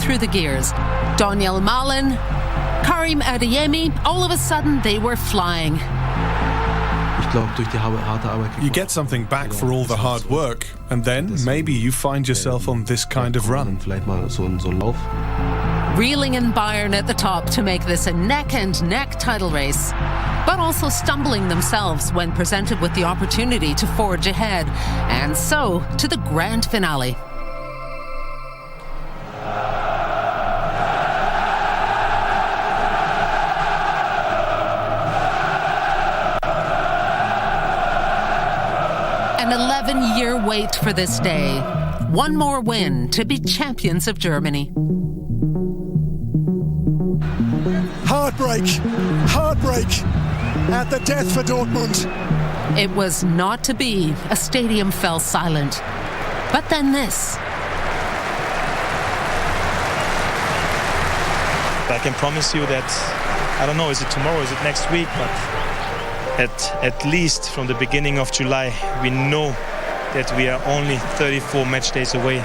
through the gears. Daniel Malin, Karim Adeyemi, all of a sudden they were flying. You get something back for all the hard work, and then maybe you find yourself on this kind of run. Reeling in Bayern at the top to make this a neck-and-neck title race, but also stumbling themselves when presented with the opportunity to forge ahead, and so to the grand finale. An 11-year wait for this day. One more win to be champions of Germany. Heartbreak at the death for Dortmund. It was not to be. A stadium fell silent. But then this. I can promise you that, I don't know, is it tomorrow, is it next week, but at least from the beginning of July, we know that we are only 34 match days away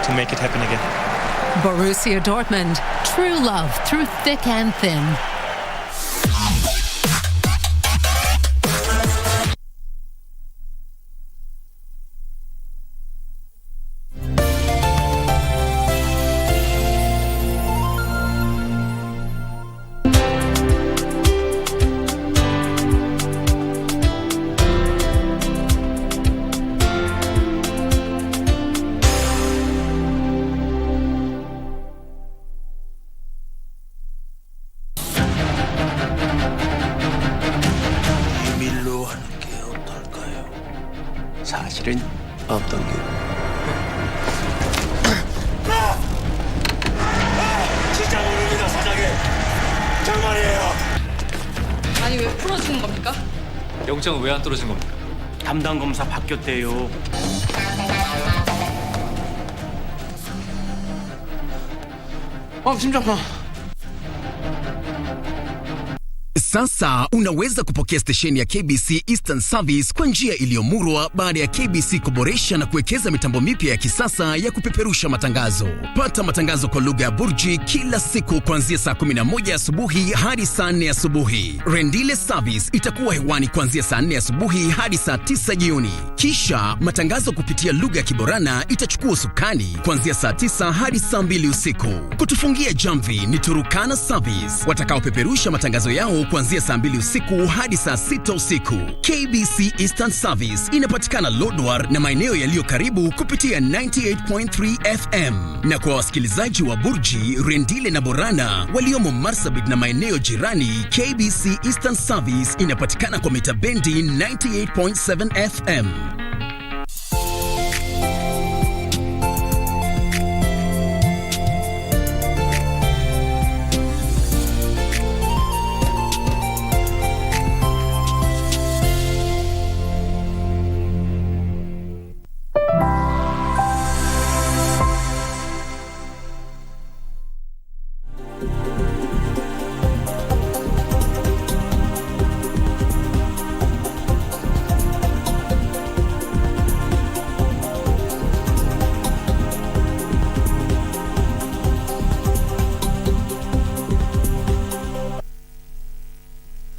to make it happen again. Borussia Dortmund, true love through thick and thin. 사실은 없던 게. 진짜 모릅니다, 사장님. 정말이에요. 아니 왜 풀어주는 겁니까? 영장은 왜 안 떨어진 겁니까? 담당 검사 바뀌었대요. 심장파. Sasa unaweza kupokea stesheni ya KBC Eastern Service kwa njia iliyomurwa baada ya KBC kuboresha na kuwekeza mitambo mipya ya kisasa ya kupeperusha matangazo. Pata matangazo kwa lugha ya Burji kila siku kuanzia saa 11 asubuhi hadi saa 4 asubuhi. Rendile Service itakuwa hewani kuanzia saa 4 asubuhi hadi saa 9 jioni. Kisha matangazo kupitia lugha ya Kiborana itachukua usukani kuanzia saa 9 hadi saa 2 usiku. Kutufungia jamvi ni Turukana Service watakaopeperusha matangazo yao kuanzia saa 2 usiku hadi saa 6 usiku. KBC Eastern Service inapatikana Lodwar na maeneo yaliyo karibu kupitia 98.3 FM. Na kwa wasikilizaji wa Burji, Rendile na Borana waliomo Marsabit na maeneo jirani, KBC Eastern Service inapatikana kwa mita bendi 98.7 FM.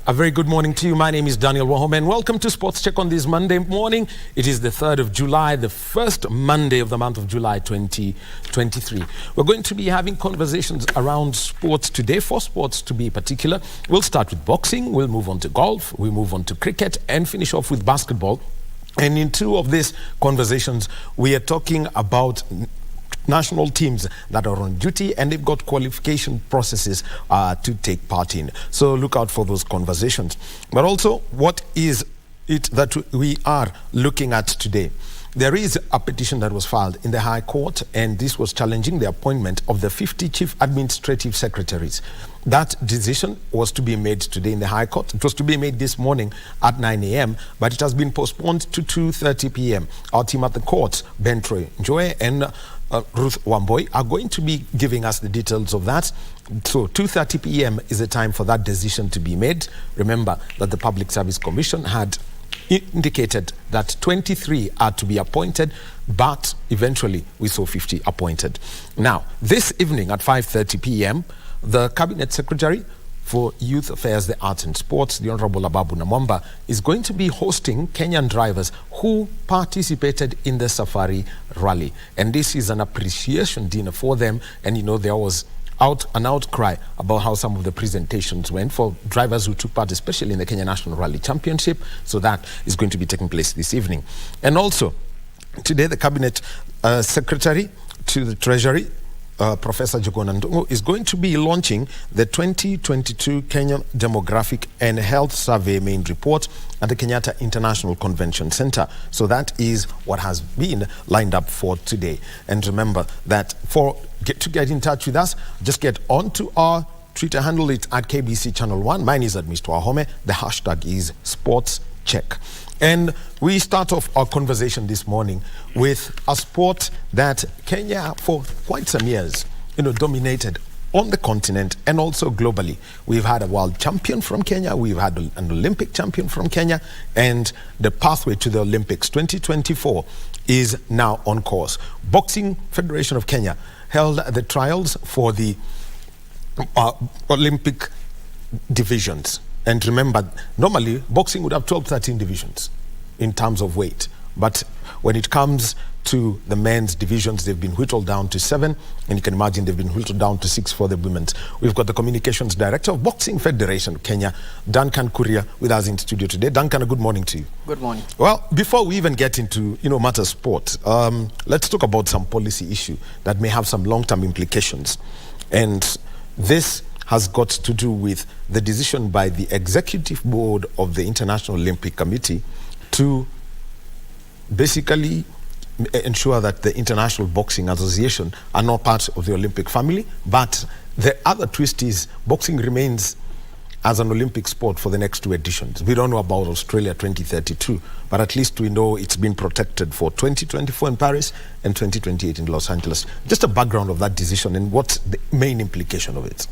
A very good morning to you. My name is Daniel Wahome and welcome to Sports Check on this Monday morning. It is the 3rd of July, the first Monday of the month of July 2023. We're going to be having conversations around sports today, for sports to be particular. We'll start with boxing, we'll move on to golf, we'll move on to cricket and finish off with basketball. And in two of these conversations, we are talking about national teams that are on duty and they've got qualification processes to take part in. So look out for those conversations. But also, what is it that we are looking at today? There is a petition that was filed in the High Court, and this was challenging the appointment of the 50 chief administrative secretaries. That decision was to be made today in the High Court. It was to be made this morning at 9 a.m., but it has been postponed to 2:30 p.m. Our team at the court, Ben Troy Njoe and Ruth Wamboy, are going to be giving us the details of that. So 2:30 p.m. is the time for that decision to be made. Remember that the Public Service Commission had indicated that 23 are to be appointed, but eventually we saw 50 appointed. Now, this evening at 5:30 p.m., the Cabinet Secretary for Youth Affairs, the Arts and Sports, the Honorable Ababu Namwamba, is going to be hosting Kenyan drivers who participated in the Safari Rally. And this is an appreciation dinner for them. And, you know, there was an outcry about how some of the presentations went for drivers who took part, especially in the Kenya National Rally Championship. So that is going to be taking place this evening. And also, today the Cabinet Secretary to the Treasury, Professor Jogona Ndungu, is going to be launching the 2022 Kenya Demographic and Health Survey main report at the Kenyatta International Convention Center. So that is what has been lined up for today. And remember that to get in touch with us, just get onto our Twitter handle. It's at KBC Channel 1. Mine is at Mr. Wahome. The hashtag is SportsCheck. And we start off our conversation this morning with a sport that Kenya, for quite some years, dominated on the continent and also globally. We've had a world champion from Kenya, we've had an Olympic champion from Kenya, and the pathway to the Olympics 2024 is now on course. Boxing Federation of Kenya held the trials for the Olympic divisions. And remember, normally boxing would have 12, 13 divisions in terms of weight. But when it comes to the men's divisions, they've been whittled down to 7. And you can imagine they've been whittled down to 6 for the women's. We've got the Communications Director of Boxing Federation of Kenya, Duncan Kuria, with us in studio today. Duncan, a good morning to you. Good morning. Well, before we even get into, matters sport, let's talk about some policy issue that may have some long-term implications. And this has got to do with the decision by the Executive Board of the International Olympic Committee to basically ensure that the International Boxing Association are not part of the Olympic family. But the other twist is boxing remains as an Olympic sport for the next 2 editions. We don't know about Australia 2032, but at least we know it's been protected for 2024 in Paris and 2028 in Los Angeles. Just a background of that decision and what's the main implication of it?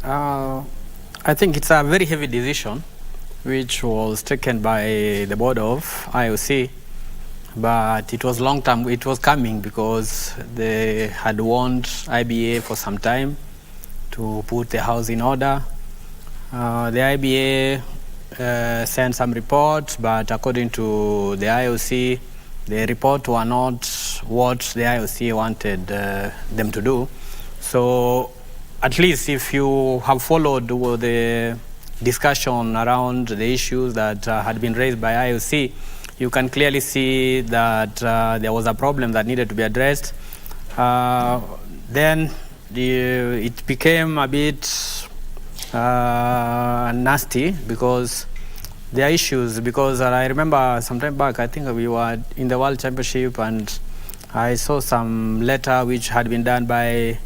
I think it's a very heavy decision which was taken by the board of IOC, but it was long term. It was coming because they had warned IBA for some time to put the house in order. The IBA sent some reports, but according to the IOC, the report were not what the IOC wanted them to do. So at least if you have followed the discussion around the issues that had been raised by IOC, you can clearly see that there was a problem that needed to be addressed. Then it became a bit nasty because there are issues. Because I remember some time back, I think we were in the World Championship and I saw some letter which had been done by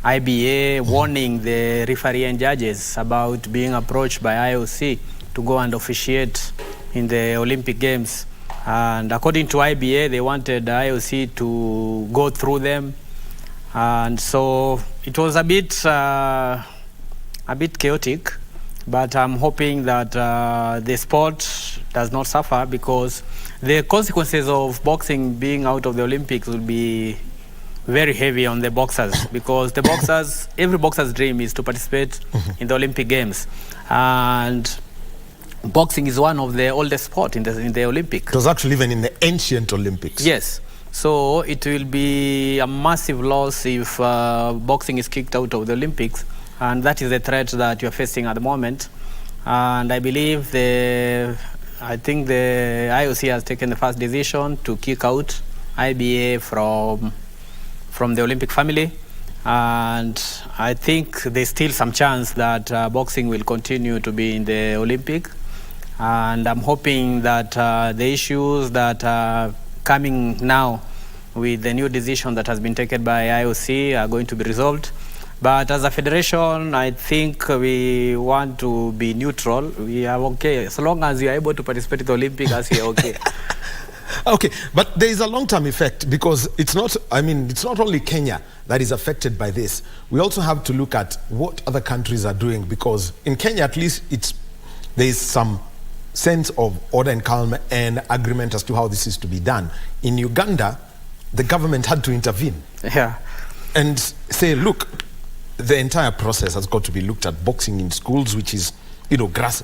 IBA warning the referee and judges about being approached by IOC to go and officiate in the Olympic Games. And according to IBA, they wanted the IOC to go through them. And so it was a bit chaotic, but I'm hoping that the sport does not suffer, because the consequences of boxing being out of the Olympics will be very heavy on the boxers, because the boxers, every boxer's dream is to participate in the Olympic Games, and boxing is one of the oldest sport in the Olympic. It was actually even in the ancient Olympics. Yes, so it will be a massive loss if boxing is kicked out of the Olympics, and that is the threat that you're facing at the moment. And I believe I think the IOC has taken the first decision to kick out IBA from the Olympic family, and I think there's still some chance that boxing will continue to be in the Olympic, and I'm hoping that the issues that are coming now with the new decision that has been taken by IOC are going to be resolved. But as a federation, I think we want to be neutral. We are okay as long as you are able to participate in the Olympic. As we are okay. Okay, but there is a long-term effect, because it's not only Kenya that is affected by this. We also have to look at what other countries are doing, because in Kenya at least there is some sense of order and calm and agreement as to how this is to be done. In Uganda, the government had to intervene. Yeah. And say, look, the entire process has got to be looked at. Boxing in schools, which is,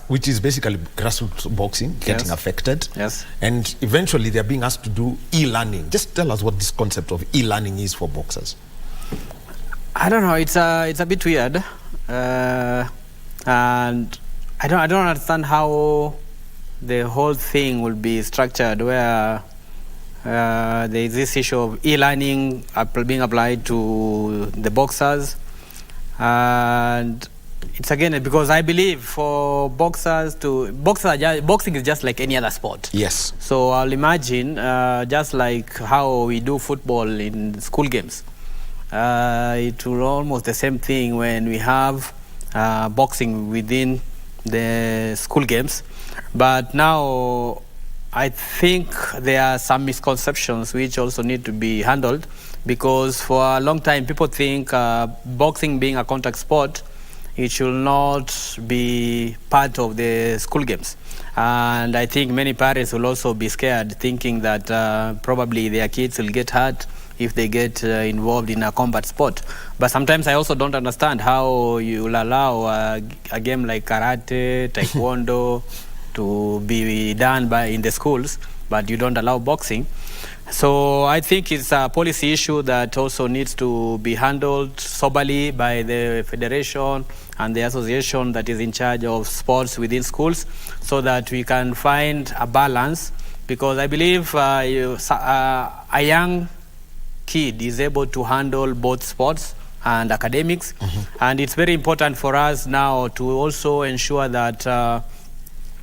which is basically grassroots boxing, getting affected. Yes. And eventually they're being asked to do e-learning. Just tell us what this concept of e-learning is for boxers. I don't know. It's a bit weird, and I don't understand how the whole thing will be structured, where there is this issue of e-learning being applied to the boxers, and it's again because I believe for boxing is just like any other sport. Yes. So I'll imagine just like how we do football in school games. It will almost the same thing when we have boxing within the school games. But now I think there are some misconceptions which also need to be handled, because for a long time people think boxing being a contact sport, it should not be part of the school games. And I think many parents will also be scared, thinking that probably their kids will get hurt if they get involved in a combat sport. But sometimes I also don't understand how you will allow a game like karate, taekwondo to be done in the schools, but you don't allow boxing. So I think it's a policy issue that also needs to be handled soberly by the federation and the association that is in charge of sports within schools, so that we can find a balance. Because I believe a young kid is able to handle both sports and academics, and it's very important for us now to also ensure that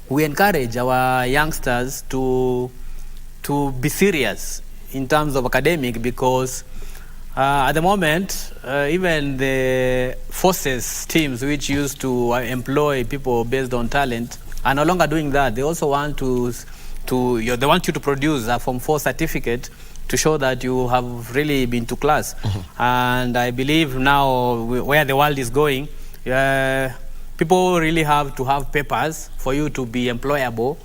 we encourage our youngsters to be serious in terms of academic, because at the moment, even the forces teams which used to employ people based on talent are no longer doing that. They also want they want you to produce a Form 4 certificate to show that you have really been to class. And I believe now where the world is going, people really have to have papers for you to be employable.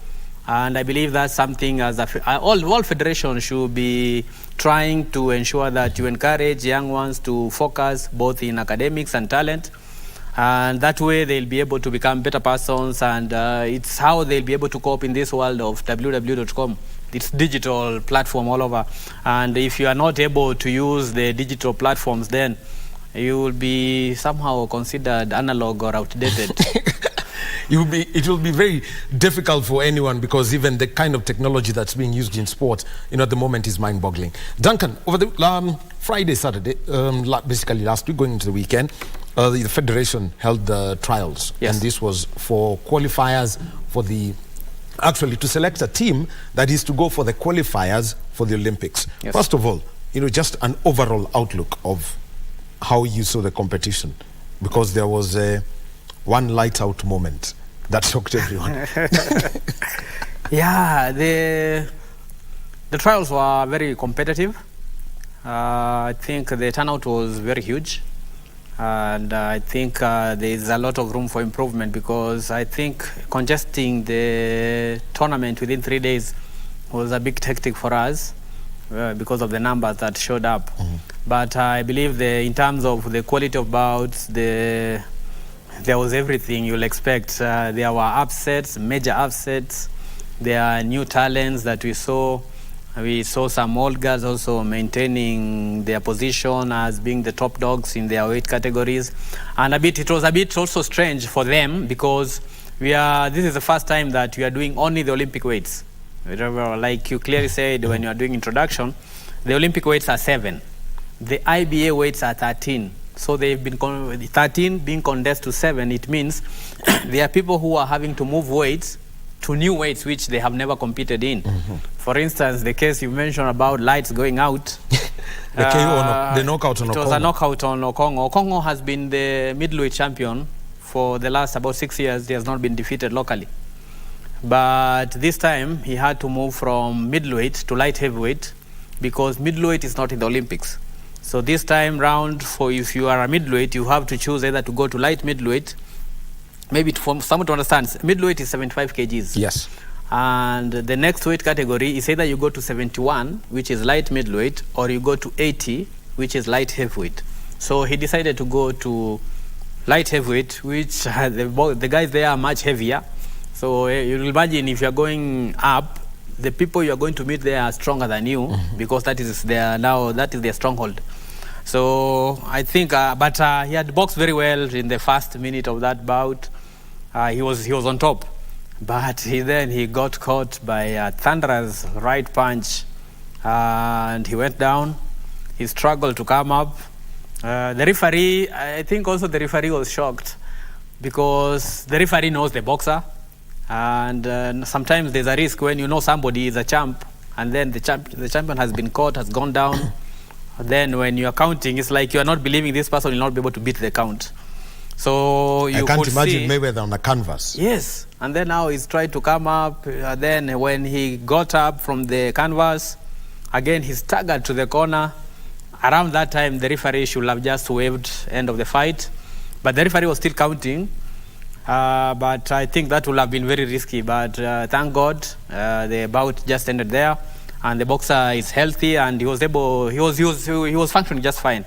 And I believe that's something as all federations should be trying to ensure that you encourage young ones to focus both in academics and talent. And that way they'll be able to become better persons, and it's how they'll be able to cope in this world of www.com. It's digital platform all over. And if you are not able to use the digital platforms, then you will be somehow considered analog or outdated. It will be very difficult for anyone, because even the kind of technology that's being used in sport, at the moment is mind-boggling. Duncan, over the Friday, Saturday, basically last week, going into the weekend, the federation held the trials. Yes. And this was for qualifiers for actually to select a team that is to go for the qualifiers for the Olympics. Yes. First of all, just an overall outlook of how you saw the competition, because there was one light out moment that shocked everyone. Yeah, the trials were very competitive. I think the turnout was very huge, and I think there is a lot of room for improvement, because I think congesting the tournament within 3 days was a big tactic for us because of the numbers that showed up. But I believe in terms of the quality of bouts, there was everything you'll expect. There were upsets, major upsets. There are new talents that we saw. We saw some old guys also maintaining their position as being the top dogs in their weight categories. And it was a bit also strange for them, because this is the first time that we are doing only the Olympic weights. Like you clearly said when you are doing introduction, the Olympic weights are 7. The IBA weights are 13. So they've been 13 being condensed to 7. It means there are people who are having to move weights to new weights which they have never competed in. For instance, the case you mentioned about lights going out. the knockout on Okongo. It was a knockout on Okongo. Okongo has been the middleweight champion for the last about 6 years. He has not been defeated locally. But this time he had to move from middleweight to light heavyweight, because middleweight is not in the Olympics. So this time round, if you are a middleweight, you have to choose either to go to light middleweight maybe for someone to understand, middleweight is 75 kgs. Yes. And the next weight category is either you go to 71, which is light middleweight, or you go to 80, which is light heavyweight. So he decided to go to light heavyweight, which the guys there are much heavier. So you'll imagine if you're going up, the people you're going to meet there are stronger than you, because that is their stronghold. So I think, but he had boxed very well in the first minute of that bout. He was on top. But he got caught by Thunder's right punch, and he went down. He struggled to come up. The referee, I think also the referee was shocked, because the referee knows the boxer, and sometimes there's a risk when you know somebody is a champ, and then the champion has been caught, has gone down. Then when you are counting, it's like you are not believing this person will not be able to beat the count. So you I can't could imagine see, Mayweather on a canvas. Yes, and then now he's tried to come up. Then when he got up from the canvas, again he staggered to the corner. Around that time, the referee should have just waved end of the fight, but the referee was still counting. But I think that would have been very risky. But thank God, the bout just ended there, and the boxer is healthy, and he was functioning just fine.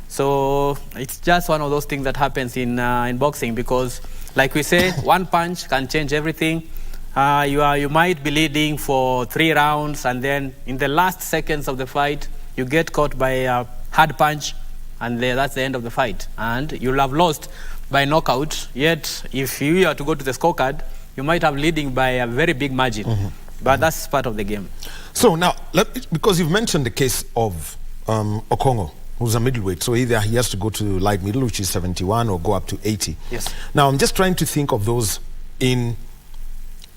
So it's just one of those things that happens in boxing, because, like we say, one punch can change everything. You might be leading for 3 rounds, and then in the last seconds of the fight, you get caught by a hard punch, and that's the end of the fight, and you'll have lost by knockout. Yet, if you are to go to the scorecard, you might have leading by a very big margin. But that's part of the game. So now, because you've mentioned the case of Okongo, who's a middleweight, so either he has to go to light middle, which is 71, or go up to 80. Yes. Now, I'm just trying to think of those in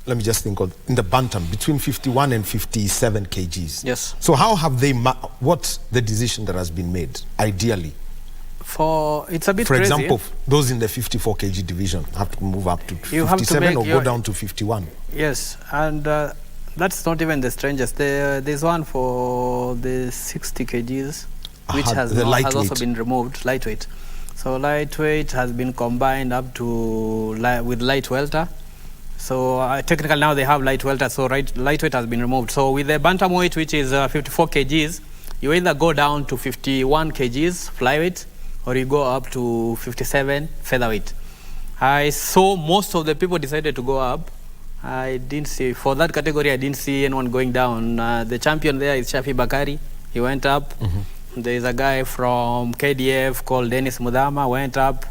the bantam, between 51 and 57 kgs. Yes. So how have they, what's the decision that has been made, ideally? It's a bit For crazy. example, those in the 54 kg division have to move up to 57 or go down to 51. Yes, and that's not even the strangest. There's one for the 60 kgs, which has also been removed, lightweight. So lightweight has been combined up to with light welter. So technically now they have light welter, so lightweight has been removed. So with the bantamweight, which is 54 kgs, you either go down to 51 kgs flyweight, or you go up to 57 featherweight. I saw most of the people decided to go up. I didn't see, for that category, I didn't see anyone going down. The champion there is Shafi Bakari. He went up. There's a guy from KDF called Dennis Mudama, went up.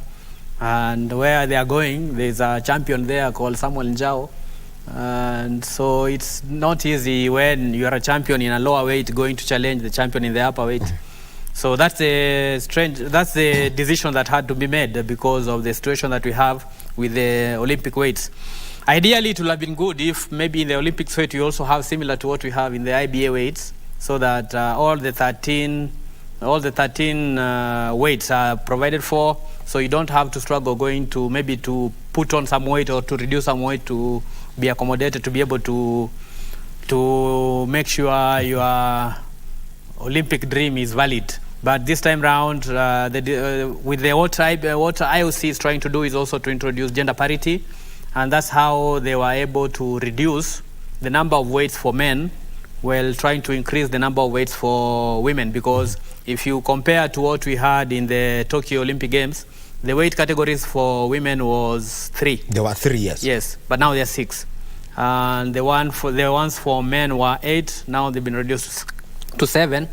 And where they are going, there's a champion there called Samuel Njao. And so it's not easy when you are a champion in a lower weight going to challenge the champion in the upper weight. So that's the decision that had to be made because of the situation that we have with the Olympic weights. Ideally, it would have been good if maybe in the Olympics weight we also have similar to what we have in the IBA weights, so that all the 13 weights are provided for, so you don't have to struggle going to maybe to put on some weight or to reduce some weight to be accommodated, to be able to make sure your Olympic dream is valid. But this time round, with what IOC is trying to do is also to introduce gender parity, and that's how they were able to reduce the number of weights for men while trying to increase the number of weights for women. Because if you compare to what we had in the Tokyo Olympic Games, the weight categories for women was 3. There were 3, yes. Yes, but now there are 6. And the ones for men were 8. Now they've been reduced to 7.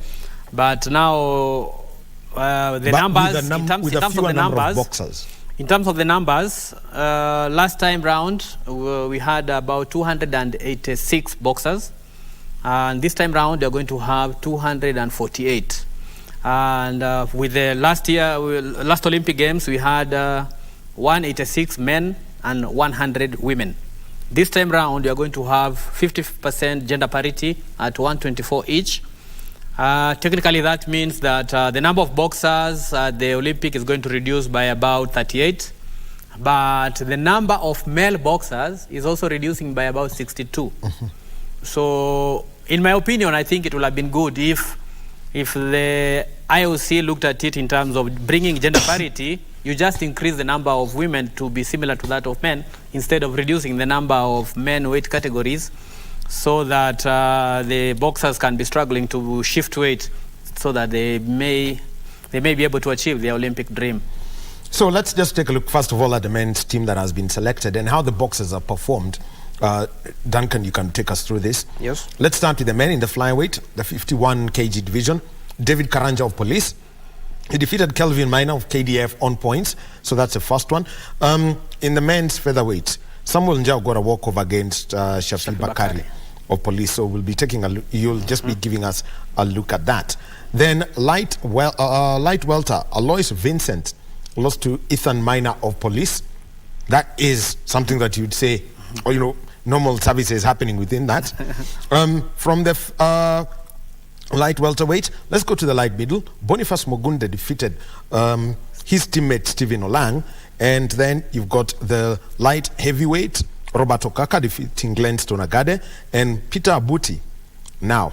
But now the numbers, in terms of the numbers, last time round we had about 286 boxers, and this time round they're going to have 248. And with the last Olympic Games, we had 186 men and 100 women. This time round, we are going to have 50% gender parity at 124 each. Technically, that means that the number of boxers at the Olympic is going to reduce by about 38. But the number of male boxers is also reducing by about 62. So, in my opinion, I think it would have been good if the IOC looked at it in terms of bringing gender parity you just increase the number of women to be similar to that of men instead of reducing the number of men weight categories, so that the boxers can be struggling to shift weight so that they may be able to achieve their Olympic dream. So let's just take a look, first of all, at the men's team that has been selected and how the boxers have performed. Duncan, you can take us through this. Yes. Let's start with the men in the flyweight, the 51 kg division. David Karanja of Police. He defeated Kelvin Minor of KDF on points, so that's the first one. In the men's featherweight, Samuel Njau got a walkover against Shafi Bakari of Police, so we'll be taking a look. You'll just be giving us a look at that. Then light welter Alois Vincent lost to Ethan Minor of Police. That is something that you'd say, or you know, normal services happening within that. From the light welterweight, let's go to the light middle. Boniface Mogunde defeated his teammate Stephen Olang, and then you've got the light heavyweight Roberto Kaka defeating Glenn Stonagade and Peter Abuti. Now,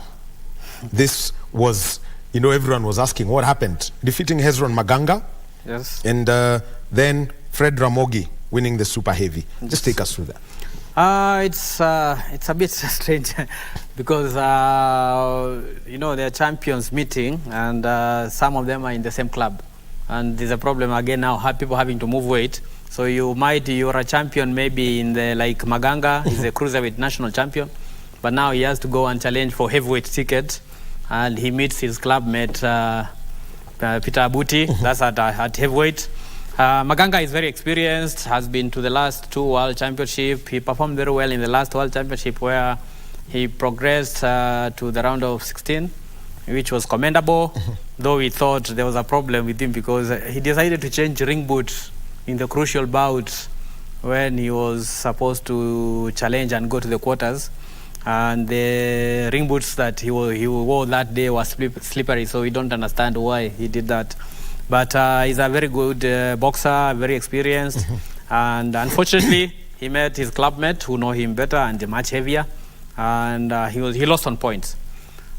this was, you know, everyone was asking what happened. Defeating Hezron Maganga. Yes. And then Fred Ramogi winning the super heavy. Just take us through that. It's a bit strange because you know, they're champions meeting and some of them are in the same club, and there's a problem again now, people having to move weight. So you're a champion maybe in the, like Maganga is a cruiserweight national champion, but now he has to go and challenge for heavyweight ticket, and he meets his club mate Peter Abuti. That's at heavyweight. Maganga is very experienced, has been to the last 2 World Championships. He performed very well in the last World Championship where he progressed to the round of 16, which was commendable, though we thought there was a problem with him because he decided to change ring boots in the crucial bout when he was supposed to challenge and go to the quarters. And the ring boots that he wore that day were slippery, so we don't understand why he did that. But he's a very good boxer, very experienced, and unfortunately he met his clubmate who know him better and much heavier, and he lost on points.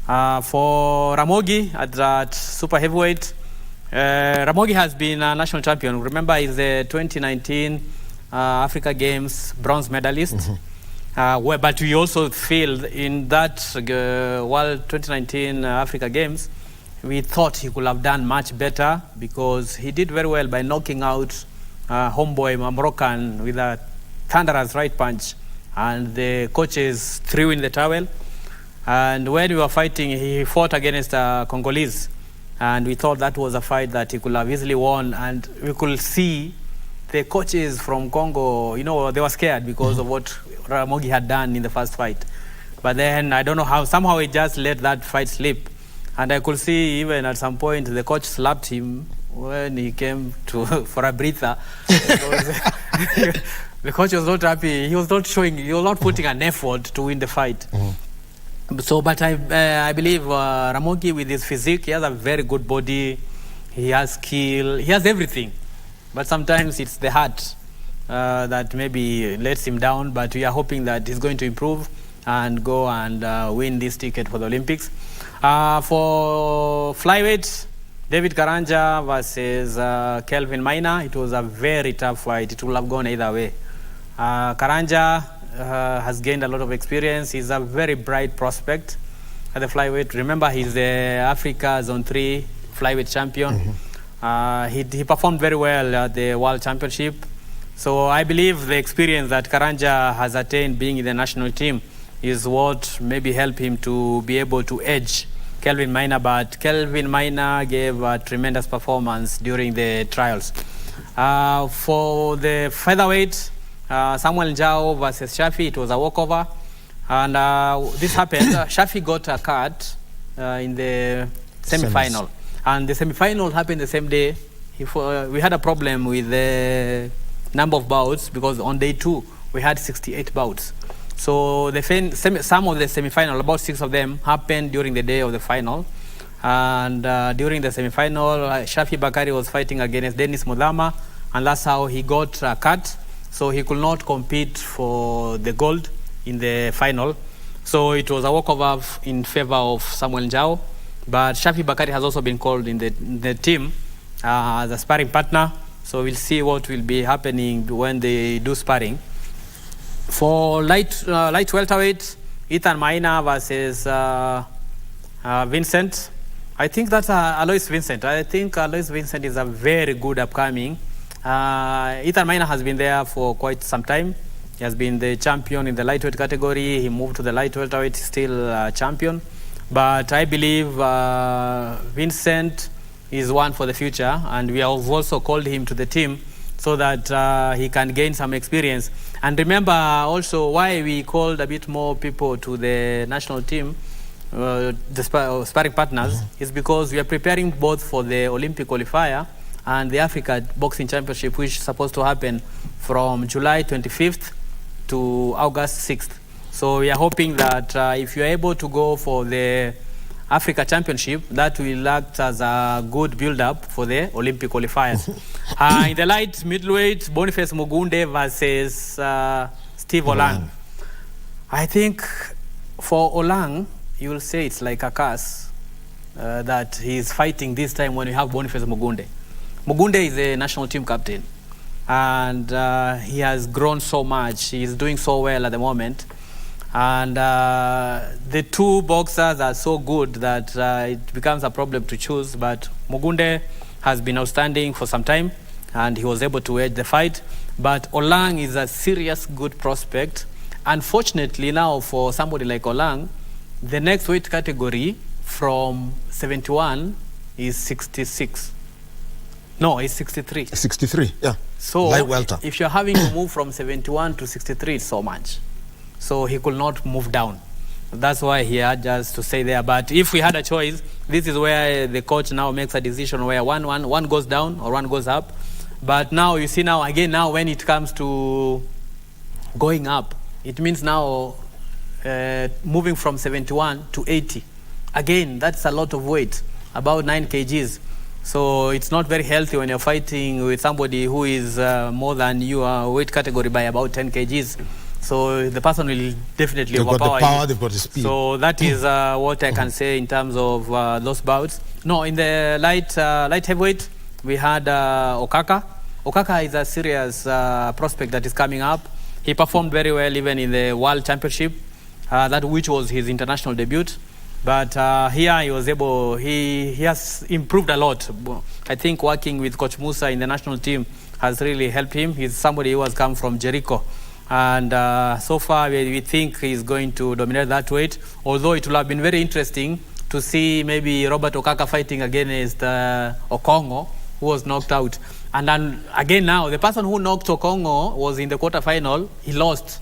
For Ramogi at that super heavyweight, Ramogi has been a national champion. Remember, he's the 2019 Africa Games bronze medalist. But we also feel in that World 2019 Africa Games, we thought he could have done much better because he did very well by knocking out homeboy Moroccan with a thunderous right punch, and the coaches threw in the towel. And when we were fighting, he fought against Congolese, and we thought that was a fight that he could have easily won. And we could see the coaches from Congo, you know, they were scared because of what Ramogi had done in the first fight. But then I don't know how, somehow he just let that fight slip. And I could see even at some point the coach slapped him when he came to for a breather. The coach was not happy. He was not putting an effort to win the fight. So, but I believe Ramogi with his physique, he has a very good body. He has skill. He has everything. But sometimes it's the heart that maybe lets him down. But we are hoping that he's going to improve and go and win this ticket for the Olympics. For flyweight, David Karanja versus Kelvin Minor, it was a very tough fight. It would have gone either way. Karanja has gained a lot of experience. He's a very bright prospect at the flyweight. Remember, he's the Africa Zone 3 flyweight champion. He performed very well at the World Championship. So I believe the experience that Karanja has attained being in the national team is what maybe helped him to be able to edge Kelvin Minor. But Kelvin Minor gave a tremendous performance during the trials. For the featherweight, Samuel Njau versus Shafi, it was a walkover. And this happened. Shafi got a card in the semi-final. And the semi-final happened the same day. We had a problem with the number of bouts because on day 2, we had 68 bouts. So some of the semi-final, about 6 of them, happened during the day of the final. And during the semi-final, Shafi Bakari was fighting against Dennis Mudama, and that's how he got a cut. So he could not compete for the gold in the final. So it was a walkover in favor of Samuel Njau. But Shafi Bakari has also been called in the team as a sparring partner. So we'll see what will be happening when they do sparring. For light welterweight, Ethan Maina versus Vincent. I think that's Alois Vincent. I think Alois Vincent is a very good upcoming. Ethan Maina has been there for quite some time. He has been the champion in the lightweight category. He moved to the light welterweight, still champion. But I believe Vincent is one for the future, and we have also called him to the team so that he can gain some experience. And remember also why we called a bit more people to the national team, the sparring partners, is because we are preparing both for the Olympic qualifier and the Africa Boxing Championship, which is supposed to happen from July 25th to August 6th. So we are hoping that if you are able to go for the Africa Championship, that will act as a good build-up for the Olympic qualifiers. In the light middleweight, Boniface Mugunde versus Steve Olang. I think for Olang, you will say it's like a curse that he's fighting this time when you have Boniface Mugunde. Mugunde is a national team captain, and he has grown so much. He's doing so well at the moment. And the two boxers are so good that it becomes a problem to choose. But Mugunde has been outstanding for some time, and he was able to edge the fight. But Olang is a serious good prospect. Unfortunately now for somebody like Olang, the next weight category from 71 is 66. No, it's 63. 63, yeah. So light welter. If you're having to move from 71 to 63, it's so much. So he could not move down. That's why he had just to stay there. But if we had a choice, this is where the coach now makes a decision where one goes down or one goes up. But now you see now when it comes to going up, it means now moving from 71 to 80. Again, that's a lot of weight, about 9 kgs. So it's not very healthy when you're fighting with somebody who is more than your weight category by about 10 kgs. So the person will definitely overpower you. They've got the power, they've got the speed. So that is what I can say in terms of those bouts. No, in the light heavyweight, we had Okaka. Okaka is a serious prospect that is coming up. He performed very well even in the World Championship, which was his international debut. But here he was able, he has improved a lot. I think working with Coach Musa in the national team has really helped him. He's somebody who has come from Jericho. And so far we think he's going to dominate that weight, although it will have been very interesting to see maybe Robert Okaka fighting against Okongo, who was knocked out. And then again now, the person who knocked Okongo was in the quarterfinal. He lost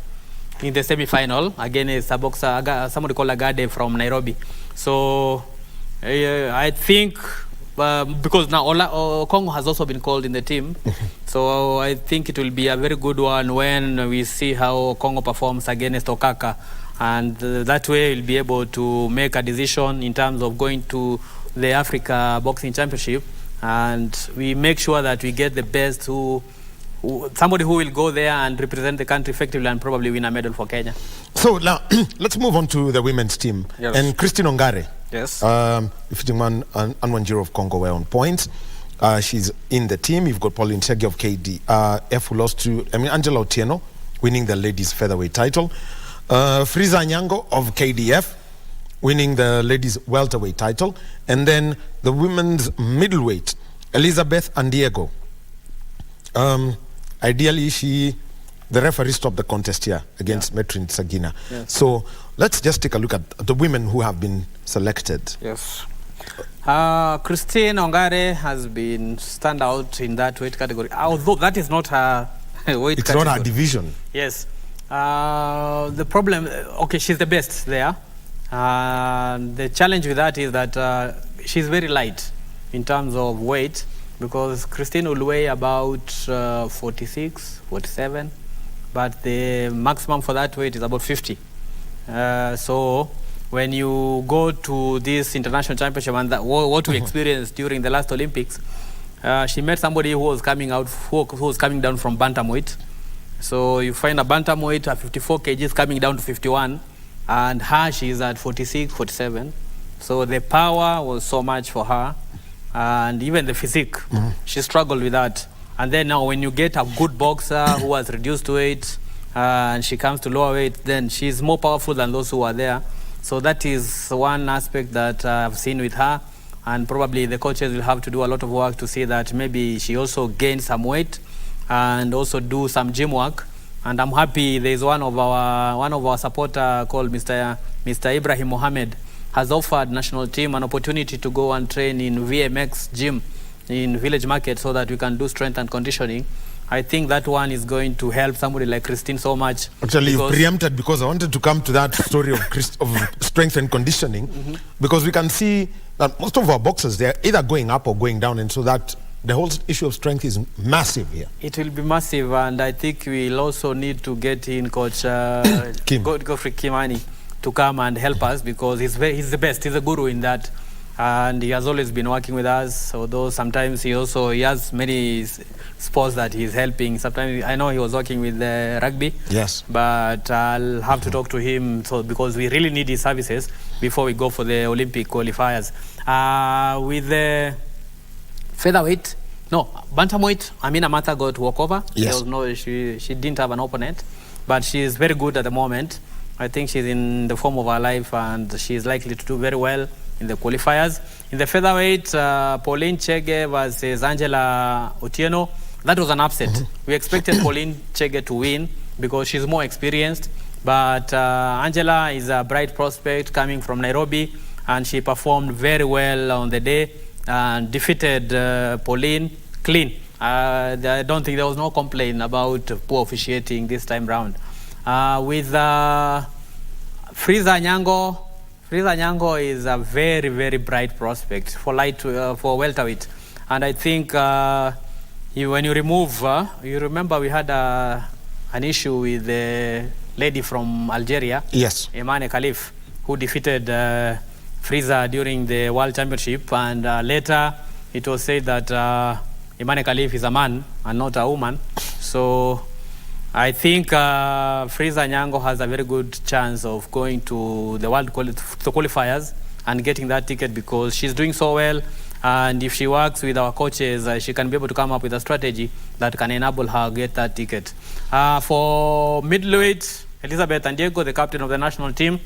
in the semi-final against a boxer, somebody called Agade from Nairobi. So I think because now Okongo has also been called in the team. So I think it will be a very good one when we see how Okongo performs against Okaka. And that way we'll be able to make a decision in terms of going to the Africa Boxing Championship. And we make sure that we get the best somebody who will go there and represent the country effectively and probably win a medal for Kenya. So now, let's move on to the women's team. Yes. And Christine Ongare. Yes. Ifitiman and Anwanjiro of Congo were on points. She's in the team. You've got Pauline Chege of KDF who lost to Angela Otieno, winning the ladies featherweight title. Frieza Nyango of KDF winning the ladies welterweight title. And then the women's middleweight, Elizabeth Andiego. Ideally, the referee stopped the contest here against Metrin Sagina. Yes. So let's just take a look at the women who have been selected. Yes. Christine Ongare has been stand out in that weight category, although that is not her weight it's category. Not her division. Yes. The problem, okay, she's the best there. The challenge with that is that she's very light in terms of weight, because Christine will weigh about 46, 47, but the maximum for that weight is about 50. So when you go to this international championship and what we experienced during the last Olympics, she met somebody who was coming down from bantamweight. So you find a bantamweight at 54 kgs coming down to 51, and she's at 46, 47. So the power was so much for her, and even the physique, she struggled with that. And then now when you get a good boxer who has reduced weight and she comes to lower weight, then she's more powerful than those who are there. So that is one aspect that I've seen with her. And probably the coaches will have to do a lot of work to see that maybe she also gains some weight and also do some gym work. And I'm happy there's one of our supporter called Mr. Ibrahim Mohammed has offered national team an opportunity to go and train in VMX gym in Village Market so that we can do strength and conditioning. I think that one is going to help somebody like Christine so much. Actually, you preempted because I wanted to come to that story of strength and conditioning, because we can see that most of our boxers, they're either going up or going down, and so that the whole issue of strength is massive here. It will be massive, and I think we'll also need to get in Coach Godfrey Kimani to come and help us, because he's the best. He's a guru in that. And he has always been working with us, although sometimes he has many sports that he's helping. Sometimes I know he was working with the rugby. Yes. But I'll have to talk to him because we really need his services before we go for the Olympic qualifiers. With the featherweight, bantamweight, Amina Mata got walkover. Yes. She didn't have an opponent, but she's very good at the moment. I think she's in the form of her life, and she's likely to do very well in the qualifiers. In the featherweight, Pauline Chege versus Angela Otieno. That was an upset. We expected Pauline Chege to win because she's more experienced, but Angela is a bright prospect coming from Nairobi, and she performed very well on the day and defeated Pauline clean. I don't think there was no complaint about poor officiating this time round. With Frieza Nyango. Frieza Nyango is a very, very bright prospect for welterweight. And I think when you remove, you remember we had an issue with the lady from Algeria, yes, Emane Khalif, who defeated Frieza during the World Championship. And later it was said that Emane Khalif is a man and not a woman. So I think Frieza Nyango has a very good chance of going to the world qualifiers and getting that ticket, because she's doing so well, and if she works with our coaches, she can be able to come up with a strategy that can enable her get that ticket. For middleweight, Elizabeth Andiego, the captain of the national team,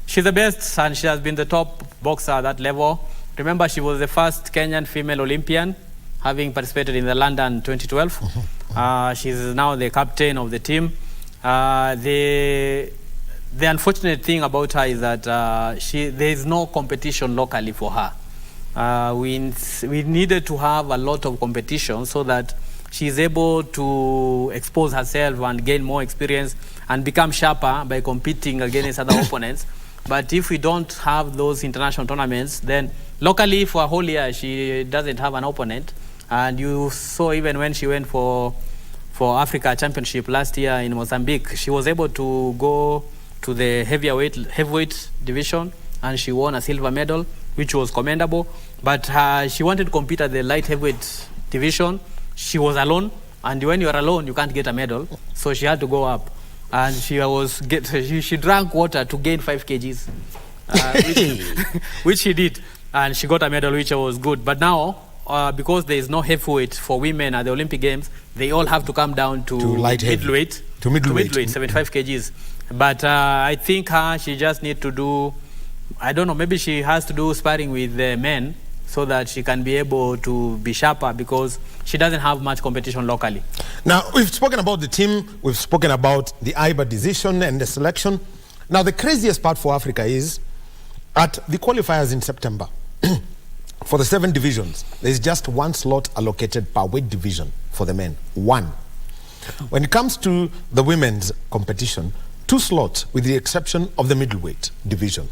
she's the best, and she has been the top boxer at that level. Remember, she was the first Kenyan female Olympian, having participated in the London 2012. She's now the captain of the team. The unfortunate thing about her is that there is no competition locally for her. We needed to have a lot of competition so that she's able to expose herself and gain more experience and become sharper by competing against other opponents. But if we don't have those international tournaments, then locally for a whole year she doesn't have an opponent. And you saw even when she went for Africa Championship last year in Mozambique, she was able to go to the heavyweight division, and she won a silver medal, which was commendable. But she wanted to compete at the light heavyweight division. She was alone, and when you are alone, you can't get a medal. So she had to go up, and she drank water to gain 5 kgs, which she did, and she got a medal, which was good. But now, because there is no heavyweight for women at the Olympic Games, they all have to come down to middleweight, 75 kgs. But I think she just need to do, I don't know, maybe she has to do sparring with the men so that she can be able to be sharper, because she doesn't have much competition locally. Now, we've spoken about the team, we've spoken about the IBA decision and the selection. Now, the craziest part for Africa is at the qualifiers in September, for the 7 divisions, there's just 1 slot allocated per weight division for the men. 1. When it comes to the women's competition, 2 slots with the exception of the middleweight division.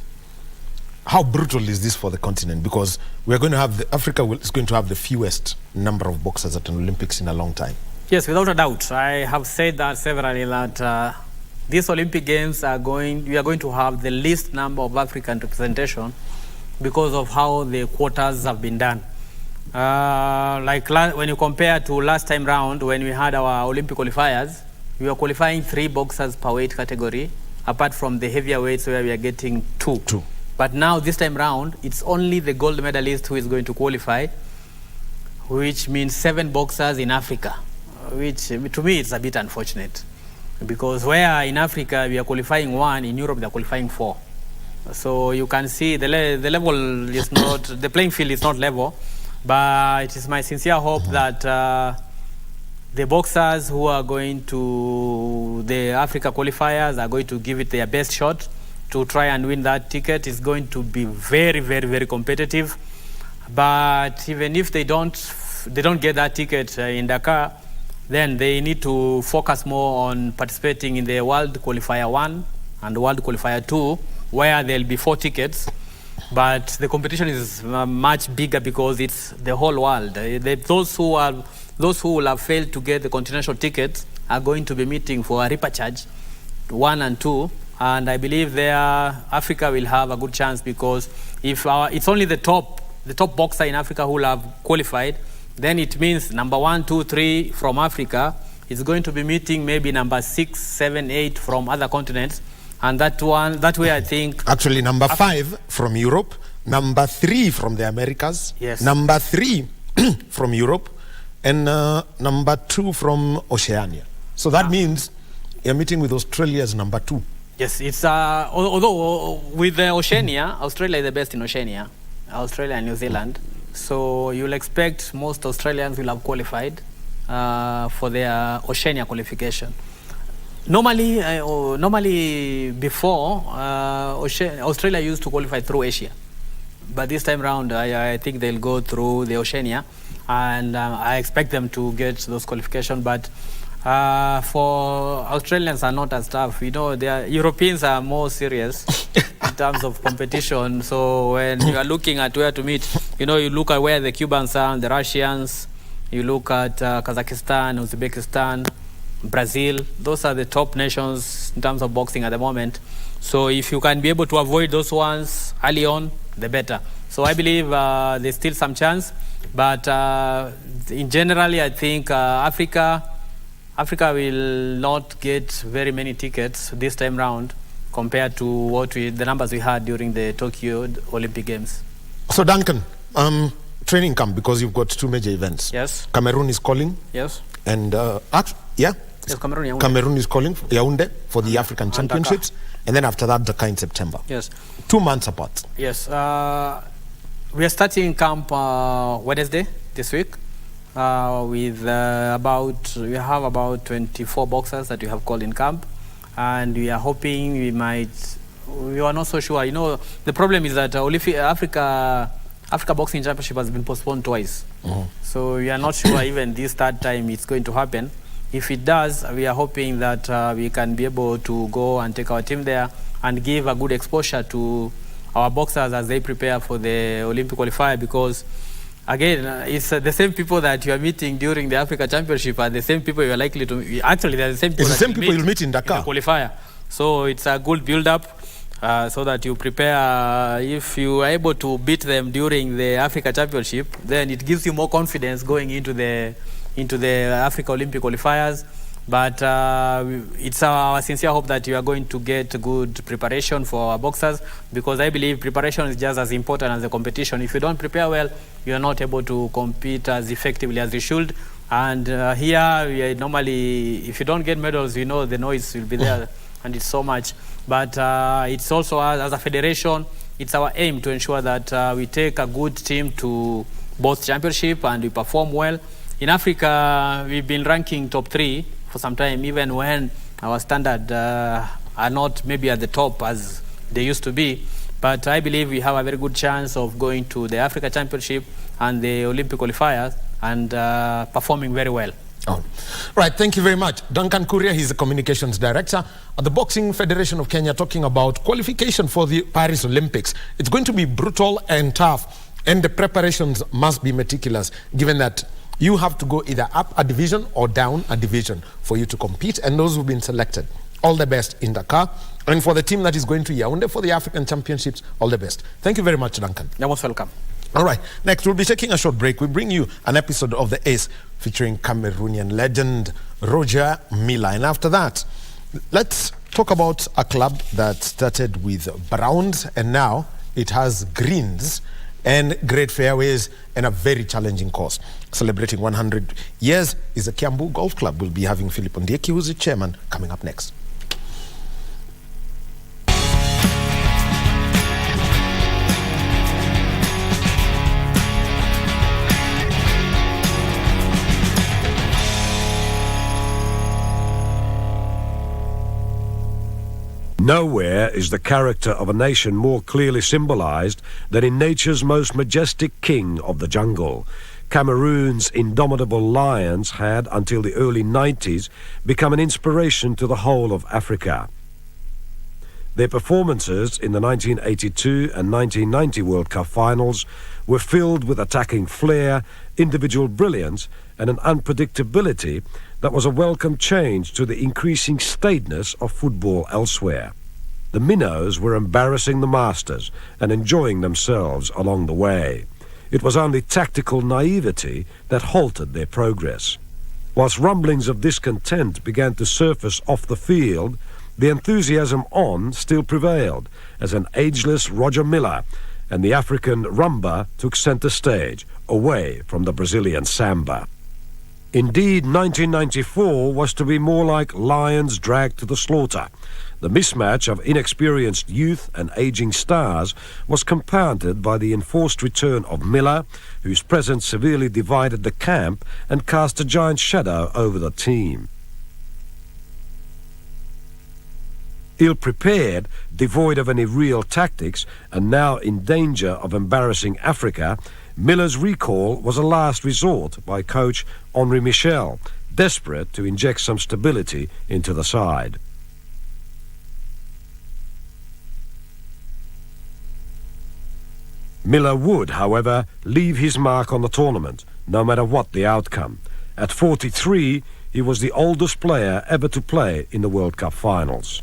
How brutal is this for the continent? Because we're going to have Africa is going to have the fewest number of boxers at an Olympics in a long time. Yes, without a doubt. I have said that severally, that these Olympic Games we are going to have the least number of African representation because of how the quotas have been done. When you compare to last time round, when we had our Olympic qualifiers, we were qualifying 3 boxers per weight category, apart from the heavier weights where we are getting 2. But now, this time round, it's only the gold medalist who is going to qualify, which means 7 boxers in Africa. which to me it's a bit unfortunate. Because where in Africa we are qualifying 1, in Europe they are qualifying 4. So you can see the level is not, the playing field is not level. But it is my sincere hope that the boxers who are going to the Africa qualifiers are going to give it their best shot to try and win that ticket. It's going to be very, very, very competitive. But even if they don't get that ticket in Dakar, then they need to focus more on participating in the World Qualifier 1 and World Qualifier 2, where there'll be 4 tickets. But the competition is much bigger because it's the whole world. Those who will have failed to get the continental tickets are going to be meeting for a repechage 1 and 2. And I believe there Africa will have a good chance, because if it's only the top boxer in Africa who will have qualified, then it means number 1, 2, 3 from Africa is going to be meeting maybe number 6, 7, 8 from other continents. And that way I think... Actually, number 5 from Europe, number 3 from the Americas, yes. Number 3 from Europe, and number 2 from Oceania. So that means you're meeting with Australia as number 2. Yes, it's although with Oceania, Australia is the best in Oceania, Australia and New Zealand. So you'll expect most Australians will have qualified for their Oceania qualification. Normally before, Australia used to qualify through Asia. But this time around, I think they'll go through the Oceania. And I expect them to get those qualifications. But for Australians are not as tough. You know, Europeans are more serious in terms of competition. So when you are looking at where to meet, you know, you look at where the Cubans are, the Russians, you look at Kazakhstan, Uzbekistan, Brazil. Those are the top nations in terms of boxing at the moment. So if you can be able to avoid those ones early on, the better. So I believe there's still some chance. But in generally, I think Africa will not get very many tickets this time round compared to the numbers we had during the Tokyo Olympic Games. So Duncan, training camp, because you've got 2 major events. Yes. Cameroon is calling. Yes. And Yes, Cameroon is calling Yaoundé for the African Championships. And then after that, Dakar in September. Yes. 2 months apart. Yes. We are starting camp Wednesday this week. With we have about 24 boxers that we have called in camp, and we are hoping we are not so sure. You know, the problem is that Africa Boxing Championship has been postponed twice. So we are not sure even this third time it's going to happen. If it does, we are hoping that we can be able to go and take our team there and give a good exposure to our boxers as they prepare for the Olympic qualifier, because again, it's the same people that you are meeting during the Africa Championship are the same people you are likely to... Actually, they're the same people, you'll meet in Dakar. In the qualifier. So it's a good build-up so that you prepare. If you are able to beat them during the Africa Championship, then it gives you more confidence going into the Africa Olympic qualifiers. But it's our sincere hope that you are going to get good preparation for our boxers, because I believe preparation is just as important as the competition. If you don't prepare well, you are not able to compete as effectively as you should. And here, normally, if you don't get medals, you know the noise will be there, and it's so much. But it's also, as a federation, it's our aim to ensure that we take a good team to both championship and we perform well. In Africa, we've been ranking top 3 for some time, even when our standard are not maybe at the top as they used to be. But I believe we have a very good chance of going to the Africa Championship and the Olympic qualifiers and performing very well. Oh. Right, thank you very much. Duncan Kuria, he's the Communications Director at the Boxing Federation of Kenya, talking about qualification for the Paris Olympics. It's going to be brutal and tough, and the preparations must be meticulous, given that you have to go either up a division or down a division for you to compete, and those who've been selected, all the best in Dakar. And for the team that is going to Yaoundé for the African Championships, all the best. Thank you very much, Duncan. You're most welcome. All right, next we'll be taking a short break. We bring you an episode of The Ace featuring Cameroonian legend Roger Miller. And after that, let's talk about a club that started with browns and now it has greens and great fairways and a very challenging course. Celebrating 100 years is the Kiambu Golf Club. We'll be having Philip Ondieki, who's the chairman, coming up next. Nowhere is the character of a nation more clearly symbolized than in nature's most majestic king of the jungle. Cameroon's indomitable lions had, until the early 90s, become an inspiration to the whole of Africa. Their performances in the 1982 and 1990 World Cup finals were filled with attacking flair, individual brilliance, and an unpredictability that was a welcome change to the increasing staidness of football elsewhere. The minnows were embarrassing the masters and enjoying themselves along the way. It was only tactical naivety that halted their progress. Whilst rumblings of discontent began to surface off the field, the enthusiasm on still prevailed as an ageless Roger Milla and the African rumba took centre stage, away from the Brazilian samba. Indeed, 1994 was to be more like lions dragged to the slaughter. The mismatch of inexperienced youth and aging stars was compounded by the enforced return of Miller, whose presence severely divided the camp and cast a giant shadow over the team. Ill-prepared, devoid of any real tactics, and now in danger of embarrassing Africa, Miller's recall was a last resort by coach Henri Michel, desperate to inject some stability into the side. Miller would, however, leave his mark on the tournament, no matter what the outcome. At 43, he was the oldest player ever to play in the World Cup finals.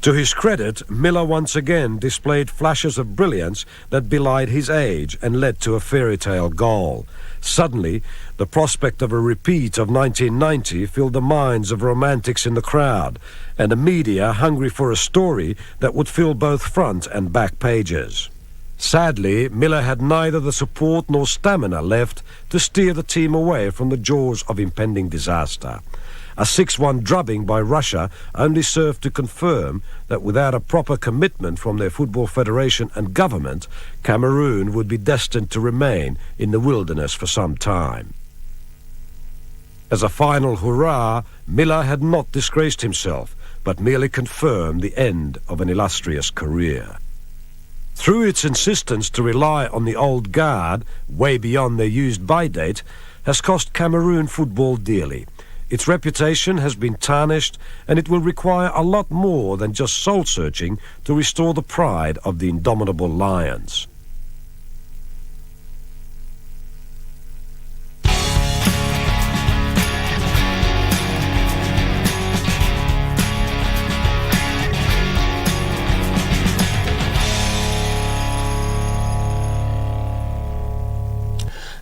To his credit, Miller once again displayed flashes of brilliance that belied his age and led to a fairy tale goal. Suddenly, the prospect of a repeat of 1990 filled the minds of romantics in the crowd, and the media hungry for a story that would fill both front and back pages. Sadly, Miller had neither the support nor stamina left to steer the team away from the jaws of impending disaster. A 6-1 drubbing by Russia only served to confirm that without a proper commitment from their football federation and government, Cameroon would be destined to remain in the wilderness for some time. As a final hurrah, Miller had not disgraced himself, but merely confirmed the end of an illustrious career. Through its insistence to rely on the old guard, way beyond their used-by date, has cost Cameroon football dearly. Its reputation has been tarnished, and it will require a lot more than just soul-searching to restore the pride of the indomitable lions.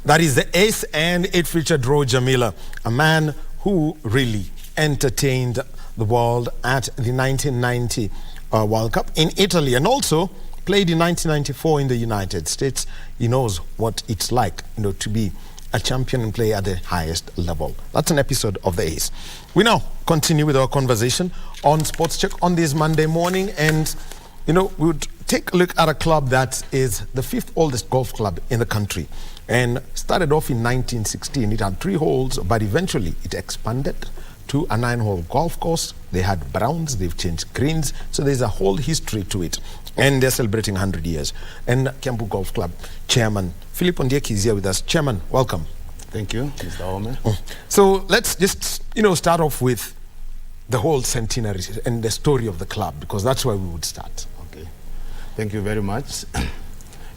That is the ace, and it featured Roger Miller, a man who really entertained the world at the 1990 World Cup in Italy, and also played in 1994 in the United States. He knows what it's like, to be a champion and play at the highest level. That's an episode of The Ace. We now continue with our conversation on Sports Check on this Monday morning, and we would take a look at a club that is the 5th oldest golf club in the country, and started off in 1916. It had 3 holes, but eventually it expanded to a 9-hole golf course. They had browns, they've changed greens, so there's a whole history to it, and they're celebrating 100 years. And Kiambu Golf Club Chairman Philip Ondieki is here with us. Chairman, welcome. Thank you, Mr. Wahome. So let's just start off with the whole centenary and the story of the club, because that's where we would start. Okay, thank you very much.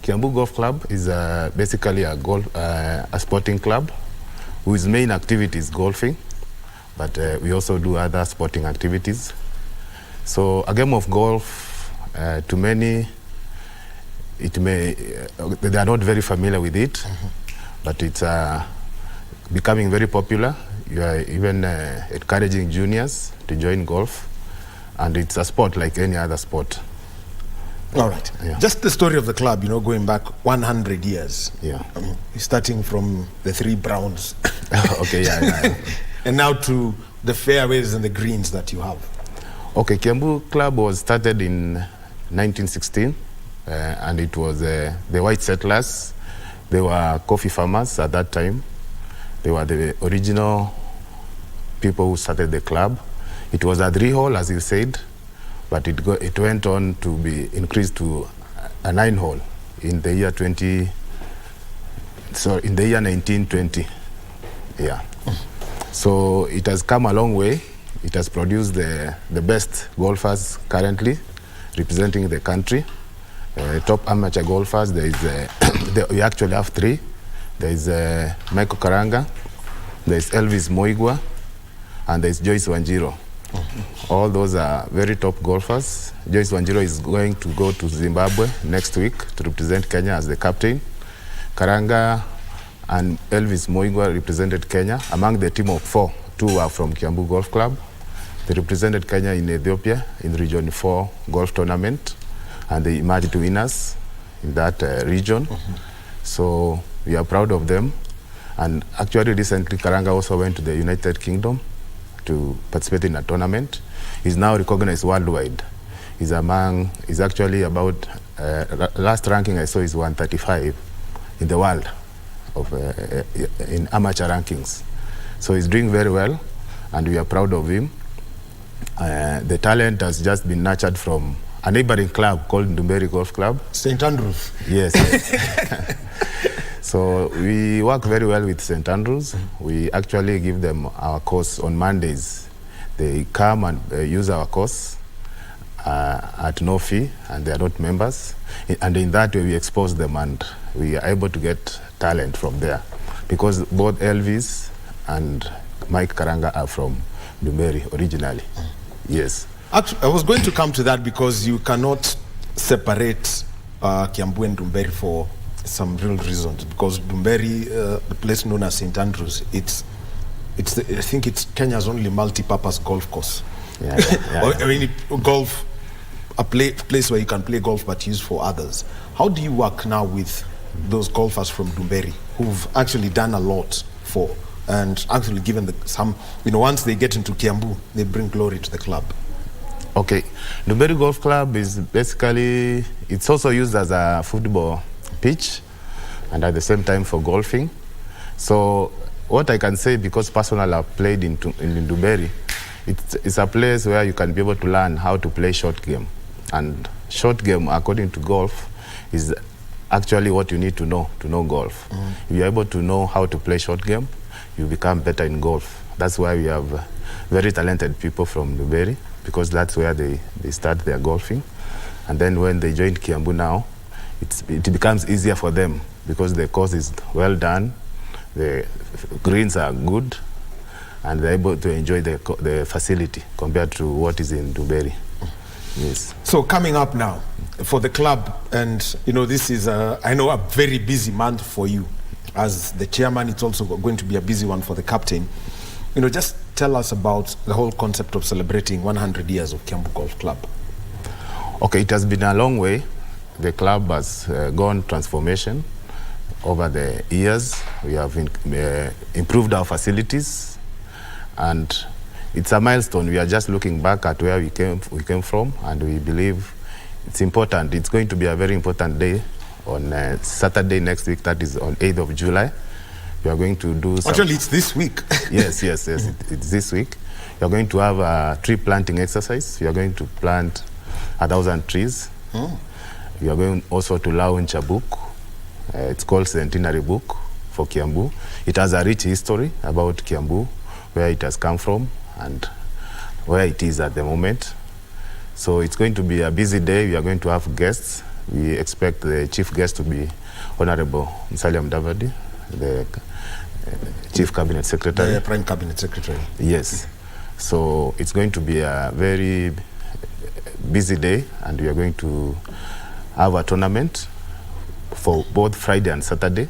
Kiambu Golf Club is basically a sporting club whose main activity is golfing, but we also do other sporting activities. So a game of golf, to many, they are not very familiar with it, but it's becoming very popular. You are even encouraging juniors to join golf, and it's a sport like any other sport. All right. Yeah. Just the story of the club, going back 100 years. Yeah. Starting from the 3 browns. Okay, yeah. And now to the fairways and the greens that you have. Okay, Kiambu Club was started in 1916, and it was the white settlers. They were coffee farmers at that time. They were the original people who started the club. It was a 3-hole, as you said, but it went on to be increased to a 9-hole in the year 1920. Yeah. So it has come a long way. It has produced the best golfers currently representing the country. Top amateur golfers, we actually have 3. There is Michael Karanga, there is Elvis Moigwa, and there is Joyce Wanjiro. All those are very top golfers. Joyce Wanjiro is going to go to Zimbabwe next week to represent Kenya as the captain. Karanga and Elvis Moigwa represented Kenya. Among the team of 4, 2 are from Kiambu Golf Club. They represented Kenya in Ethiopia in Region 4 golf tournament, and they emerged winners in that region. So we are proud of them. And actually recently Karanga also went to the United Kingdom to participate in a tournament. He's now recognized worldwide. He's actually about, last ranking I saw is 135 in the world in amateur rankings. So he's doing very well, and we are proud of him. The talent has just been nurtured from a neighboring club called Ndumberi Golf Club. St. Andrews. Yes. So we work very well with St. Andrews. We actually give them our course on Mondays. They come and use our course at no fee, and they are not members. And in that way we expose them, and we are able to get talent from there. Because both Elvis and Mike Karanga are from Ndumberi originally. Yes. Actually, I was going to come to that because you cannot separate Kiambu and Ndumberi for some real reasons. Because Ndumberi, the place known as St. Andrews, I think it's Kenya's only multi-purpose golf course. Yeah. I mean, golf, a place where you can play golf but used for others. How do you work now with those golfers from Ndumberi who've actually done a lot for, and actually given some, once they get into Kiambu, they bring glory to the club? Okay, Ndumberi Golf Club is basically, it's also used as a football pitch and at the same time for golfing. So what I can say, because personally I've played in Ndumberi, it's a place where you can be able to learn how to play short game. And short game, according to golf, is actually what you need to know golf. If you're able to know how to play short game, you become better in golf. That's why we have very talented people from Ndumberi, because that's where they start their golfing. And then when they join Kiambu now, it becomes easier for them because the course is well done, the greens are good, and they're able to enjoy the facility compared to what is in Ndumberi. Yes. So coming up now for the club, and this is I know a very busy month for you as the chairman. It's also going to be a busy one for the captain. Just tell us about the whole concept of celebrating 100 years of Kiambu Golf Club. Okay, it has been a long way. The club has gone transformation over the years. We have improved our facilities, and it's a milestone. We are just looking back at where we came from, and we believe it's important. It's going to be a very important day on Saturday next week, that is on 8th of July. We are going to do Actually, it's this week. Yes, it's this week. We are going to have a tree planting exercise. We are going to plant 1,000 trees. We are going also to launch a book. It's called Centenary Book for Kiambu. It has a rich history about Kiambu, where it has come from and where it is at the moment. So it's going to be a busy day. We are going to have guests. We expect the chief guest to be Honorable Musalia Mudavadi, the Chief Cabinet Secretary. The Prime Cabinet Secretary. Yes. So it's going to be a very busy day, and we are going to have a tournament for both Friday and Saturday,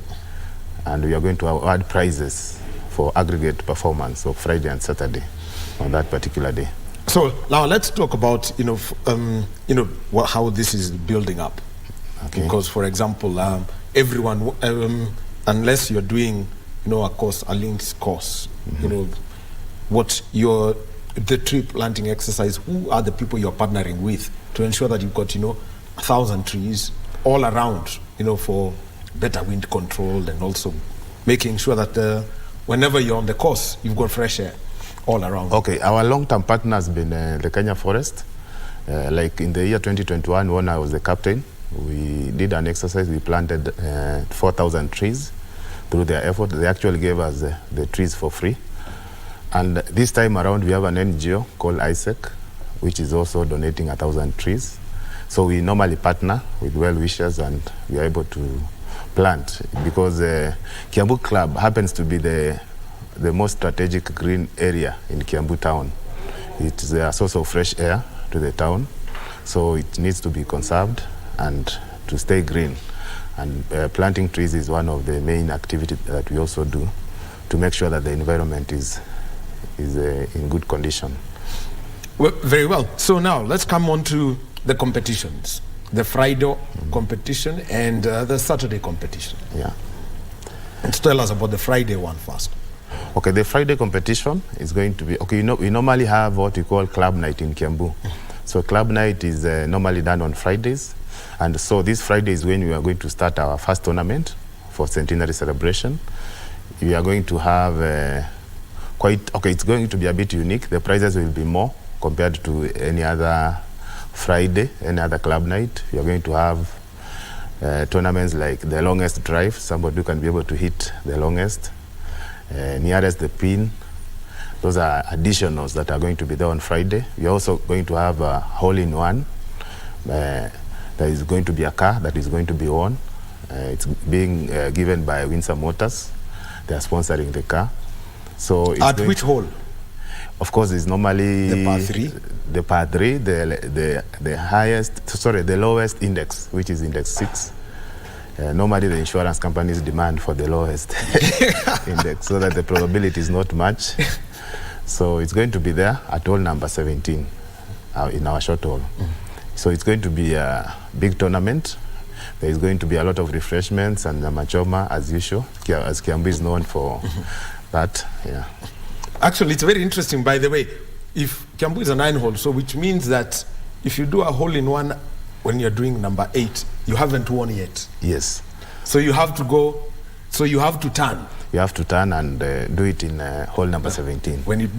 and we are going to award prizes for aggregate performance of Friday and Saturday on that particular day. So now let's talk about how this is building up. Okay. Because, for example, everyone, unless you're doing, a course, a linked course, the tree planting exercise, who are the people you're partnering with to ensure that you've got, 1,000 trees all around, for better wind control, and also making sure that whenever you're on the course, you've got fresh air all around. Okay, our long-term partner has been the Kenya Forest. Like in the year 2021, when I was the captain, we did an exercise. We planted 4,000 trees. Through their effort, they actually gave us the trees for free. And this time around, we have an NGO called ISEC, which is also donating 1,000 trees. So we normally partner with well-wishers, and we are able to plant, because Kiambu Club happens to be the most strategic green area in Kiambu town. It is a source of fresh air to the town, so it needs to be conserved and to stay green. And planting trees is one of the main activities that we also do to make sure that the environment is in good condition. Well, very well. So now let's come on to the competitions. The Friday competition and the Saturday competition. Yeah. And tell us about the Friday one first. Okay, the Friday competition is going to be, we normally have what we call club night in Kiambu. So club night is normally done on Fridays. And so this Friday is when we are going to start our first tournament for centenary celebration. We are going to have it's going to be a bit unique. The prizes will be more compared to any other Friday, any other club night. We are going to have tournaments like the longest drive, somebody who can be able to hit the longest, nearest the pin. Those are additionals that are going to be there on Friday. We are also going to have a hole-in-one. There is going to be a car that is going to be won. It's being given by Windsor Motors. They are sponsoring the car. So it's at which hole? Of course, it's normally the par 3. The par 3, the lowest index, which is index 6. Normally, the insurance companies demand for the lowest index, so that the probability is not much. So it's going to be there at hole number 17 in our short hole. So it's going to be a big tournament. There is going to be a lot of refreshments and machoma as usual, as Kiambu is known for that. Yeah. Actually, it's very interesting, by the way. If Kiambu is a 9-hole, so which means that if you do a hole-in-one when you're doing number 8, you haven't won yet. Yes. So you have to go, so you have to turn. You have to turn and do it in hole number 17. When you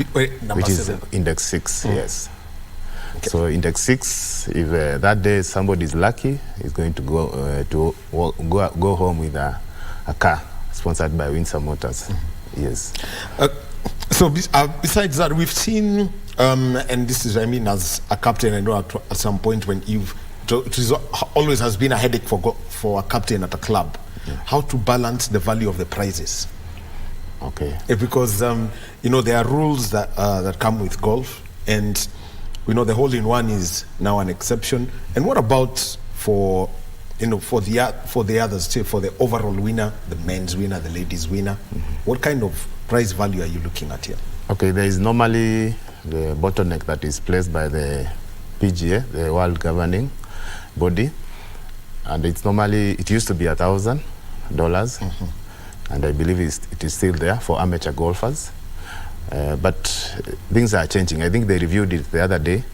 number which 7. Is index 6, yes. Okay. So index 6, if that day somebody is lucky, is going to go home with a car sponsored by Windsor Motors. Yes. So besides that, we've seen, and this is, as a captain, I know at some point when it always has been a headache for a captain at a club, how to balance the value of the prizes. Okay. Because there are rules that come with golf, and we know the hole-in-one is now an exception. And what about for the others, say for the overall winner, the men's winner, the ladies' winner? What kind of prize value are you looking at here? Okay, there is normally the bottleneck that is placed by the PGA, the world governing body, and it's normally, it used to be $1,000, and I believe it is still there for amateur golfers. But things are changing. I think they reviewed it the other day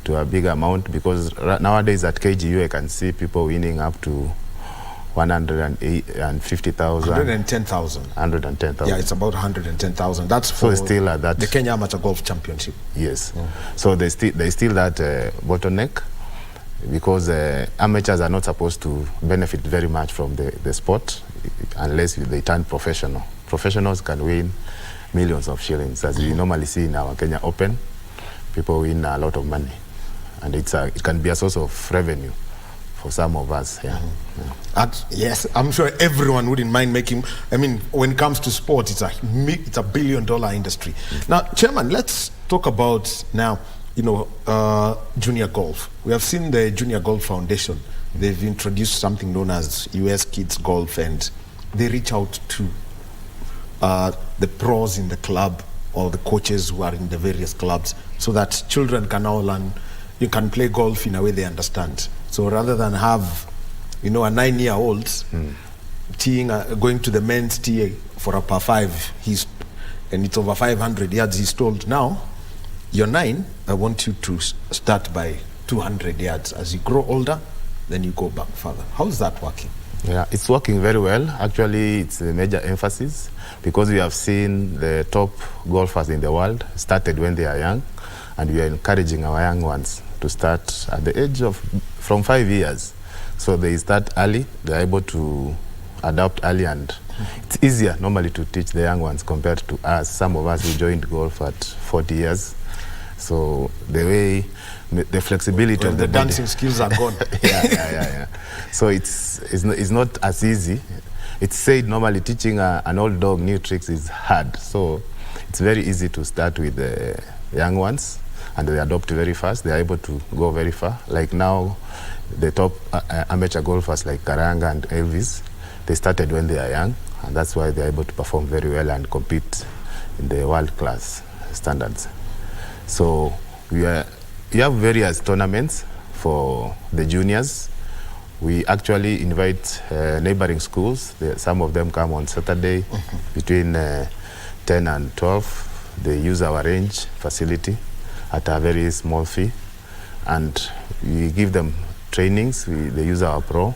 to a big amount, because nowadays at KGU I can see people winning up to 150,000. 110,000. 110,000. Yeah, it's about 110,000. That's for still at that, the Kenya Amateur Golf Championship. Yes. So there's still that bottleneck, because amateurs are not supposed to benefit very much from the sport unless they turn professional. Professionals can win millions of shillings, as we normally see in our Kenya Open. People win a lot of money, and it can be a source of revenue for some of us. Yes, I'm sure everyone wouldn't mind making. When it comes to sport, it's a $1 billion industry. Now, Chairman, let's talk about now. Junior golf. We have seen the Junior Golf Foundation. They've introduced something known as US Kids Golf, and they reach out to the pros in the club or the coaches who are in the various clubs, so that children can now learn, you can play golf in a way they understand. So rather than have, a 9-year-old teeing, going to the men's tee for a par 5, and it's over 500 yards, he's told, now, you're 9, I want you to start by 200 yards. As you grow older, then you go back further. How is that working? Yeah, it's working very well. Actually, it's a major emphasis because we have seen the top golfers in the world started when they are young, and we are encouraging our young ones to start at the age of from 5 years. So they start early, they're able to adapt early, and it's easier normally to teach the young ones compared to us. Some of us who joined golf at 40 years. So the flexibility of the body, dancing skills are gone. yeah. So it's not as easy. It's said normally teaching an old dog new tricks is hard. So it's very easy to start with the young ones, and they adopt very fast. They're able to go very far. Like now, the top amateur golfers like Karanga and Elvis, they started when they are young, and that's why they're able to perform very well and compete in the world-class standards. So we have various tournaments for the juniors. We actually invite neighboring schools. Some of them come on Saturday between 10 and 12. They use our range facility at a very small fee, and we give them trainings. They use our pro,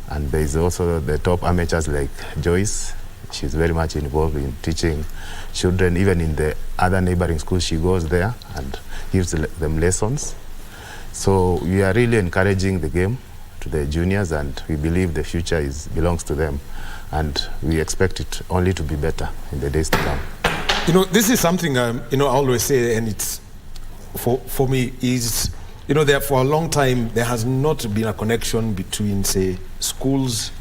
and there is also the top amateurs like Joyce. She's very much involved in teaching children. Even in the other neighboring schools, she goes there and gives them lessons. So we are really encouraging the game to the juniors, and we believe the future belongs to them, and we expect it only to be better in the days to come. This is something I always say, and it's for me is, there for a long time there has not been a connection between, say, schools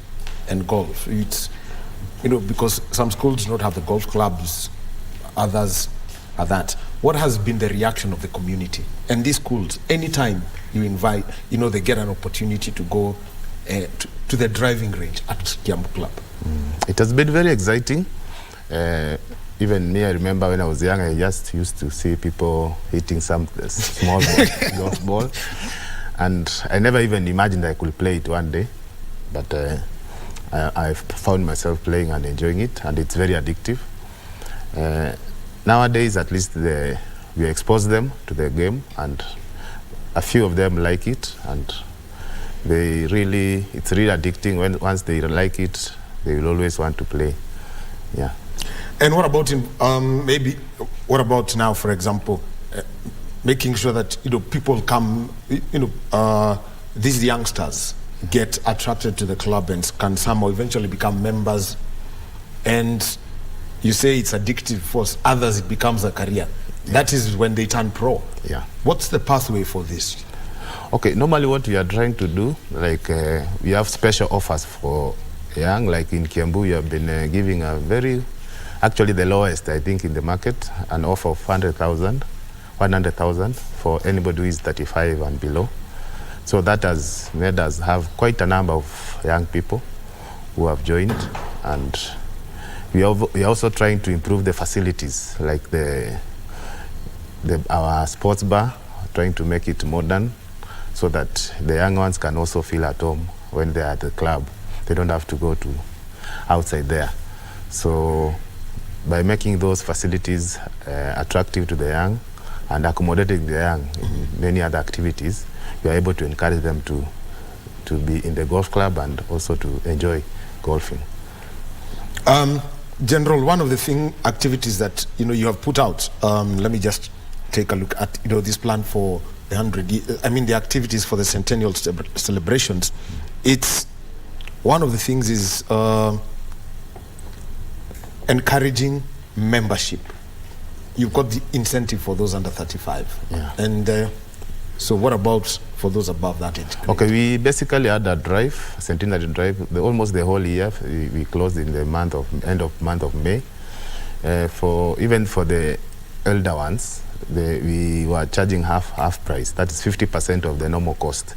and golf. It's because some schools do not have the golf clubs, others are that. What has been the reaction of the community? And these schools, anytime you invite, they get an opportunity to go to the driving range at Kiambu Club. It has been very exciting. Even me, I remember when I was young, I just used to see people hitting some small golf ball. And I never even imagined I could play it one day. But I found myself playing and enjoying it, and it's very addictive. Nowadays, at least we expose them to the game, and a few of them like it, and it's really addicting. Once they like it, they will always want to play. Yeah. And what about what about now, for example, making sure that people come, these youngsters get attracted to the club and can somehow eventually become members, and you say it's addictive for others, it becomes a career. Yeah. That is when they turn pro. Yeah. What's the pathway for this? Okay, normally what we are trying to do, like we have special offers for young, like in Kiambu, we have been giving actually the lowest, I think, in the market, an offer of 100,000 for anybody who is 35 and below. So that has made us have quite a number of young people who have joined, and we are also trying to improve the facilities, like our sports bar, trying to make it modern so that the young ones can also feel at home when they are at the club. They don't have to go to outside there. So by making those facilities attractive to the young and accommodating the young in many other activities, we are able to encourage them to be in the golf club and also to enjoy golfing. General, one of the activities that you have put out, let me just take a look at this plan for the 100. The activities for the centennial celebrations. It's one of the things is encouraging membership. You've got the incentive for those under 35, and so what about for those above that age? Okay, we basically had a drive, centenary drive, almost the whole year. We closed in the end of month of May. Even for the elder ones, we were charging half price. That is 50% of the normal cost.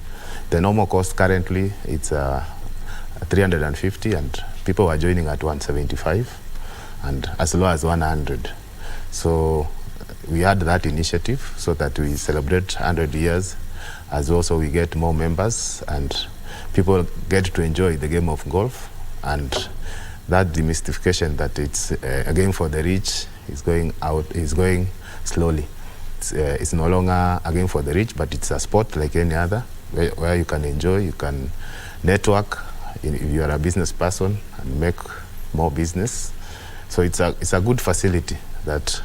The normal cost currently it's 350, and people were joining at 175, and as low as 100. So we had that initiative so that we celebrate 100 years, as also we get more members and people get to enjoy the game of golf, and that demystification that it's a game for the rich is going slowly. It's no longer a game for the rich, but it's a sport like any other, where you can enjoy, you can network, if you are a business person, and make more business. So it's a good facility that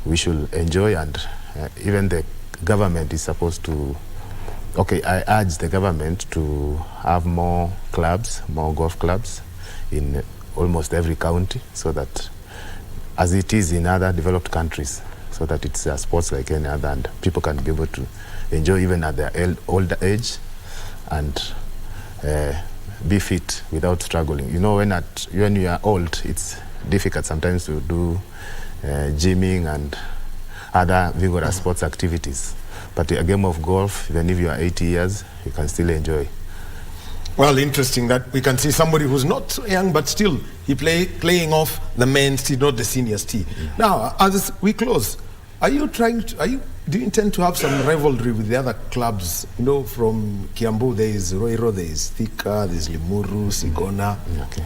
we should enjoy, and even the government is supposed to, I urge the government to have more clubs, more golf clubs in almost every county, so that as it is in other developed countries, so that it's a sports like any other, and people can be able to enjoy even at their older age and be fit without struggling. You know, when you are old, it's difficult sometimes to do gymming and other vigorous sports activities. But a game of golf, even if you are 80 years, you can still enjoy. Well, interesting that we can see somebody who's not so young, but still playing off the men's tee, not the seniors tee. Now, as we close, do you intend to have some rivalry with the other clubs? You know, from Kiambu, there is Roiro, there is Thika, there is Limuru, Sigona,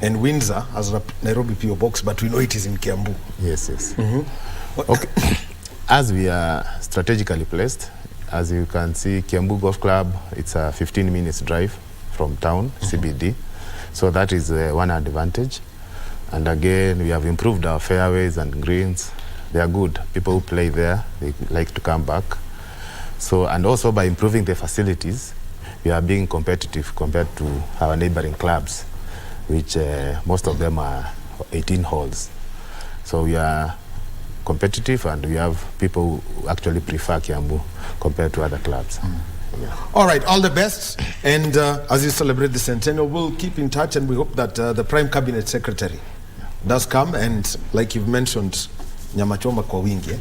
and Windsor has a Nairobi PO box, but we know it is in Kiambu. Yes. Okay. As we are strategically placed, as you can see, Kiambu Golf Club, it's a 15 minutes drive from town, CBD. So that is one advantage. And again, we have improved our fairways and greens. They are good. People who play there, they like to come back. So, and also by improving the facilities, we are being competitive compared to our neighboring clubs, which most of them are 18 holes. So we are competitive, and we have people who actually prefer Kiambu compared to other clubs. Yeah. All right, all the best. And as you celebrate the centennial, we'll keep in touch, and we hope that the Prime Cabinet Secretary does come, and like you've mentioned, nyamachoma kwa wingi.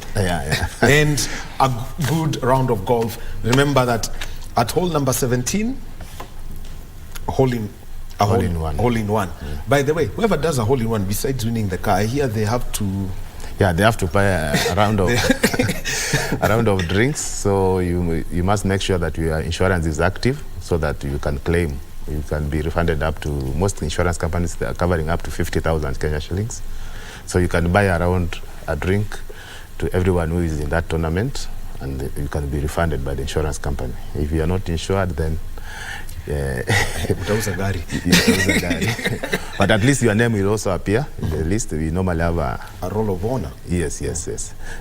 And a good round of golf. Remember that at hole number 17, hole in one. By the way, whoever does a hole in one, besides winning the car, I hear they have to... Yeah, they have to buy a round of a round of drinks. So you must make sure that your insurance is active, so that you can claim. You can be refunded up to, most insurance companies, they are covering up to 50,000 Kenya shillings. So you can buy around a drink to everyone who is in that tournament, and you can be refunded by the insurance company. If you are not insured, then utauza gari. But at least your name will also appear in the list. We normally have a roll of honor. Yes.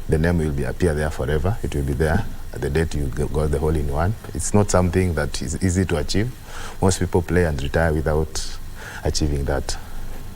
The name will appear there forever. It will be there at the date you got the hole in one. It's not something that is easy to achieve. Most people play and retire without achieving that.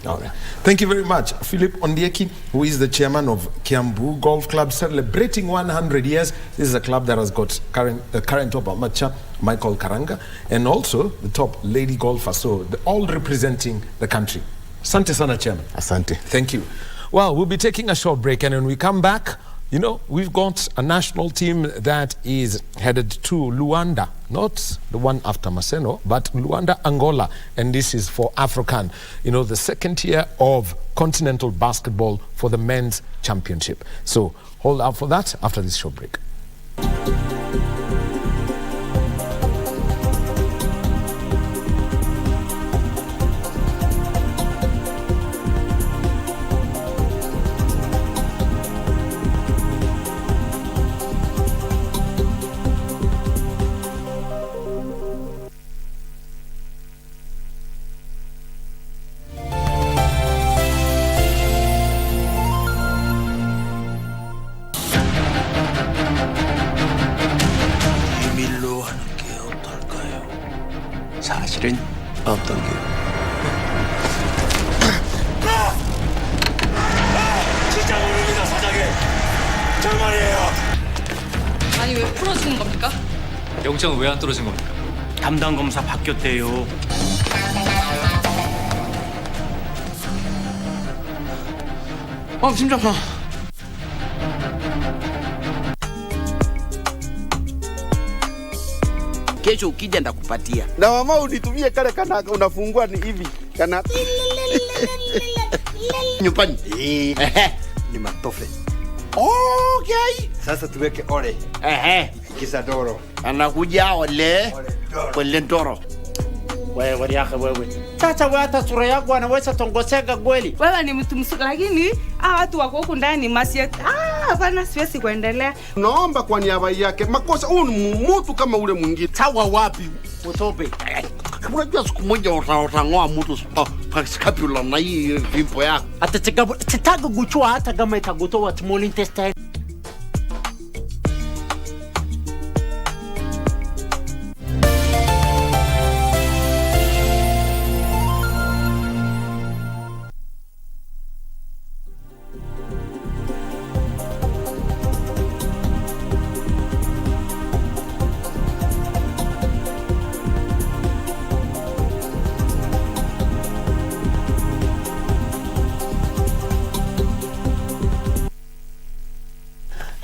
All right. Thank you very much, Philip Ondieki, who is the chairman of Kiambu Golf Club, celebrating 100 years. This is a club that has got the current top amateur, Michael Karanga, and also the top lady golfer. So all representing the country. Asante sana, Chairman. Asante. Thank you. Well, we'll be taking a short break, and when we come back, you know, we've got a national team that is headed to Luanda, not the one after Maseno, but Luanda, Angola, and this is for African, you know, the second year of continental basketball for the men's championship. So hold out for that after this short break. 사실은 없던 게. 진짜 모릅니다, 사장님. 정말이에요. 아니 왜 풀어주는 겁니까? 영장은 왜 안 떨어진 겁니까? 담당 검사 바뀌었대요. 심장파. Kesho ukija ndakupatia. Na mama unitumie kale kana unafungua ni hivi. Kana nyumbani. Ni matofe. Okay. Sasa tuweke ole. Kisadoro. Anakuja ole. Ole ndoro. Wewe yake wewe. Sasa wewe hata sura yako anaweza tongoseka kweli. Wewe ni mtu mzuri lakini watu wako huko ndani masia. Hapana siwezi kuendelea. Naomba kwa niaba yake makosa mtu kama ule mwingine. Sawa wapi? Utope. Unajua siku moja utang'oa mtu scapula na hii vimpo yako. Atataka kuchua hata kama itagotoa small intestine.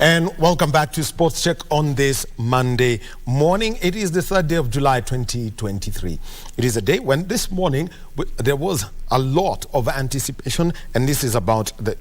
And welcome back to Sports Check on this Monday morning. It is the 3rd day of July 2023. It is a day when this morning there was a lot of anticipation, and this is about the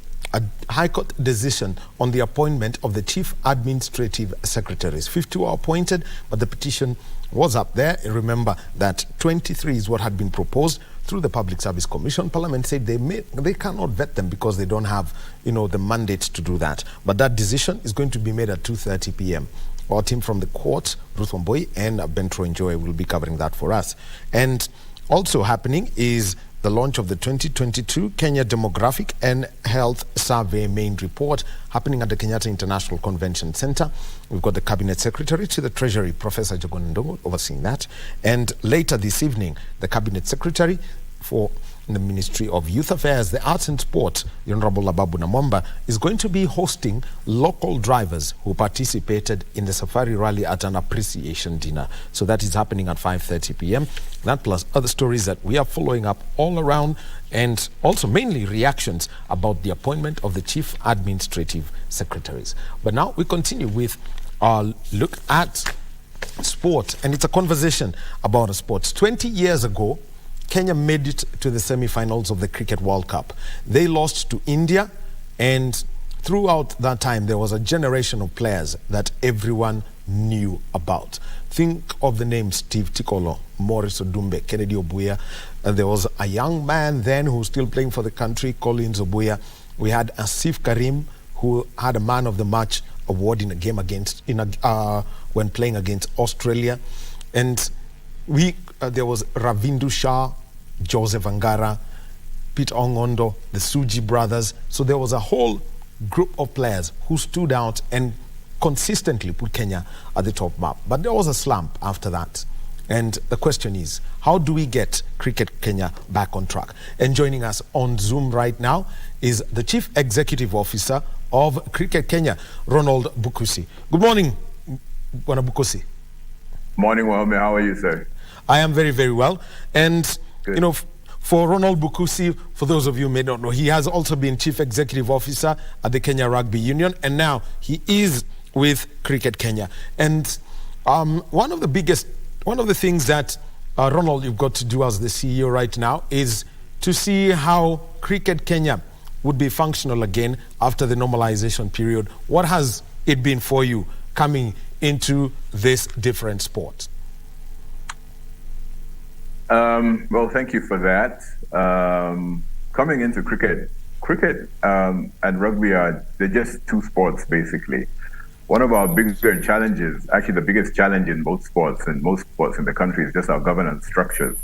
High Court decision on the appointment of the Chief Administrative Secretaries. 50 were appointed, but the petition was up there. Remember that 23 is what had been proposed through the Public Service Commission. Parliament said they cannot vet them because they don't have, the mandate to do that. But that decision is going to be made at 2:30 p.m. Our team from the court, Ruth Wamboi and Bentro Enjoy, will be covering that for us. And also happening is the launch of the 2022 Kenya Demographic and Health Survey main report happening at the Kenyatta International Convention Center. We've got the Cabinet Secretary to the Treasury, Professor Jagon Ndongo, overseeing that. And later this evening, the Cabinet Secretary for the Ministry of Youth Affairs, the Arts and Sport, the Honorable Ababu Namwamba, is going to be hosting local drivers who participated in the Safari Rally at an appreciation dinner. So that is happening at 5:30 p.m. That plus other stories that we are following up all around, and also mainly reactions about the appointment of the Chief Administrative Secretaries. But now we continue with our look at sport, and it's a conversation about sports. 20 years ago, Kenya made it to the semi-finals of the Cricket World Cup. They lost to India, and throughout that time, there was a generation of players that everyone knew about. Think of the names Steve Tikolo, Maurice Odumbe, Kennedy Obuya. There was a young man then who was still playing for the country, Collins Obuya. We had Asif Karim, who had a Man of the Match award in a game when playing against Australia. And there was Ravindu Shah, Joseph Angara, Pete Ongondo, the Suji brothers. So there was a whole group of players who stood out and consistently put Kenya at the top map. But there was a slump after that. And the question is, how do we get Cricket Kenya back on track? And joining us on Zoom right now is the Chief Executive Officer of Cricket Kenya, Ronald Bukusi. Good morning, Bwana Bukusi. Morning, Wahome. How are you, sir? I am very, very well. And, Good. For Ronald Bukusi, for those of you who may not know, he has also been Chief Executive Officer at the Kenya Rugby Union, and now he is with Cricket Kenya. And one of the things that, Ronald, you've got to do as the CEO right now is to see how Cricket Kenya would be functional again after the normalization period. What has it been for you coming into this different sport? Well, thank you for that. Coming into cricket and rugby they're just two sports, basically. One of our bigger challenges, actually the biggest challenge in both sports and most sports in the country, is just our governance structures.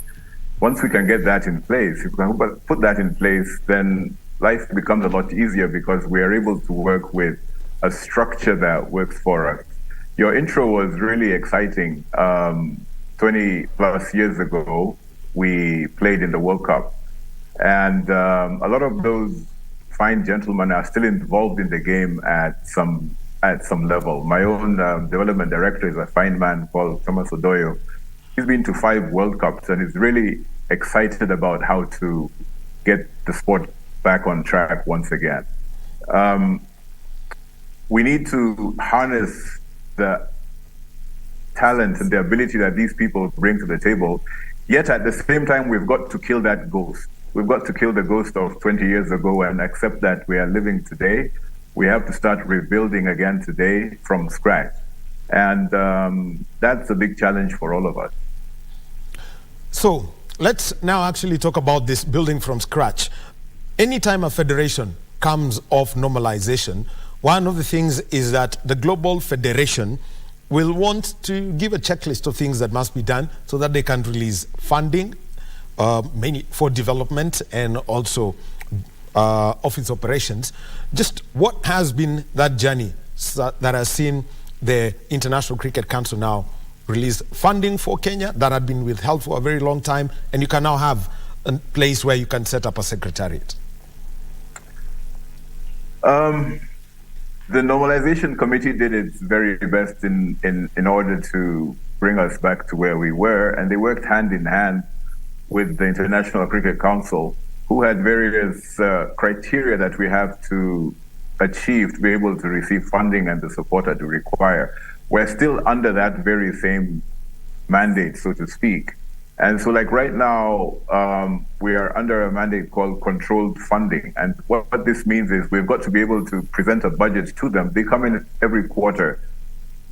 Once we can get that in place, if we can put that in place, then life becomes a lot easier because we are able to work with a structure that works for us. Your intro was really exciting. 20 plus years ago, we played in the World Cup. And a lot of those fine gentlemen are still involved in the game at some level. My own development director is a fine man called Thomas Odoyo. He's been to 5 World Cups and is really excited about how to get the sport back on track once again. We need to harness the talent and the ability that these people bring to the table. Yet at the same time, we've got to kill that ghost. We've got to kill the ghost of 20 years ago and accept that we are living today We have to start rebuilding again today from scratch. And that's a big challenge for all of us. So let's now actually talk about this building from scratch. Anytime a federation comes off normalization, one of the things is that the global federation will want to give a checklist of things that must be done so that they can release funding mainly for development and also office operations. Just what has been that journey that has seen the International Cricket Council now release funding for Kenya that had been withheld for a very long time, and you can now have a place where you can set up a secretariat? The Normalization Committee did its very best in order to bring us back to where we were, and they worked hand in hand with the International Cricket Council, who had various criteria that we have to achieve to be able to receive funding and the support that we require. We're still under that very same mandate, so to speak. And so like right now, we are under a mandate called controlled funding. And what this means is we've got to be able to present a budget to them. They come in every quarter.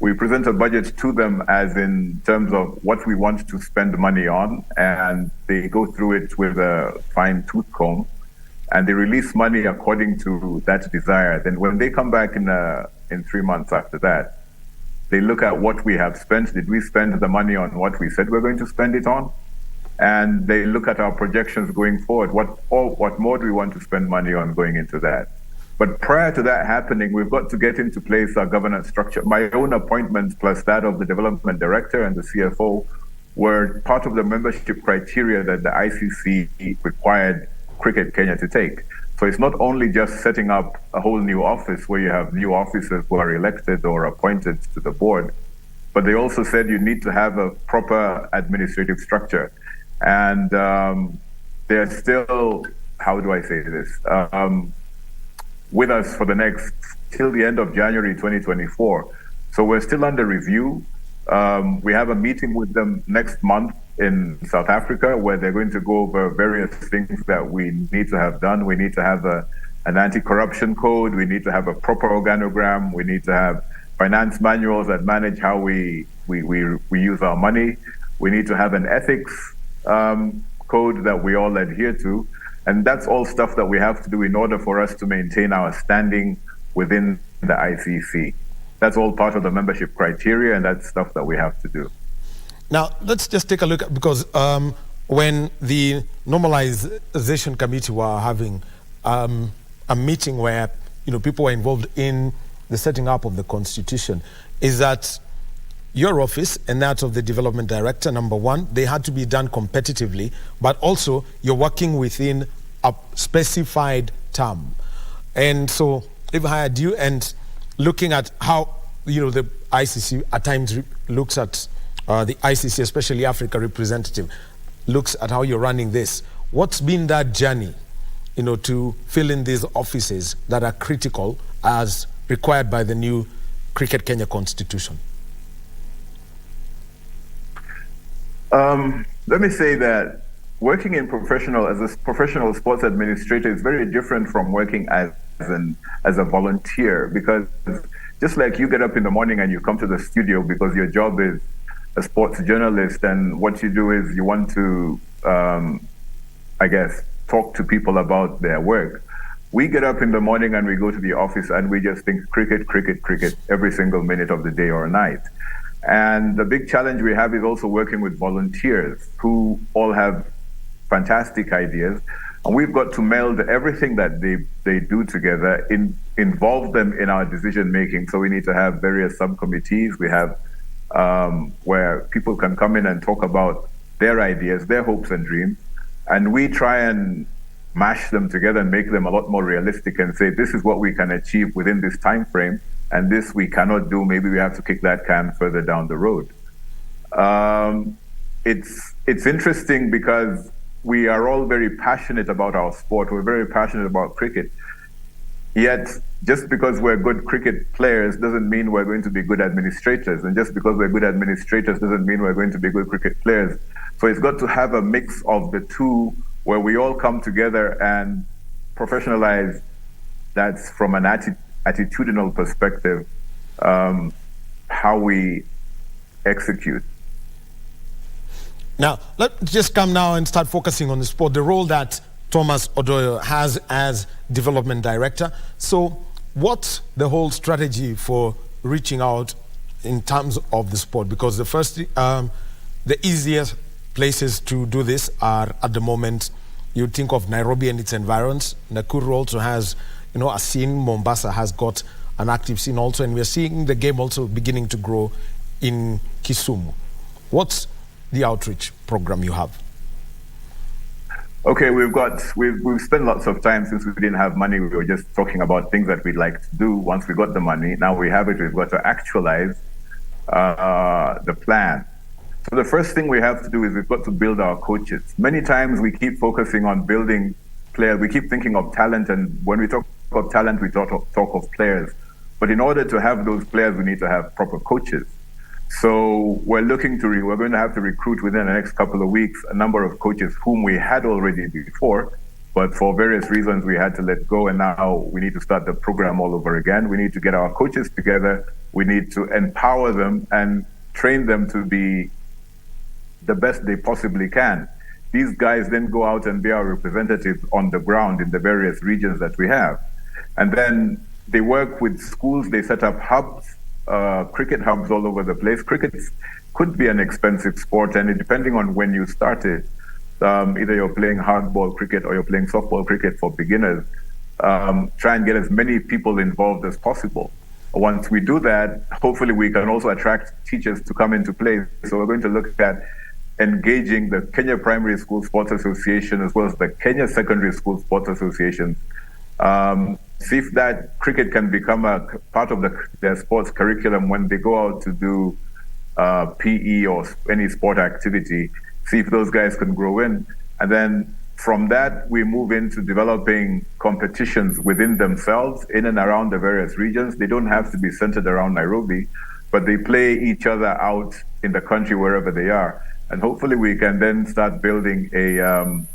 We present a budget to them as in terms of what we want to spend money on, and they go through it with a fine-tooth comb, and they release money according to that desire. Then when they come back in 3 months after that, they look at what we have spent. Did we spend the money on what we said we're going to spend it on? And they look at our projections going forward. What more do we want to spend money on going into that? But prior to that happening, we've got to get into place our governance structure. My own appointments plus that of the development director and the CFO were part of the membership criteria that the ICC required Cricket Kenya to take. So it's not only just setting up a whole new office where you have new officers who are elected or appointed to the board, but they also said you need to have a proper administrative structure. And they're still, how do I say this, with us for the next, till the end of January 2024. So we're still under review. We have a meeting with them next month in South Africa where they're going to go over various things that we need to have done. We need to have an anti-corruption code. We need to have a proper organogram. We need to have finance manuals that manage how we use our money. We need to have an ethics code that we all adhere to. And that's all stuff that we have to do in order for us to maintain our standing within the ICC. That's all part of the membership criteria, and that's stuff that we have to do. Now, let's just take a look at, because when the Normalization Committee were having a meeting where people were involved in the setting up of the Constitution, is that your office and that of the development director, number one, they had to be done competitively, but also you're working within a specified term. And so if I had you, and looking at how the ICC at times looks at the ICC, especially Africa representative, looks at how you're running this, what's been that journey to fill in these offices that are critical as required by the new Cricket Kenya Constitution? Let me say that working as a professional sports administrator is very different from working as a volunteer, because just like you get up in the morning and you come to the studio because your job is a sports journalist, and what you do is you want to, talk to people about their work. We get up in the morning and we go to the office and we just think cricket, cricket, cricket every single minute of the day or night. And the big challenge we have is also working with volunteers who all have fantastic ideas. And we've got to meld everything that they do together, involve them in our decision making. So we need to have various subcommittees. We have where people can come in and talk about their ideas, their hopes and dreams. And we try and mash them together and make them a lot more realistic and say, this is what we can achieve within this time frame, and this we cannot do. Maybe we have to kick that can further down the road. It's interesting because we are all very passionate about our sport. We're very passionate about cricket. Yet, just because we're good cricket players doesn't mean we're going to be good administrators. And just because we're good administrators doesn't mean we're going to be good cricket players. So it's got to have a mix of the two where we all come together and professionalize. That's from an attitudinal perspective, how we execute. Now, let's just come now and start focusing on the sport, the role that Thomas Odoyo has as development director. So what's the whole strategy for reaching out in terms of the sport? Because the easiest places to do this are, at the moment, you think of Nairobi and its environs. Nakuru also has, a scene. Mombasa has got an active scene also, and we're seeing the game also beginning to grow in Kisumu. What's the outreach program you have? Okay, we've spent lots of time since we didn't have money. We were just talking about things that we'd like to do once we got the money. Now we have it, we've got to actualize the plan. So the first thing we have to do is we've got to build our coaches. Many times we keep focusing on building players. We keep thinking of talent, and when we talk of talent, we talk of players. But in order to have those players, we need to have proper coaches. So we're going to have to recruit within the next couple of weeks a number of coaches whom we had already before, but for various reasons we had to let go, and now we need to start the program all over again. We need to get our coaches together. We need to empower them and train them to be the best they possibly can. These guys then go out and be our representatives on the ground in the various regions that we have. And then they work with schools, they set up hubs, cricket hubs all over the place. Cricket could be an expensive sport, and depending on when you started, either you're playing hardball cricket or you're playing softball cricket for beginners, try and get as many people involved as possible. Once we do that, hopefully we can also attract teachers to come into play. So we're going to look at engaging the Kenya Primary School Sports Association as well as the Kenya Secondary School Sports Association. See if that cricket can become a part of their sports curriculum when they go out to do PE or any sport activity. See if those guys can grow in. And then from that, we move into developing competitions within themselves in and around the various regions. They don't have to be centered around Nairobi, but they play each other out in the country wherever they are. And hopefully we can then start building a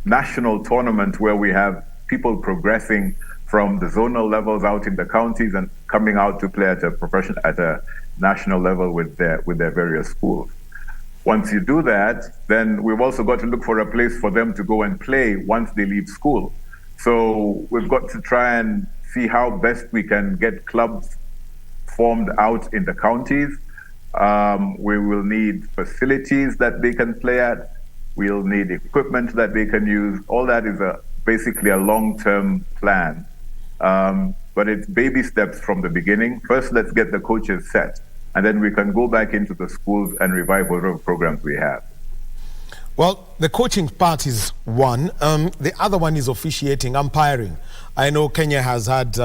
national tournament where we have people progressing from the zonal levels out in the counties and coming out to play at a national level with their various schools. Once you do that, then we've also got to look for a place for them to go and play once they leave school. So we've got to try and see how best we can get clubs formed out in the counties. We will need facilities that they can play at. We'll need equipment that they can use. All that is basically a long-term plan. But it's baby steps from the beginning. First, let's get the coaches set, and then we can go back into the schools and revive whatever programs we have. Well, the coaching part is one. The other one is officiating, umpiring. I know Kenya has had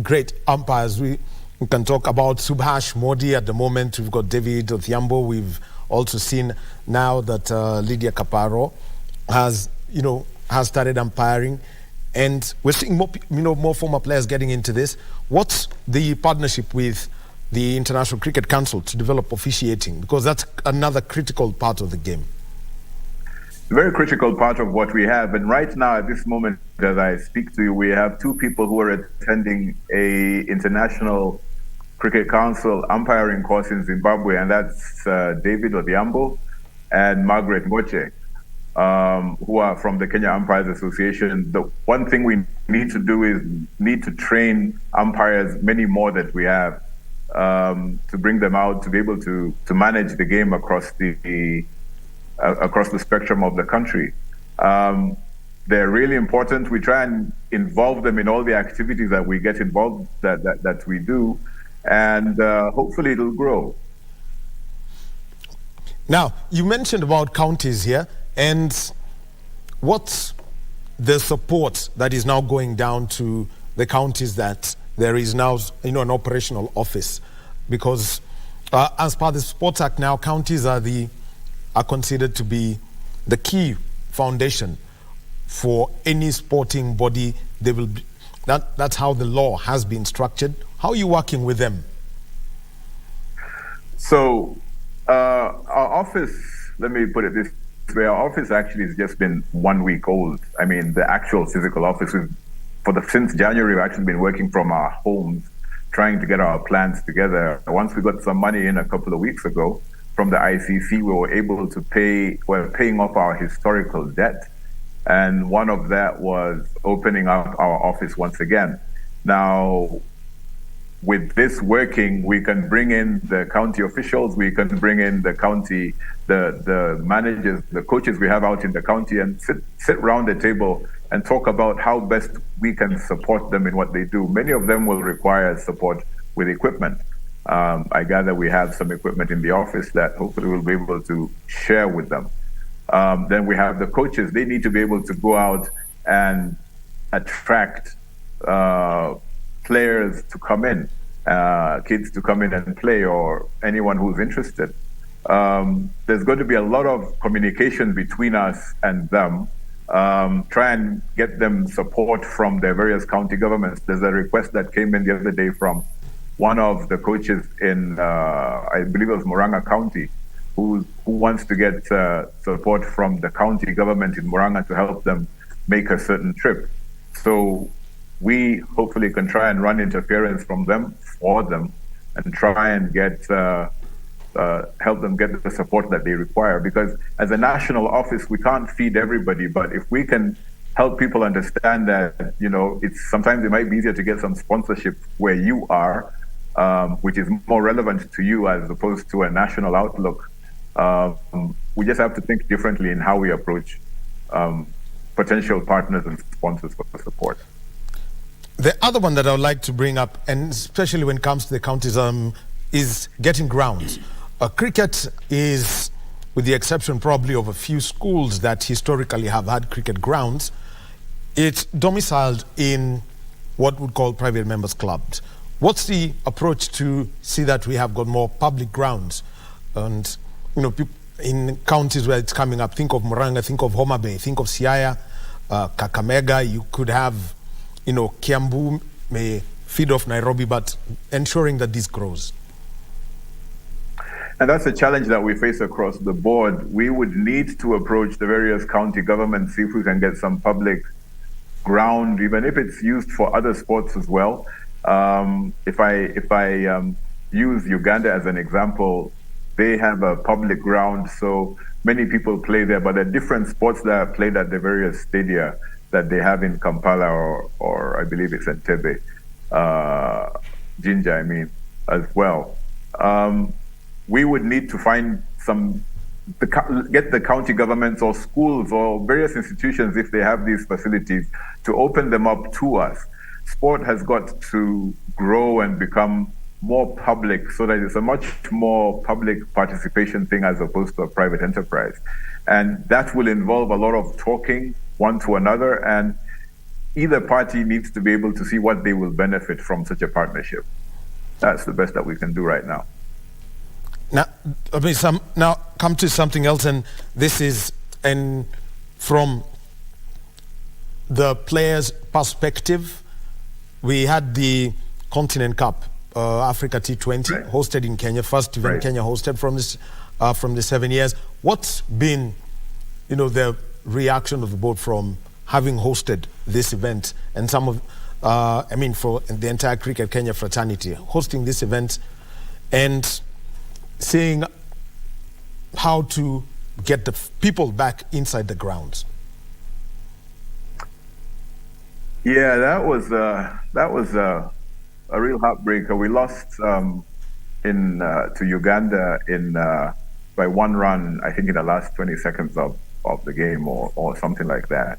great umpires. We can talk about Subhash Modi at the moment. We've got David Odhiambo. We've also seen now that Lydia Kaparo has started umpiring. And we're seeing more former players getting into this. What's the partnership with the International Cricket Council to develop officiating? Because that's another critical part of the game. A very critical part of what we have. And right now, at this moment, as I speak to you, we have two people who are attending a International Cricket Council umpiring course in Zimbabwe, and that's David Odhiambo and Margaret Ngoche. Who are from the Kenya Umpires Association. The one thing we need to do is to train umpires, many more that we have, to bring them out to be able to manage the game across the spectrum of the country. They're really important. We try and involve them in all the activities that we get involved that we do, and hopefully it'll grow. Now, you mentioned about counties here. And what's the support that is now going down to the counties that there is now, an operational office? Because as per the Sports Act now, counties are considered to be the key foundation for any sporting body. That's how the law has been structured. How are you working with them? So our office, let me put it this way, our office actually has just been 1 week old. I mean, the actual physical office, we've since January, we've actually been working from our homes, trying to get our plans together. Once we got some money in a couple of weeks ago from the ICC, we were able to we're paying off our historical debt. And one of that was opening up our office once again. Now, with this working, we can bring in the county officials, we can bring in the county, the managers, the coaches we have out in the county, and sit around the table and talk about how best we can support them in what they do. Many of them will require support with equipment. I gather we have some equipment in the office that hopefully we'll be able to share with them. Then we have the coaches. They need to be able to go out and attract players to come in, kids to come in and play, or anyone who's interested. There's going to be a lot of communication between us and them. Try and get them support from their various county governments. There's a request that came in the other day from one of the coaches in, I believe it was Murang'a County, who wants to get support from the county government in Murang'a to help them make a certain trip. So we hopefully can try and run interference from them for them and try and get help them get the support that they require. Because as a national office, we can't feed everybody, but if we can help people understand that, sometimes it might be easier to get some sponsorship where you are, which is more relevant to you as opposed to a national outlook. We just have to think differently in how we approach potential partners and sponsors for support. The other one that I would like to bring up, and especially when it comes to the counties, is getting grounds. Cricket is, with the exception probably of a few schools that historically have had cricket grounds, it's domiciled in what we call private members clubs. What's the approach to see that we have got more public grounds? And, in counties where it's coming up, think of Murang'a, think of Homa Bay, think of Siaya, Kakamega. You could have, Kiambu may feed off Nairobi, but ensuring that this grows. And that's a challenge that we face across the board. We would need to approach the various county governments, see if we can get some public ground, even if it's used for other sports as well. If I use Uganda as an example, they have a public ground, so many people play there, but there are different sports that are played at the various stadia that they have in Kampala or I believe it's Entebbe, Jinja, as well. We would need to find get the county governments or schools or various institutions, if they have these facilities, to open them up to us. Sport has got to grow and become more public so that it's a much more public participation thing as opposed to a private enterprise. And that will involve a lot of talking one to another, and either party needs to be able to see what they will benefit from such a partnership. That's the best that we can do right now. Now come to something else, and this is from the players' perspective. We had the Continent Cup, Africa T20, hosted in Kenya, first event Kenya hosted from the 7 years. What's been, the reaction of the board from having hosted this event, and some of, for the entire Cricket Kenya fraternity, hosting this event and seeing how to get the people back inside the grounds? Yeah, that was a real heartbreaker. We lost to Uganda by one run, I think in the last 20 seconds of the game or something like that.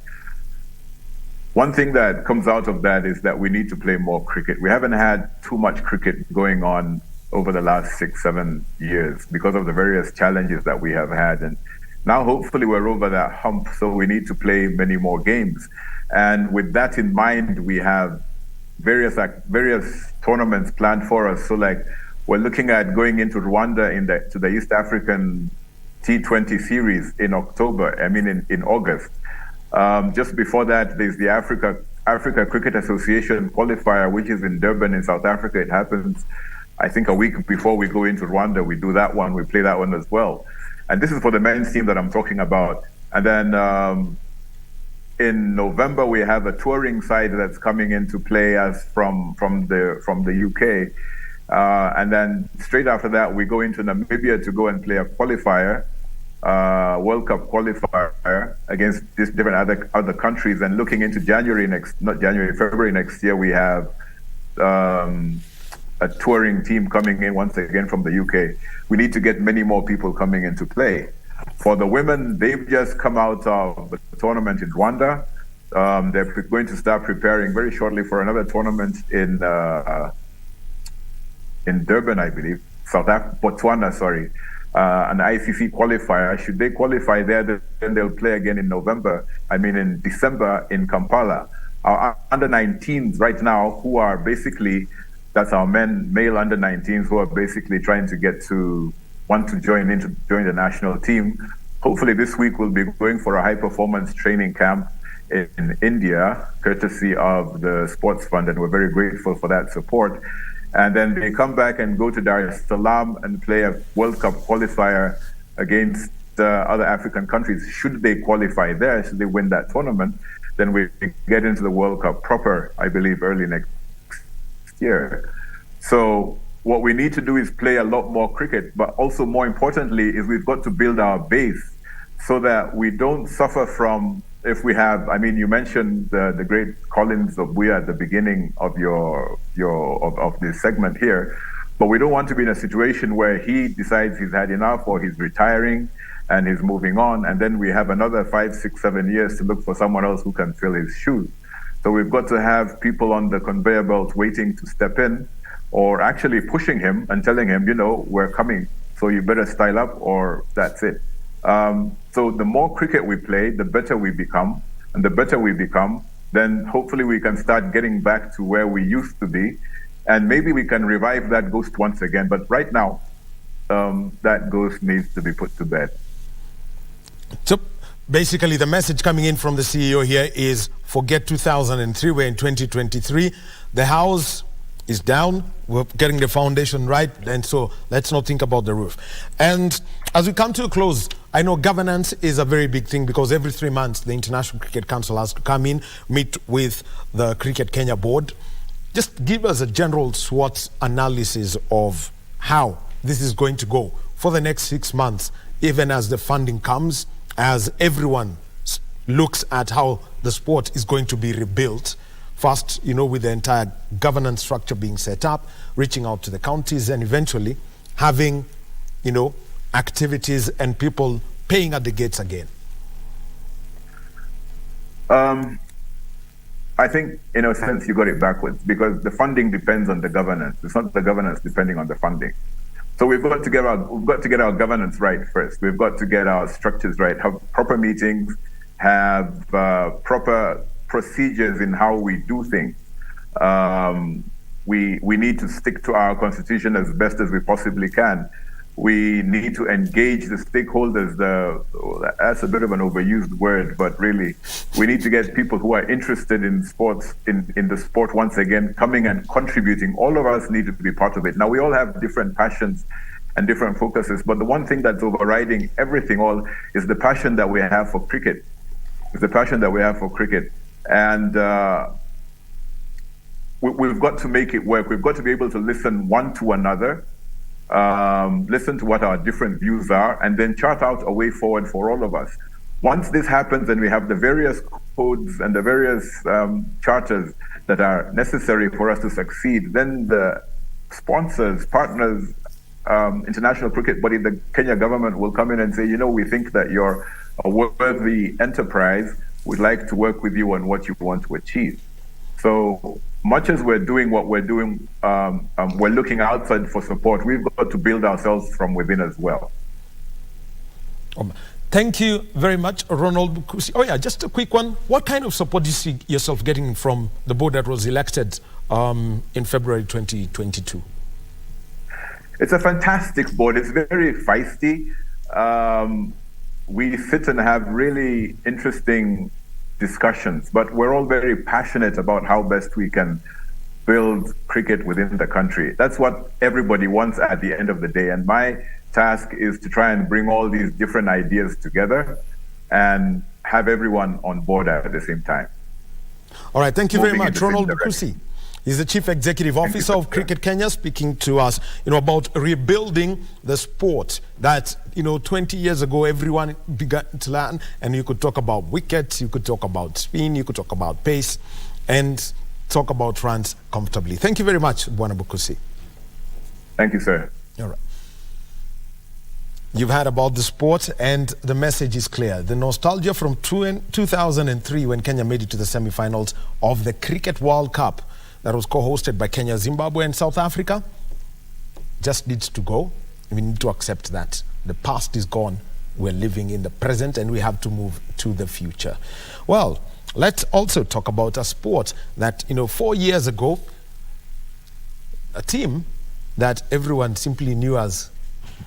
One thing that comes out of that is that we need to play more cricket. We haven't had too much cricket going on over the last 6-7 years because of the various challenges that we have had. And now hopefully we're over that hump, so we need to play many more games. And with that in mind, we have various tournaments planned for us. So we're looking at going into Rwanda to the East African T20 series in October, in August. Just before that, there's the Africa Cricket Association qualifier, which is in Durban in South Africa. It happens, I think, a week before we go into Rwanda. We do that one, we play that one as well. And this is for the men's team that I'm talking about. And then in November, we have a touring side that's coming into play as from the UK. And then straight after that, we go into Namibia to go and play a qualifier, World Cup qualifier against these different other countries. And looking into February next year, we have a touring team coming in once again from the UK. We need to get many more people coming into play. For the women, they've just come out of the tournament in Rwanda. They're going to start preparing very shortly for another tournament in Durban, I believe, Botswana, sorry, an ICC qualifier. Should they qualify there, then they'll play again in in December in Kampala. Our under-19s right now, who are basically, that's our male under-19s who are basically trying to want to join the national team. Hopefully this week we'll be going for a high-performance training camp in India, courtesy of the Sports Fund, and we're very grateful for that support. And then they come back and go to Dar es Salaam and play a World Cup qualifier against other African countries. Should they qualify there, should they win that tournament, then we get into the World Cup proper, I believe, early next year. So what we need to do is play a lot more cricket, but also more importantly is we've got to build our base so that we don't suffer from, if we have, you mentioned the great Collins of Buya at the beginning of of this segment here, but we don't want to be in a situation where he decides he's had enough or he's retiring and he's moving on, and then we have another 5, 6, 7 years to look for someone else who can fill his shoes. So we've got to have people on the conveyor belt waiting to step in, or actually pushing him and telling him, we're coming, so you better style up or that's it. So the more cricket we play, the better we become. And the better we become, then hopefully we can start getting back to where we used to be. And maybe we can revive that ghost once again. But right now, that ghost needs to be put to bed. So basically the message coming in from the CEO here is forget 2003, we're in 2023. The house is down, we're getting the foundation right, and so let's not think about the roof. And as we come to a close, I know governance is a very big thing because every 3 months the International Cricket Council has to come in, meet with the Cricket Kenya board. Just give us a general SWOT analysis of how this is going to go for the next 6 months, even as the funding comes, as everyone looks at how the sport is going to be rebuilt. First, with the entire governance structure being set up, reaching out to the counties, and eventually having, activities and people paying at the gates again. I think, in a sense, you got it backwards because the funding depends on the governance. It's not the governance depending on the funding. So we've got to get our governance right first. We've got to get our structures right, have proper meetings, have proper procedures in how we do things. We need to stick to our constitution as best as we possibly can. We need to engage the stakeholders. That's a bit of an overused word, but really, we need to get people who are interested in sports, in the sport once again, coming and contributing. All of us need to be part of it. Now, we all have different passions and different focuses, but the one thing that's overriding everything all is the passion that we have for cricket. It's the passion that we have for cricket. And we've got to make it work. We've got to be able to listen one to another, listen to what our different views are, and then chart out a way forward for all of us. Once this happens and we have the various codes and the various charters that are necessary for us to succeed, then the sponsors, partners, international cricket body, the Kenya government will come in and say, we think that you're a worthy enterprise. We'd like to work with you on what you want to achieve. So much as we're doing what we're doing, we're looking outside for support. We've got to build ourselves from within as well. Thank you very much, Ronald Bukusi. Oh yeah, just a quick one. What kind of support do you see yourself getting from the board that was elected in February 2022? It's a fantastic board. It's very feisty. We sit and have really interesting discussions, but we're all very passionate about how best we can build cricket within the country. That's what everybody wants at the end of the day. And my task is to try and bring all these different ideas together and have everyone on board at the same time. All right, thank you very Moving in much. the same Ronald direction. Bukusi is the Chief Executive Officer of Cricket Kenya, speaking to us, about rebuilding the sport that, 20 years ago everyone began to learn, and you could talk about wickets, you could talk about spin, you could talk about pace, and talk about runs comfortably. Thank you very much, Bwana Bukusi. Thank you, sir. All right. You've heard about the sport, and the message is clear. The nostalgia from 2003 when Kenya made it to the semi-finals of the Cricket World Cup that was co-hosted by Kenya, Zimbabwe, and South Africa just needs to go. We need to accept that. The past is gone. We're living in the present, and we have to move to the future. Well, let's also talk about a sport that, 4 years ago, a team that everyone simply knew as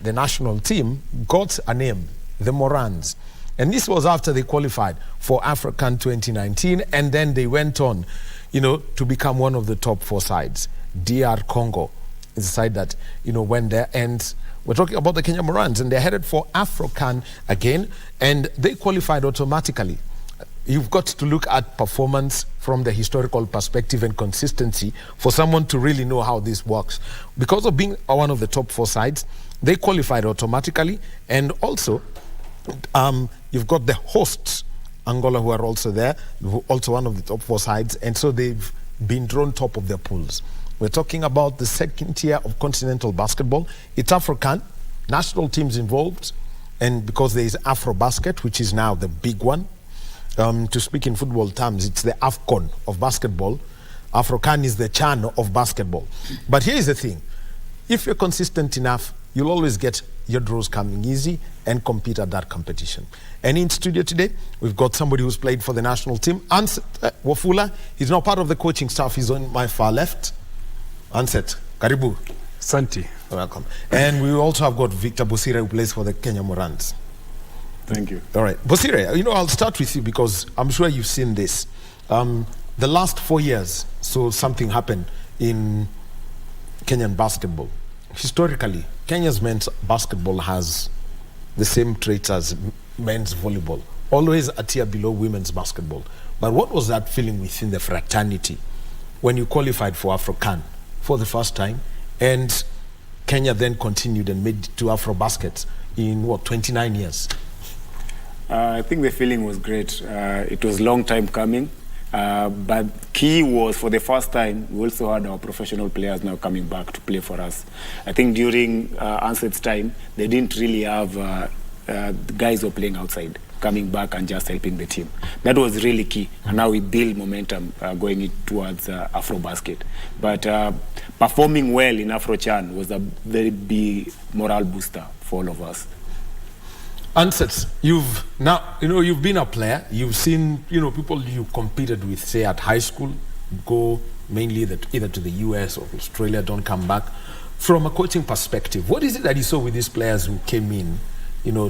the national team got a name, the Morans. And this was after they qualified for African 2019, and then they went on, to become one of the top 4 sides. DR Congo is a side that, went there, and we're talking about the Kenya Morans, and they're headed for African again, and they qualified automatically. You've got to look at performance from the historical perspective and consistency for someone to really know how this works. Because of being one of the top 4 sides, they qualified automatically, and also you've got the hosts, Angola, who are also there, also one of the top 4 sides, and so they've been drawn top of their pools. We're talking about the second tier of continental basketball. It's African, national teams involved, and because there is Afro-Basket, which is now the big one. To speak in football terms, it's the AFCON of basketball. African is the CHAN of basketball. But here's the thing. If you're consistent enough, you'll always get your draws coming easy and compete at that competition. And in studio today, we've got somebody who's played for the national team, Anset Wafula. He's now part of the coaching staff. He's on my far left. Anset, karibu. Santi. Welcome. And we also have got Victor Bosire, who plays for the Kenya Morans. Thank you. All right. Bosire, I'll start with you because I'm sure you've seen this. The last 4 years, so something happened in Kenyan basketball. Historically, Kenya's men's basketball has the same traits as men's volleyball, always a tier below women's basketball. But what was that feeling within the fraternity when you qualified for African for the first time, and Kenya then continued and made it to Afro-Baskets in, 29 years? I think the feeling was great. It was a long time coming, but key was for the first time, we also had our professional players now coming back to play for us. I think during Anset's time, they didn't really have the guys who were playing outside coming back and just helping the team. That was really key, and now we build momentum going towards Afro-Basket. But performing well in Afro-Chan was a very big morale booster for all of us. Ansets, you've been a player. You've seen, people you competed with, say at high school, go mainly either to the US or Australia, don't come back. From a coaching perspective, what is it that you saw with these players who came in,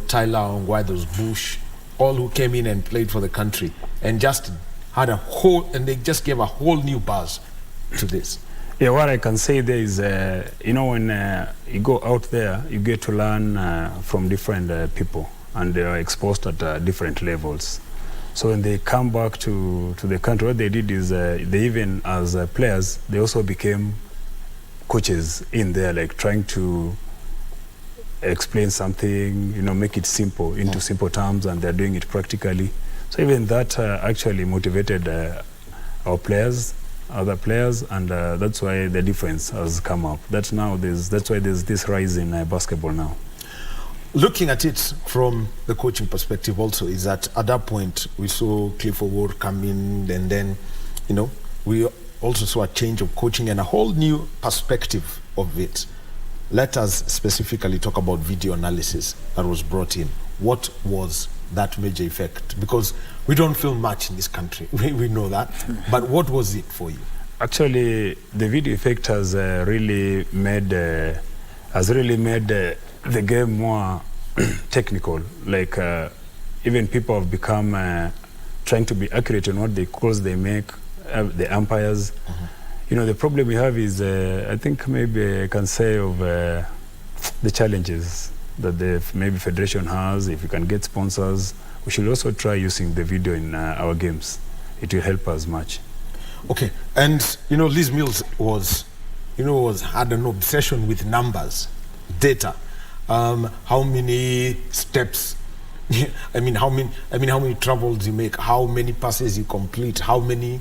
Tyler Ongwado's Bush, all who came in and played for the country and just had and they just gave a whole new buzz to this? Yeah, what I can say there is, when you go out there, you get to learn from different people, and they are exposed at different levels. So when they come back to the country, what they did is they even, as players, they also became coaches in there, like trying to explain something, make it simple, into simple terms, and they're doing it practically. So even that actually motivated our players, other players, and that's why the difference has come up. That's why there's this rise in basketball now. Looking at it from the coaching perspective also, is that at that point we saw Clifford Ward come in, and then we also saw a change of coaching and a whole new perspective of it. Let us specifically talk about video analysis that was brought in. What was that major effect? Because we don't film much in this country, we know that, but what was it for you? Actually, the video effect has really made the game more technical. Like even people have become trying to be accurate in what calls they make, the umpires. The problem we have is, I think maybe I can say of the challenges that the maybe federation has. If you can get sponsors, we should also try using the video in our games. It will help us much. Okay, and Liz Mills had an obsession with numbers, data. How many steps? how many travels you make? How many passes you complete? How many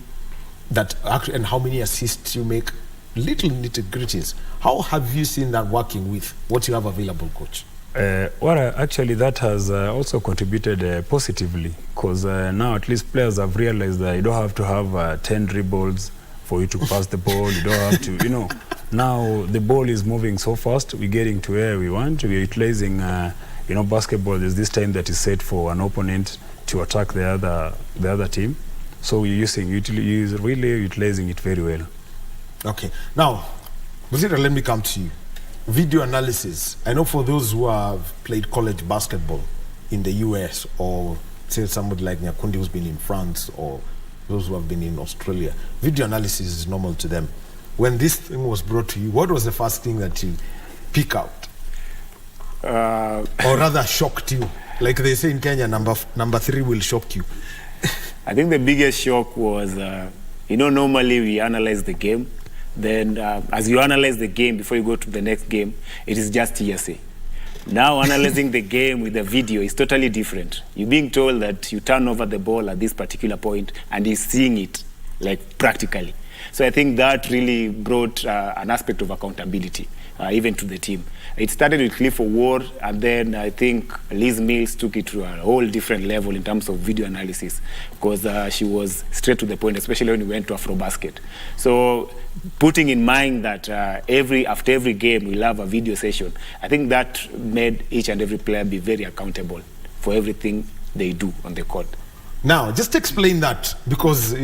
and how many assists you make? Little nitty-gritties. How have you seen that working with what you have available, coach? Actually, that has also contributed positively, because now at least players have realized that you don't have to have 10 dribbles for you to pass the ball. You don't have to, now the ball is moving so fast, we're getting to where we want. We're utilizing, basketball, there's this time that is set for an opponent to attack the other team. So we're really utilizing it very well. Okay. Now, Buzira, let me come to you. Video analysis. I know for those who have played college basketball in the US, or say somebody like Nyakundi who's been in France, or those who have been in Australia, video analysis is normal to them. When this thing was brought to you, what was the first thing that you pick out? Or rather shocked you? Like they say in Kenya, number 3 will shock you. I think the biggest shock was, normally we analyze the game. Then as you analyze the game before you go to the next game, it is just hearsay. Now analyzing the game with the video is totally different. You're being told that you turn over the ball at this particular point and he's seeing it like practically. So I think that really brought an aspect of accountability even to the team. It started with Cliff O'Ward, and then I think Liz Mills took it to a whole different level in terms of video analysis, because she was straight to the point, especially when we went to AfroBasket. So putting in mind that after every game we'll have a video session, I think that made each and every player be very accountable for everything they do on the court. Now, just explain that, because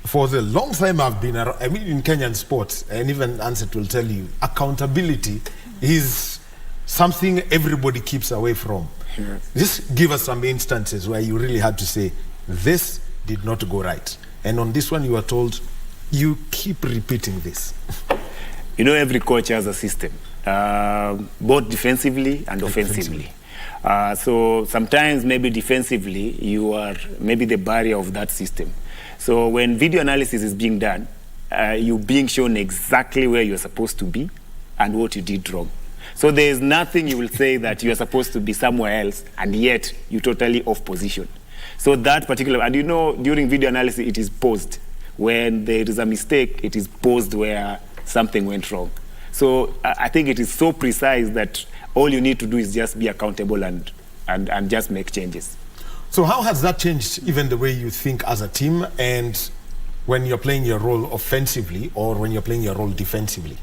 for the long time I've been around, in Kenyan sports, and even Ansett will tell you, accountability is something everybody keeps away from. Sure. Just give us some instances where you really had to say, this did not go right. And on this one, you are told, you keep repeating this. Every coach has a system, both defensively and offensively. So sometimes maybe defensively, you are maybe the barrier of that system. So when video analysis is being done, you're being shown exactly where you're supposed to be and what you did wrong. So there's nothing you will say that you're supposed to be somewhere else and yet you're totally off position. So that particular, and during video analysis, it is paused. When there is a mistake, it is paused where something went wrong. So I think it is so precise that all you need to do is just be accountable and just make changes. So how has that changed even the way you think as a team, and when you're playing your role offensively or when you're playing your role defensively?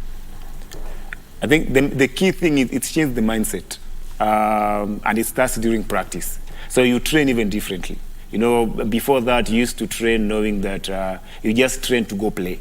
I think the key thing is it's changed the mindset, and it starts during practice. So you train even differently. Before that, you used to train knowing that you just train to go play.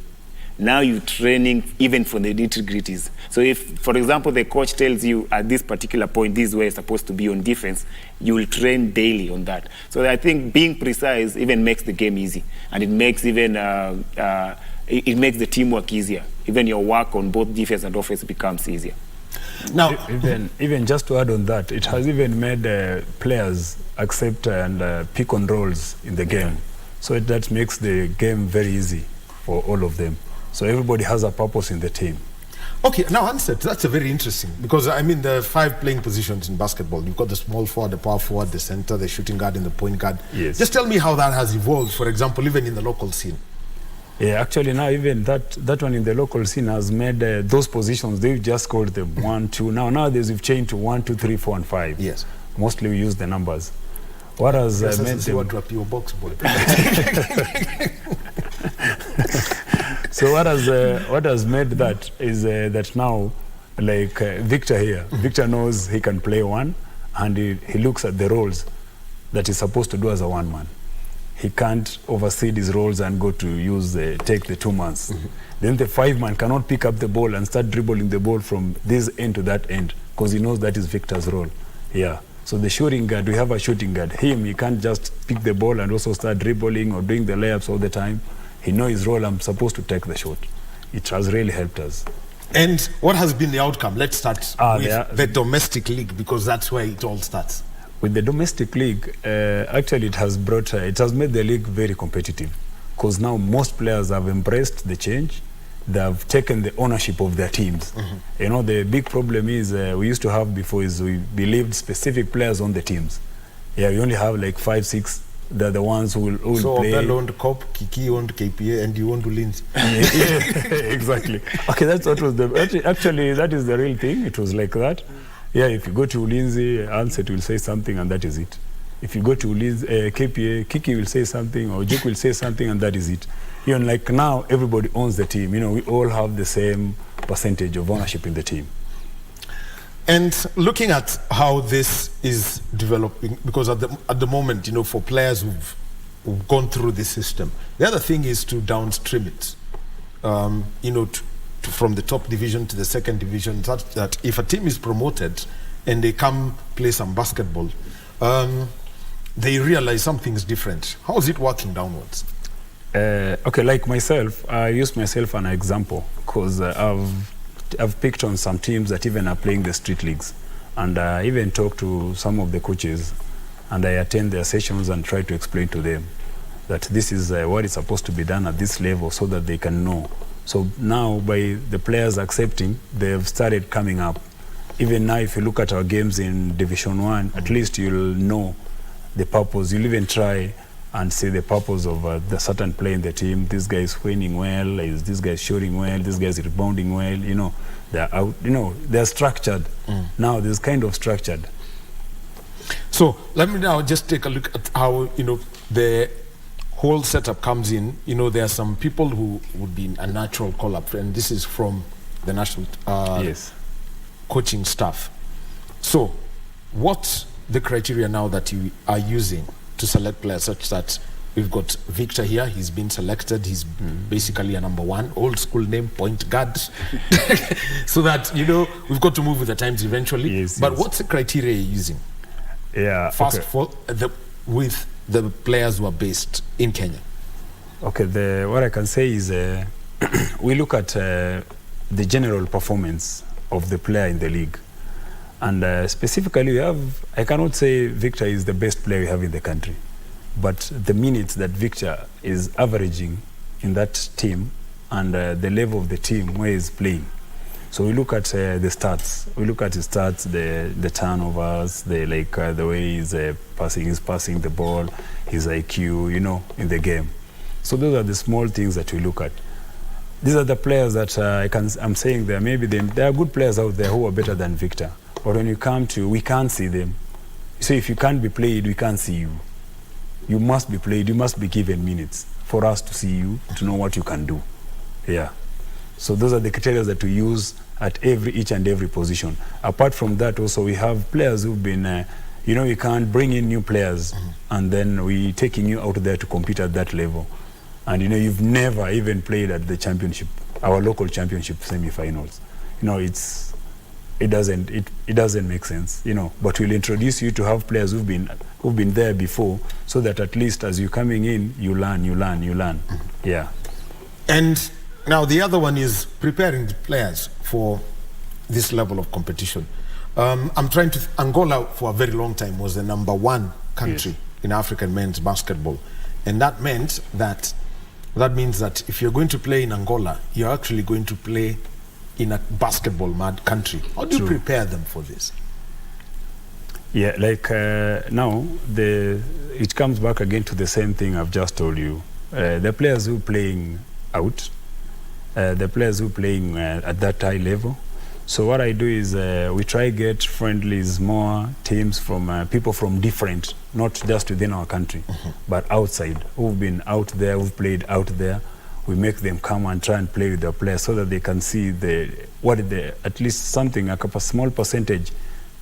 Now you're training even for the nitty-gritties. So if, for example, the coach tells you at this particular point, this is where you're supposed to be on defense, you will train daily on that. So I think being precise even makes the game easy, and it makes even it makes the teamwork easier. Even your work on both defense and offense becomes easier. Now, even just to add on that, it has even made players accept and pick on roles in the game. So that makes the game very easy for all of them. So everybody has a purpose in the team. Okay, now Ansett, that's a very interesting, because there are 5 playing positions in basketball. You've got the small forward, the power forward, the center, the shooting guard, and the point guard. Yes. Just tell me how that has evolved, for example, even in the local scene. Yeah, actually now even that one in the local scene has made those positions, they've just called them 1, 2. Nowadays we've changed to 1, 2, 3, 4, and 5. Yes. Mostly we use the numbers. What has made them... What to a PO box, boy. So what has made that is that now, like Victor here, Victor knows he can play one, and he looks at the roles that he's supposed to do as a one-man. He can't oversee his roles and go to take the 2 months. Mm-hmm. Then the 5-man cannot pick up the ball and start dribbling the ball from this end to that end, because he knows that is Victor's role. Yeah. So the shooting guard, we have a shooting guard. He can't just pick the ball and also start dribbling or doing the layups all the time. He knows his role. I'm supposed to take the shot. It has really helped us. And what has been the outcome? Let's start with the domestic league, because that's where it all starts. With the domestic league, actually it has made the league very competitive, because now most players have embraced the change. They have taken the ownership of their teams. You know, the big problem is we used to have before is we believed specific players on the teams. Yeah, we only have like 5, 6. They're the ones who will so play. So Bell owned COP, Kiki owned KPA, and you owned Lindsay. Exactly. Okay, that's what was actually that is the real thing. It was like that. Yeah, if you go to Lindsay, Ansett will say something, and that is it. If you go to KPA, Kiki will say something, or Juk will say something, and that is it. You know, like now, everybody owns the team. You know, we all have the same percentage of ownership in the team. And looking at how this is developing, because at the moment, you know, for players who've gone through this system, the other thing is to downstream it. You know, from the top division to the second division, such that if a team is promoted and they come play some basketball, they realize something's different. How is it working downwards? Okay, like myself, I use myself as an example, because I've picked on some teams that even are playing the street leagues, and I even talk to some of the coaches, and I attend their sessions and try to explain to them that this is what is supposed to be done at this level, so that they can know. So now, by the players accepting, they've started coming up. Even now, if you look at our games in Division 1, at least you'll know the purpose. You'll even try and see the purpose of the certain play in the team. This guy is winning well, this guy is shooting well, this guy is rebounding well. You know, they're out. You know, they're structured. Now, this kind of structured. So let me now just take a look at how, you know, the whole setup comes in. You know, there are some people who would be a natural call-up, and this is from the national coaching staff. So what's the criteria now that you are using to select players, such that we've got Victor here, he's been selected, he's basically a number 1, old school name, point guard, so that, you know, we've got to move with the times eventually. But what's the criteria you're using? Yeah, first for with the players who are based in Kenya. Okay, what I can say is we look at the general performance of the player in the league. And specifically, I cannot say Victor is the best player we have in the country, but the minutes that Victor is averaging in that team and the level of the team where he's playing. So we look at the stats. We look at his stats, the turnovers, the way he's passing the ball, his IQ, you know, in the game. So those are the small things that we look at. These are the players that I'm saying there. Maybe there are good players out there who are better than Victor. But when you come to, we can't see them. So if you can't be played, we can't see you. You must be played, you must be given minutes for us to see you, to know what you can do. Yeah. So those are the criteria that we use at each and every position. Apart from that, also we have players who've been, you know, you can't bring in new players and then we taking you out there to compete at that level. And you know, you've never even played at the championship, our local championship semi-finals. You know, it doesn't make sense, you know. But we'll introduce you to have players who've been there before, so that at least as you're coming in, you learn. Yeah. And now the other one is preparing the players for this level of competition. Angola for a very long time was the number 1 country in African men's basketball, and that means that if you're going to play in Angola, you're actually going to play in a basketball mad country. How do you prepare them for this? Yeah, like now, it comes back again to the same thing I've just told you. The players who are playing out, the players who are playing at that high level. So what I do is we try get friendlies, more teams from people from different, not just within our country, but outside, who've been out there, who've played out there. We make them come and try and play with the players so that they can see at least something, like a small percentage,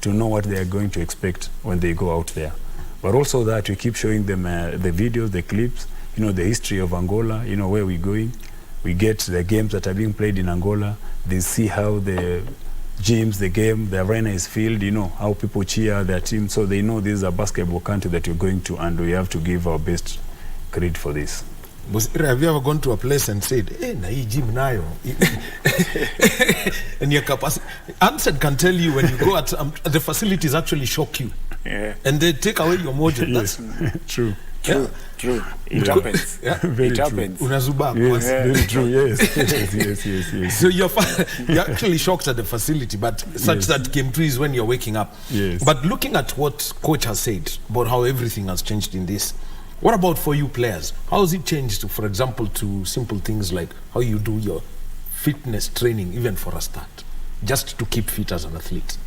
to know what they are going to expect when they go out there. But also that we keep showing them the videos, the clips, you know, the history of Angola, you know, where we're going. We get the games that are being played in Angola. They see how the gyms, the game, the arena is filled, you know, how people cheer their team. So they know this is a basketball country that we're going to, and we have to give our best credit for this. Have you ever gone to a place and said, "Hey, na hii gym nayo," and your capacity? Ansett can tell you when you go at the facilities actually shock you. Yeah. And they take away your mojo. Yes, true. True. It happens. Very it true. happens. Unazuba. Yes, very true. Yes. So you're actually shocked at the facility, but such that came true is when you're waking up. Yes. But looking at what coach has said about how everything has changed in this, what about for you players? How has it changed, for example, to simple things like how you do your fitness training, even for a start, just to keep fit as an athlete?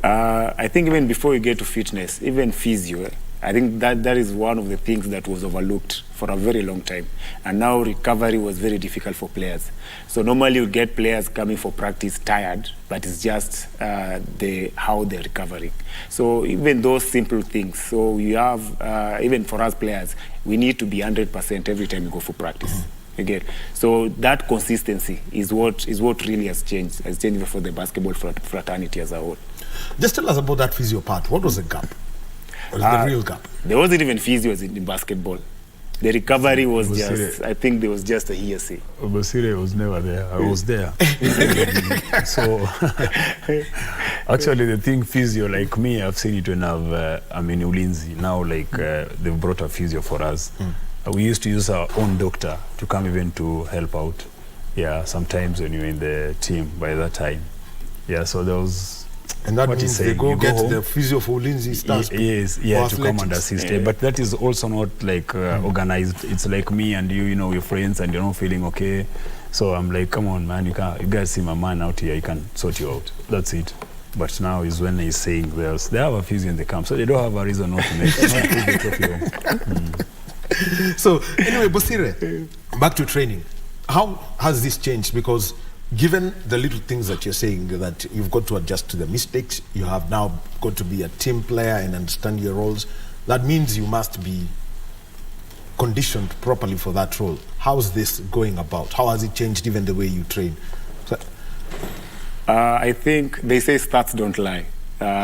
I think even before you get to fitness, even physio, I think that is one of the things that was overlooked for a very long time. And now recovery was very difficult for players. So normally you get players coming for practice tired, but it's just how they're recovering. So even those simple things. So you have, even for us players, we need to be 100% every time you go for practice. Again. So that consistency is what really has changed for the basketball fraternity as a whole. Just tell us about that physio part. What was the gap? What was the real gap? There wasn't even physios in basketball. The recovery was just, I think there was just a hearsay. Obasire was never there. I was there. So, actually, the thing physio, like me, I've seen it when I'm in Ulinzi. Now, like, they've brought a physio for us. We used to use our own doctor to come even to help out. Yeah, sometimes when you're in the team by that time. Yeah, so there was... And that means they go get home, the physio for Lindsay stars. Yes, to come and assist. Yeah. But that is also not like organized. It's like me and you know, your friends, and you're not feeling okay. So I'm like, come on, man, you guys see my man out here, he can sort you out. That's it. But now is when he's saying they have a physio in the camp, so they don't have a reason not to make it. So anyway, Bosire, back to training. How has this changed? Because given the little things that you're saying, that you've got to adjust to the mistakes, you have now got to be a team player and understand your roles, that means you must be conditioned properly for that role. How's this going about? How has it changed even the way you train? I think they say stats don't lie.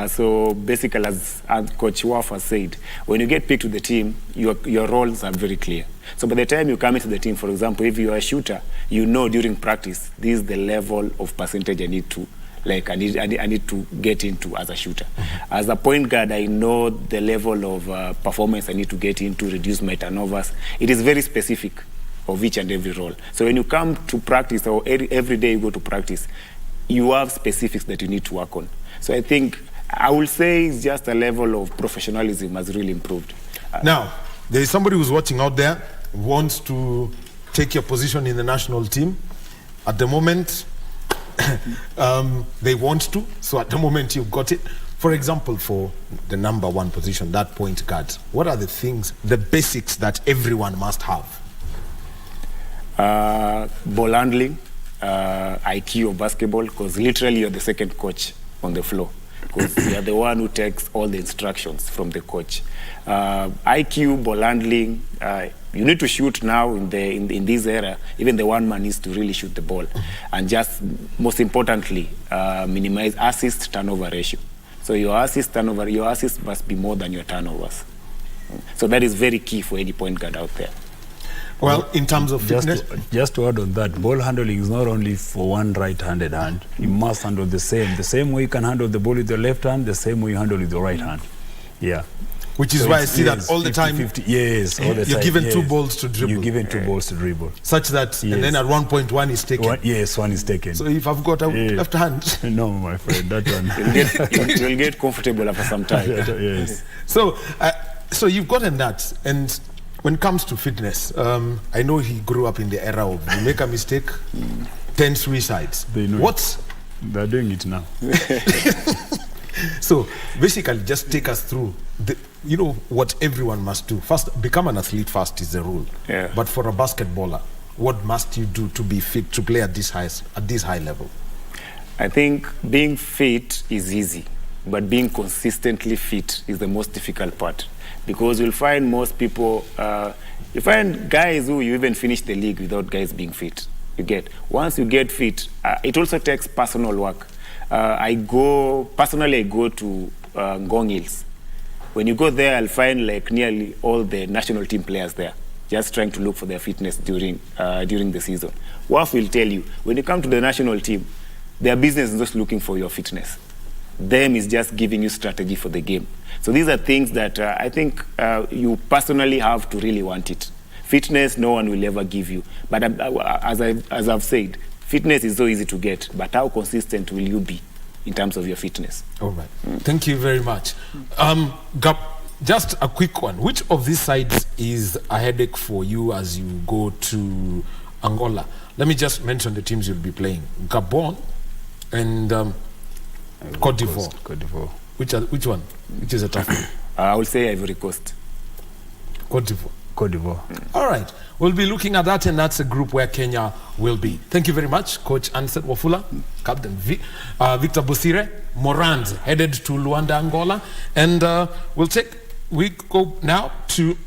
So basically, as Coach Wafa said, when you get picked to the team, your roles are very clear. So by the time you come into the team, for example, if you are a shooter, you know during practice, this is the level of percentage I need to, like I need to get into as a shooter. As a point guard, I know the level of performance I need to get into, reduce my turnovers. It is very specific of each and every role. So when you come to practice, or every day you go to practice, you have specifics that you need to work on. So I think I will say it's just a level of professionalism has really improved. Now, there is somebody who's watching out there who wants to take your position in the national team. At the moment, they want to. So at the moment, you've got it. For example, for the number one position, that point guard, what are the things, the basics that everyone must have? Ball handling, IQ of basketball, because literally you're the second coach on the floor, because you're the one who takes all the instructions from the coach. IQ, ball handling, you need to shoot now in this era. Even the one man needs to really shoot the ball, and just most importantly, minimize assist turnover ratio. So your assist must be more than your turnovers. So that is very key for any point guard out there. Well, in terms of fitness, just to add on that, ball handling is not only for one right-handed hand. You must handle the same way you can handle the ball with your left hand, the same way you handle with your right hand. Yeah. Which is why I see that all the time. 50, yes, all the time. You're given two balls to dribble. You're given two balls to dribble. Such that, and then at one point, one is taken. One is taken. So if I've got a left hand. No, my friend, that one. You'll get comfortable after some time. Yes. So you've gotten that. And when it comes to fitness, I know he grew up in the era of you make a mistake, 10 suicides. They know they're doing it now. So basically, just take us through what everyone must do. First, become an athlete first is the rule. Yeah. But for a basketballer, what must you do to be fit to play at this high level? I think being fit is easy, but being consistently fit is the most difficult part. Because you'll find most people, you find guys who you even finish the league without guys being fit. Once you get fit, it also takes personal work. I go to Ngong Hills. When you go there, I'll find like nearly all the national team players there, just trying to look for their fitness during the season. Waf will tell you, when you come to the national team, their business is just looking for your fitness. Them is just giving you strategy for the game. So these are things that I think you personally have to really want it. Fitness, no one will ever give you. But as I've said, fitness is so easy to get, but how consistent will you be in terms of your fitness? All right. Thank you very much. Just a quick one. Which of these sides is a headache for you as you go to Angola? Let me just mention the teams you'll be playing. Gabon and Cote d'Ivoire. Cote d'Ivoire. Which one? Which is a tough one? I will say Ivory Coast. Cote d'Ivoire. Cote d'Ivoire. All right. We'll be looking at that, and that's a group where Kenya will be. Thank you very much, Coach Anset Wafula, Captain Victor Busire, Morans, headed to Luanda, Angola. And we go now to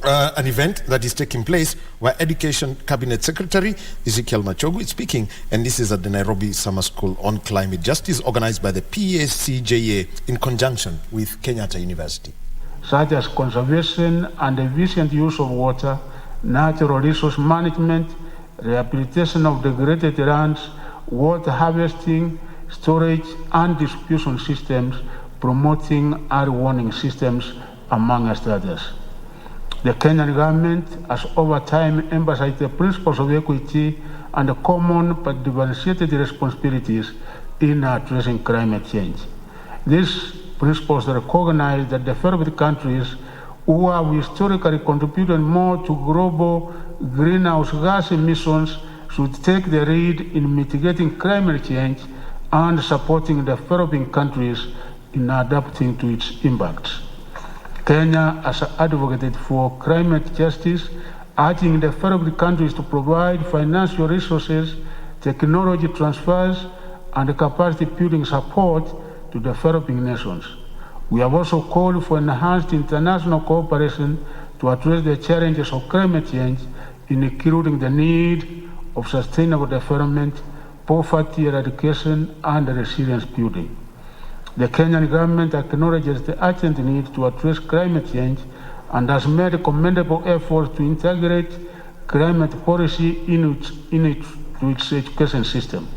an event that is taking place where Education Cabinet Secretary Ezekiel Machogu is speaking, and this is at the Nairobi Summer School on Climate Justice, organized by the PACJA in conjunction with Kenyatta University. Such as conservation and efficient use of water, natural resource management, rehabilitation of degraded lands, water harvesting, storage and distribution systems, promoting early warning systems, amongst others. The Kenyan government has over time emphasized the principles of equity and common but differentiated responsibilities in addressing climate change. These principles recognize that developed countries who have historically contributed more to global greenhouse gas emissions should take the lead in mitigating climate change and supporting developing countries in adapting to its impacts. Kenya has advocated for climate justice, urging developed countries to provide financial resources, technology transfers, and capacity building support to developing nations. We have also called for enhanced international cooperation to address the challenges of climate change, including the need of sustainable development, poverty eradication, and resilience building. The Kenyan government acknowledges the urgent need to address climate change and has made commendable efforts to integrate climate policy into its education system.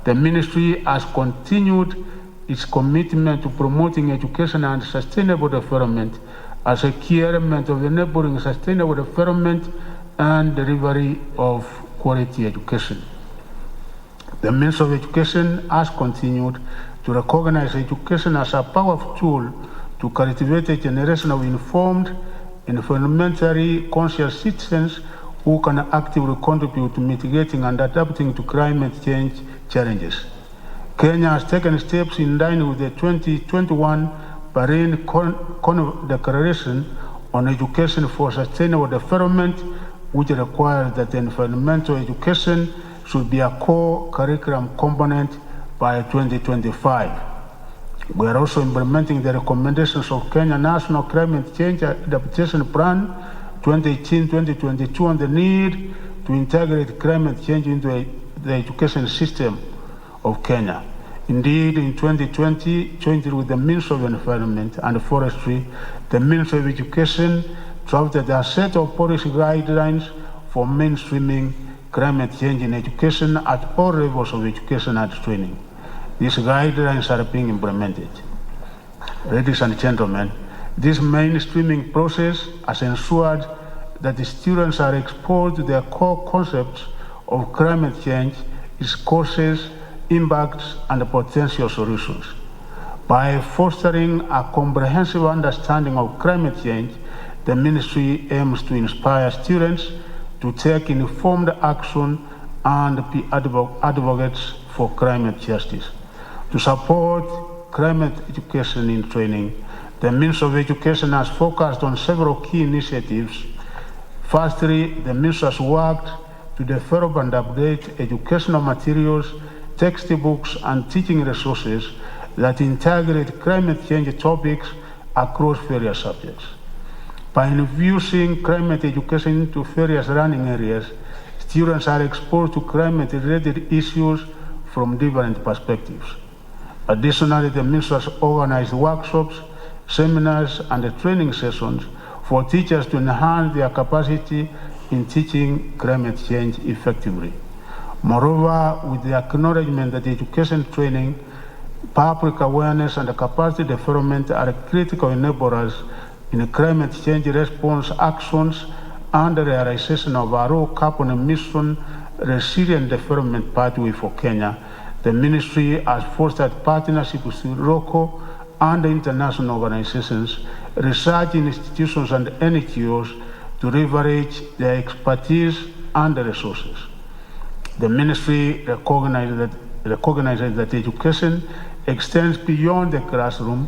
The ministry has continued its commitment to promoting education and sustainable development as a key element of enabling sustainable development and delivery of quality education. The Ministry of Education has continued to recognize education as a powerful tool to cultivate a generation of informed, environmentally conscious citizens who can actively contribute to mitigating and adapting to climate change challenges. Kenya has taken steps in line with the 2021 Bahrain Declaration on Education for Sustainable Development, which requires that environmental education should be a core curriculum component by 2025. We are also implementing the recommendations of Kenya National Climate Change Adaptation Plan 2018-2022 on the need to integrate climate change into the education system of Kenya. Indeed, in 2020, jointly with the Ministry of Environment and Forestry, the Ministry of Education drafted a set of policy guidelines for mainstreaming climate change in education at all levels of education and training. These guidelines are being implemented. Ladies and gentlemen, this mainstreaming process has ensured that the students are exposed to the core concepts of climate change, its causes, impacts, and potential solutions. By fostering a comprehensive understanding of climate change, the ministry aims to inspire students to take informed action and be advocates for climate justice. To support climate education in training, the Ministry of Education has focused on several key initiatives. Firstly, the Ministry has worked to develop and update educational materials, textbooks, and teaching resources that integrate climate change topics across various subjects. By infusing climate education into various learning areas, students are exposed to climate-related issues from different perspectives. Additionally, the Ministry has organized workshops, seminars, and training sessions for teachers to enhance their capacity in teaching climate change effectively. Moreover, with the acknowledgement that education training Public awareness and capacity development are critical enablers in climate change response actions and the realization of our low carbon emission resilient development pathway for Kenya. The ministry has fostered partnerships with local and international organizations, research institutions and NGOs to leverage their expertise and resources. The ministry recognizes that education extends beyond the classroom,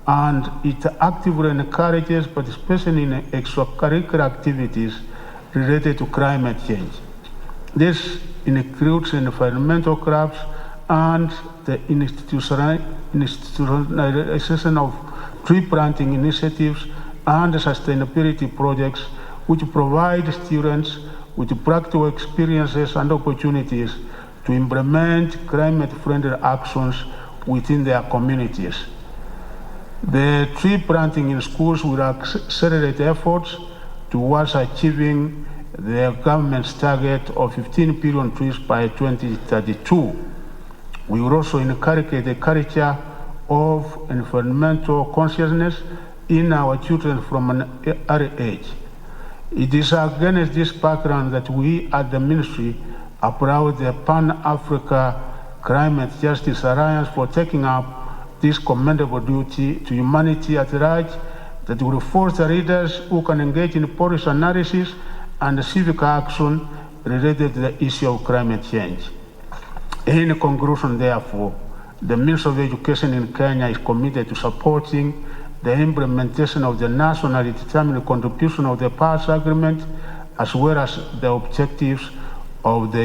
and it actively encourages participation in extracurricular activities related to climate change. This includes environmental clubs and the institutionalization of tree planting initiatives and sustainability projects, which provide students with practical experiences and opportunities to implement climate-friendly actions within their communities. The tree planting in schools will accelerate efforts towards achieving the government's target of 15 billion trees by 2032. We will also inculcate a culture of environmental consciousness in our children from an early age. It is against this background that we at the ministry applaud the Pan-Africa Climate Justice Alliance for taking up this commendable duty to humanity at large that will foster leaders who can engage in policy analysis and civic action related to the issue of climate change. In conclusion, therefore, the Ministry of Education in Kenya is committed to supporting the implementation of the nationally determined contribution of the Paris Agreement, as well as the objectives of the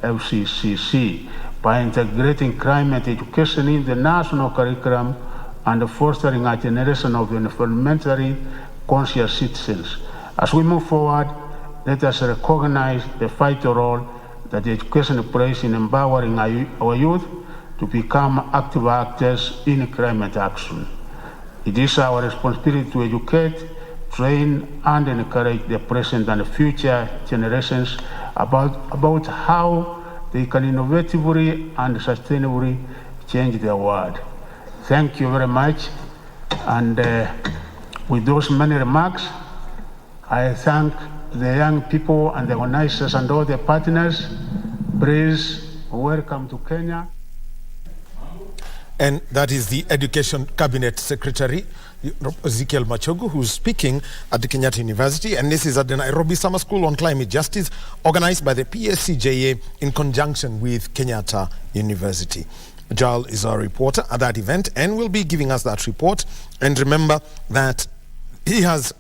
UNFCCC by integrating climate education in the national curriculum and fostering a generation of environmentally conscious citizens. As we move forward, let us recognize the vital role that education plays in empowering our youth to become active actors in climate action. It is our responsibility to educate, train, and encourage the present and future generations about how they can innovatively and sustainably change their world. Thank you very much. And with those many remarks, I thank the young people and the organizers and all the partners. Please welcome to Kenya. And that is the Education Cabinet Secretary, Ezekiel Machogu, who's speaking at the Kenyatta University. And this is at the Nairobi Summer School on Climate Justice, organized by the PSCJA in conjunction with Kenyatta University. Jal is our reporter at that event and will be giving us that report. And remember that he has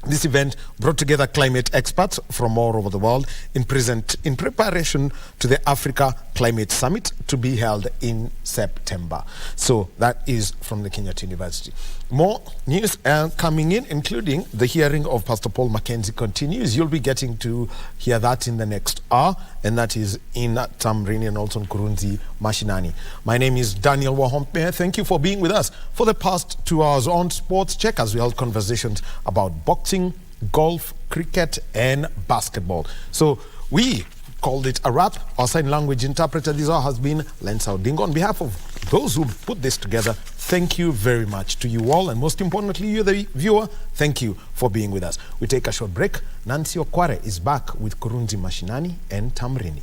this event brought together climate experts from all over the world in preparation to the Africa Climate Summit to be held in September. So that is from the Kenyatta University. More news coming in, including the hearing of Pastor Paul Mackenzie continues. You'll be getting to hear that in the next hour, and that is in Tamrini and also in Kurunzi Mashinani. My name is Daniel Wahome. Thank you for being with us for the past 2 hours on Sports Check as we held conversations about boxing, golf, cricket, and basketball. So we called it a wrap. Our sign language interpreter this hour has been Lensa Odingo. On behalf of those who put this together, thank you very much to you all, and most importantly, you, the viewer, thank you for being with us. We take a short break. Nancy Okware is back with Kurunzi Mashinani and Tamrini.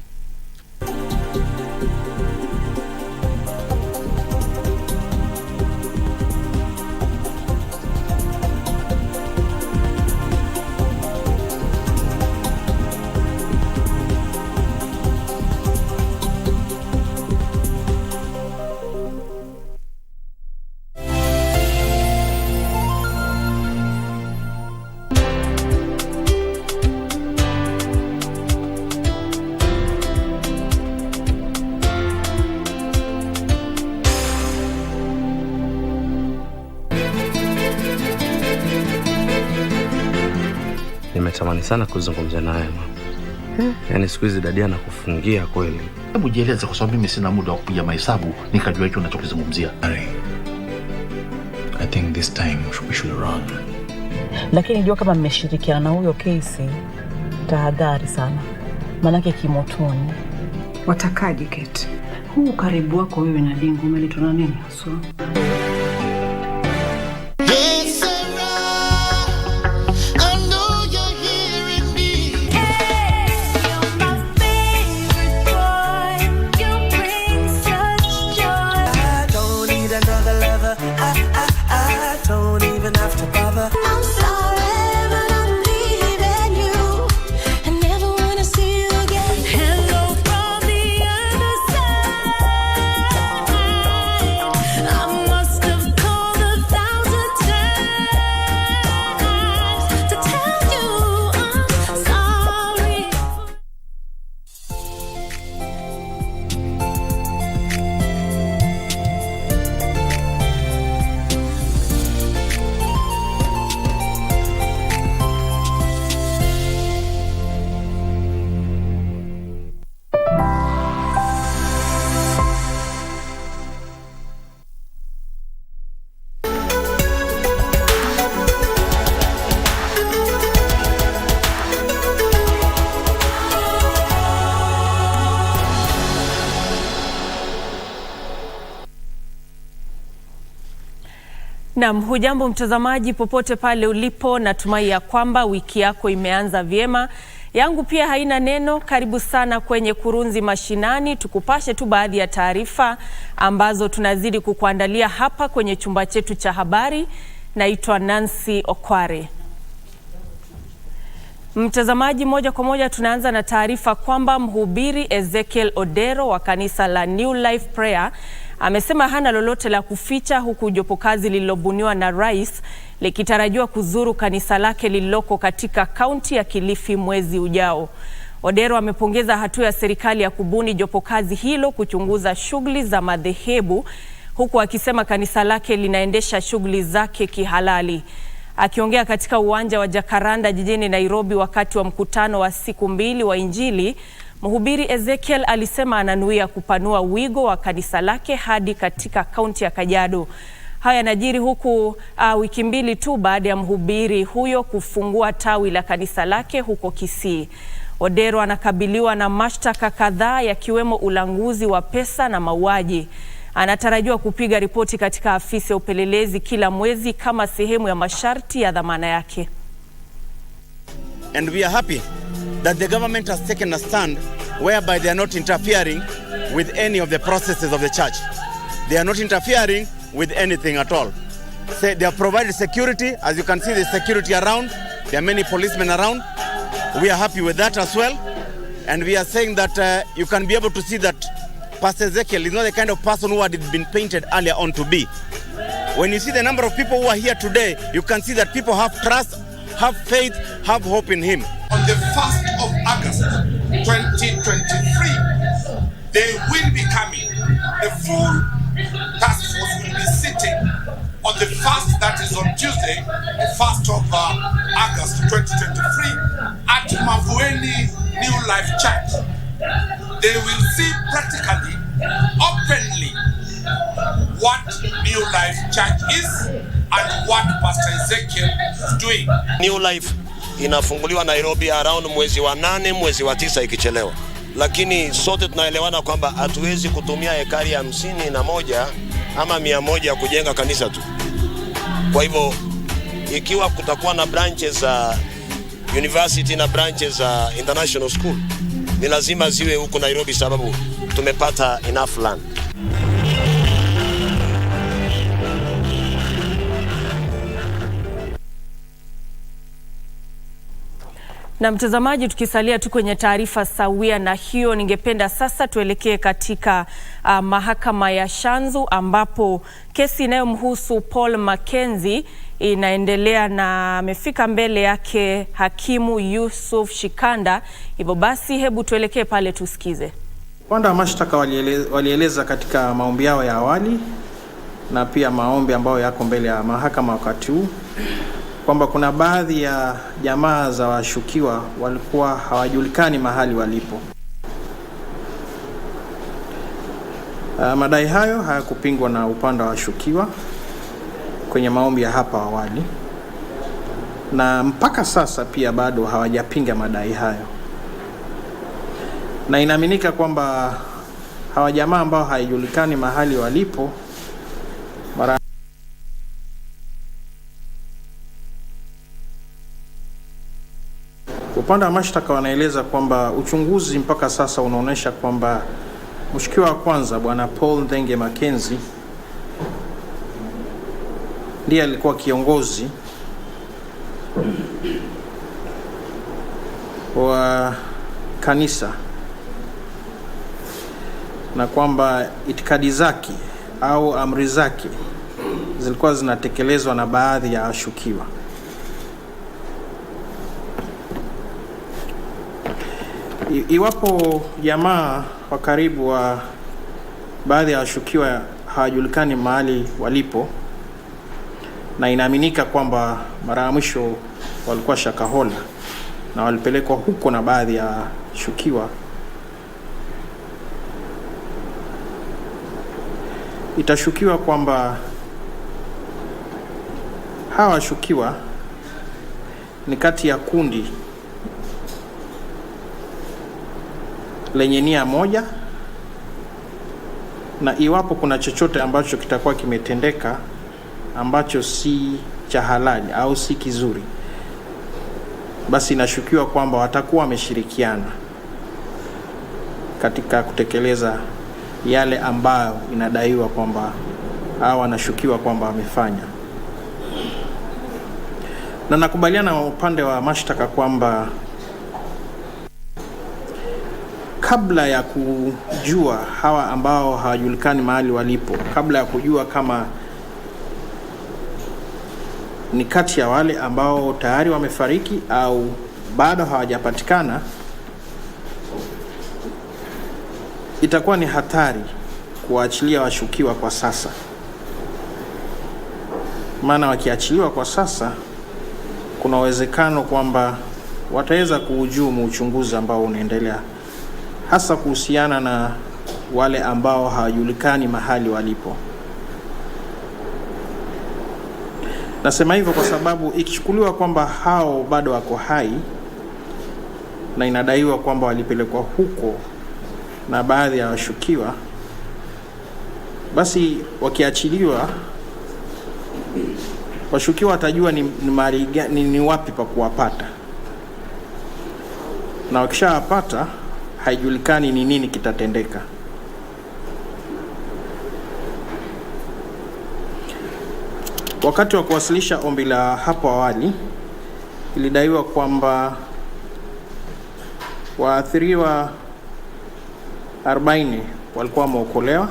Nimetamani sana kuzungumza naye mama. Yaani siku hizi dadia anakufungia kweli. Hebu jieleze, kwa sababu mimi sina muda wa kupiga mahesabu nikajua hicho unachokizungumzia. I think this time we should run. Lakini jua kama mmeshirikiana na huyo kesi, tahadhari sana. Manake kimotoni. Watakaje Kate? Huu karibu wako wewe na Dingu umeletwa na nini haswa? Naam, hujambo mtazamaji popote pale ulipo, natumai ya kwamba wiki yako imeanza vyema. Yangu pia haina neno. Karibu sana kwenye Kurunzi Mashinani, tukupashe tu baadhi ya taarifa ambazo tunazidi kukuandalia hapa kwenye chumba chetu cha habari. Naitwa Nancy Okware. Mtazamaji, moja kwa moja tunaanza na taarifa kwamba mhubiri Ezekiel Odero wa kanisa la New Life Prayer amesema hana lolote la kuficha, huku jopo kazi lililobuniwa na rais likitarajiwa kuzuru kanisa lake lililoko katika kaunti ya Kilifi mwezi ujao. Odero amepongeza hatua ya serikali ya kubuni jopo kazi hilo kuchunguza shughuli za madhehebu, huku akisema kanisa lake linaendesha shughuli zake kihalali. Akiongea katika uwanja wa Jacaranda jijini Nairobi wakati wa mkutano wa siku 2 wa Injili, mhubiri Ezekiel alisema ananuia kupanua wigo wa kanisa lake hadi katika kaunti ya Kajiado. Haya yanajiri huku wiki 2 tu baada ya mhubiri huyo kufungua tawi la kanisa lake huko Kisii. Odero anakabiliwa na mashtaka kadhaa yakiwemo ulanguzi wa pesa na mauaji. Anatarajiwa kupiga ripoti katika afisi ya upelelezi kila mwezi kama sehemu ya masharti ya dhamana yake. And we are happy that the government has taken a stand whereby they are not interfering with any of the processes of the church. They are not interfering with anything at all. They have provided security. As you can see, there's security around. There are many policemen around. We are happy with that as well. And we are saying that you can be able to see that Pastor Ezekiel is not the kind of person who had been painted earlier on to be. When you see the number of people who are here today, you can see that people have trust, have faith, have hope in him. On the 1st of August 2023, they will be coming. The full task force will be sitting on the 1st, that is on Tuesday, the 1st of August 2023, at Mavueni New Life Church. They will see practically, openly, what New Life Church is and what Pastor Ezekiel is doing. New Life inafunguliwa Nairobi around mwezi wa 8, mwezi wa 9 ikichelewa. Lakini sote tunaelewana kwamba hatuwezi kutumia ekari 51 ama 100 kujenga kanisa tu. Kwa hivyo ikiwa kutakuwa na branches za university na branches za international school, ni lazima ziwe huko Nairobi sababu tumepata enough land. Na mtazamaji, tukisalia tu kwenye taarifa sawia na hiyo, ningependa sasa tuelekee katika mahakama ya Shanzu ambapo kesi inayomhusu Paul Mackenzie inaendelea na amefika mbele yake hakimu Yusuf Shikanda. Hivyo basi hebu tuelekee pale tusikize. Upande wa mashtaka walieleza katika maombi yao ya awali na pia maombi ambayo yako mbele ya mahakama wakati huu kwamba kuna baadhi ya jamaa za washukiwa walikuwa hawajulikani mahali walipo. Madai hayo hayakupingwa na upande wa washukiwa kwenye maombi ya hapa awali, na mpaka sasa pia bado hawajapinga madai hayo, na inaaminika kwamba hawa jamaa ambao haijulikani mahali walipo mara upande wa mashtaka wanaeleza kwamba uchunguzi mpaka sasa unaonesha kwamba mshukiwa wa kwanza bwana Paul Ndenge Mackenzie ndiye alikuwa kiongozi wa kanisa na kwamba itikadi zake au amri zake zilikuwa zinatekelezwa na baadhi ya washukiwa. Iwapo jamaa wa karibu wa baadhi ya washukiwa hawajulikani mahali walipo na inaaminika kwamba mara ya mwisho walikuwa Shakahola na walipelekwa huko na baadhi ya shukiwa, itashukiwa kwamba hawa washukiwa ni kati ya kundi lenye nia moja, na iwapo kuna chochote ambacho kitakuwa kimetendeka ambacho si cha halali au si kizuri, basi inashukiwa kwamba watakuwa wameshirikiana katika kutekeleza yale ambayo inadaiwa kwamba au wanashukiwa kwamba wamefanya. Na nakubaliana na upande wa mashtaka kwamba kabla ya kujua hawa ambao hawajulikani mahali walipo, kabla ya kujua kama ni kati ya wale ambao tayari wamefariki au bado hawajapatikana, itakuwa ni hatari kuachilia washukiwa kwa sasa. Maana wakiachiliwa kwa sasa, kuna uwezekano kwamba wataweza kuhujumu uchunguzi ambao unaendelea, hasa kuhusiana na wale ambao hawajulikani mahali walipo. Nasema hivyo kwa sababu ikichukuliwa kwamba hao bado wako hai na inadaiwa kwamba walipelekwa huko na baadhi ya washukiwa, basi wakiachiliwa washukiwa watajua ni wapi pa kuwapata, na wakishawapata haijulikani ni nini kitatendeka. Wakati wa kuwasilisha ombi la hapo awali, ilidaiwa kwamba waathiriwa 40 walikuwa wameokolewa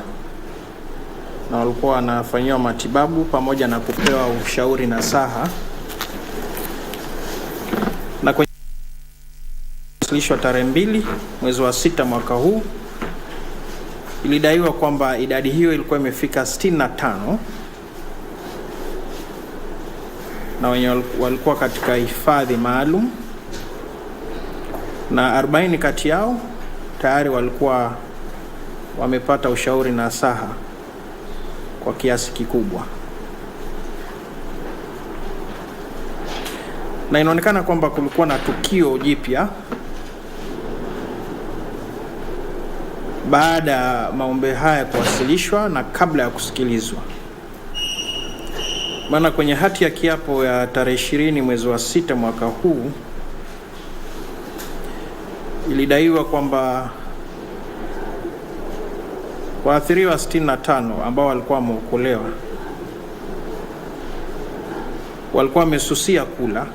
na walikuwa wanafanyiwa matibabu pamoja na kupewa ushauri na saha. Na kwenye kuwasilishwa tarehe 2 mwezi wa 6 mwaka huu, ilidaiwa kwamba idadi hiyo ilikuwa imefika 65 na wenye walikuwa katika hifadhi maalum, na 40 kati yao tayari walikuwa wamepata ushauri na saha kwa kiasi kikubwa. Na inaonekana kwamba kulikuwa na tukio jipya baada ya maombi haya kuwasilishwa na kabla ya kusikilizwa. Maana kwenye hati ya kiapo ya tarehe 20 mwezi wa 6 mwaka huu, ilidaiwa kwamba waathiriwa 65 ambao walikuwa wameokolewa walikuwa wamesusia kula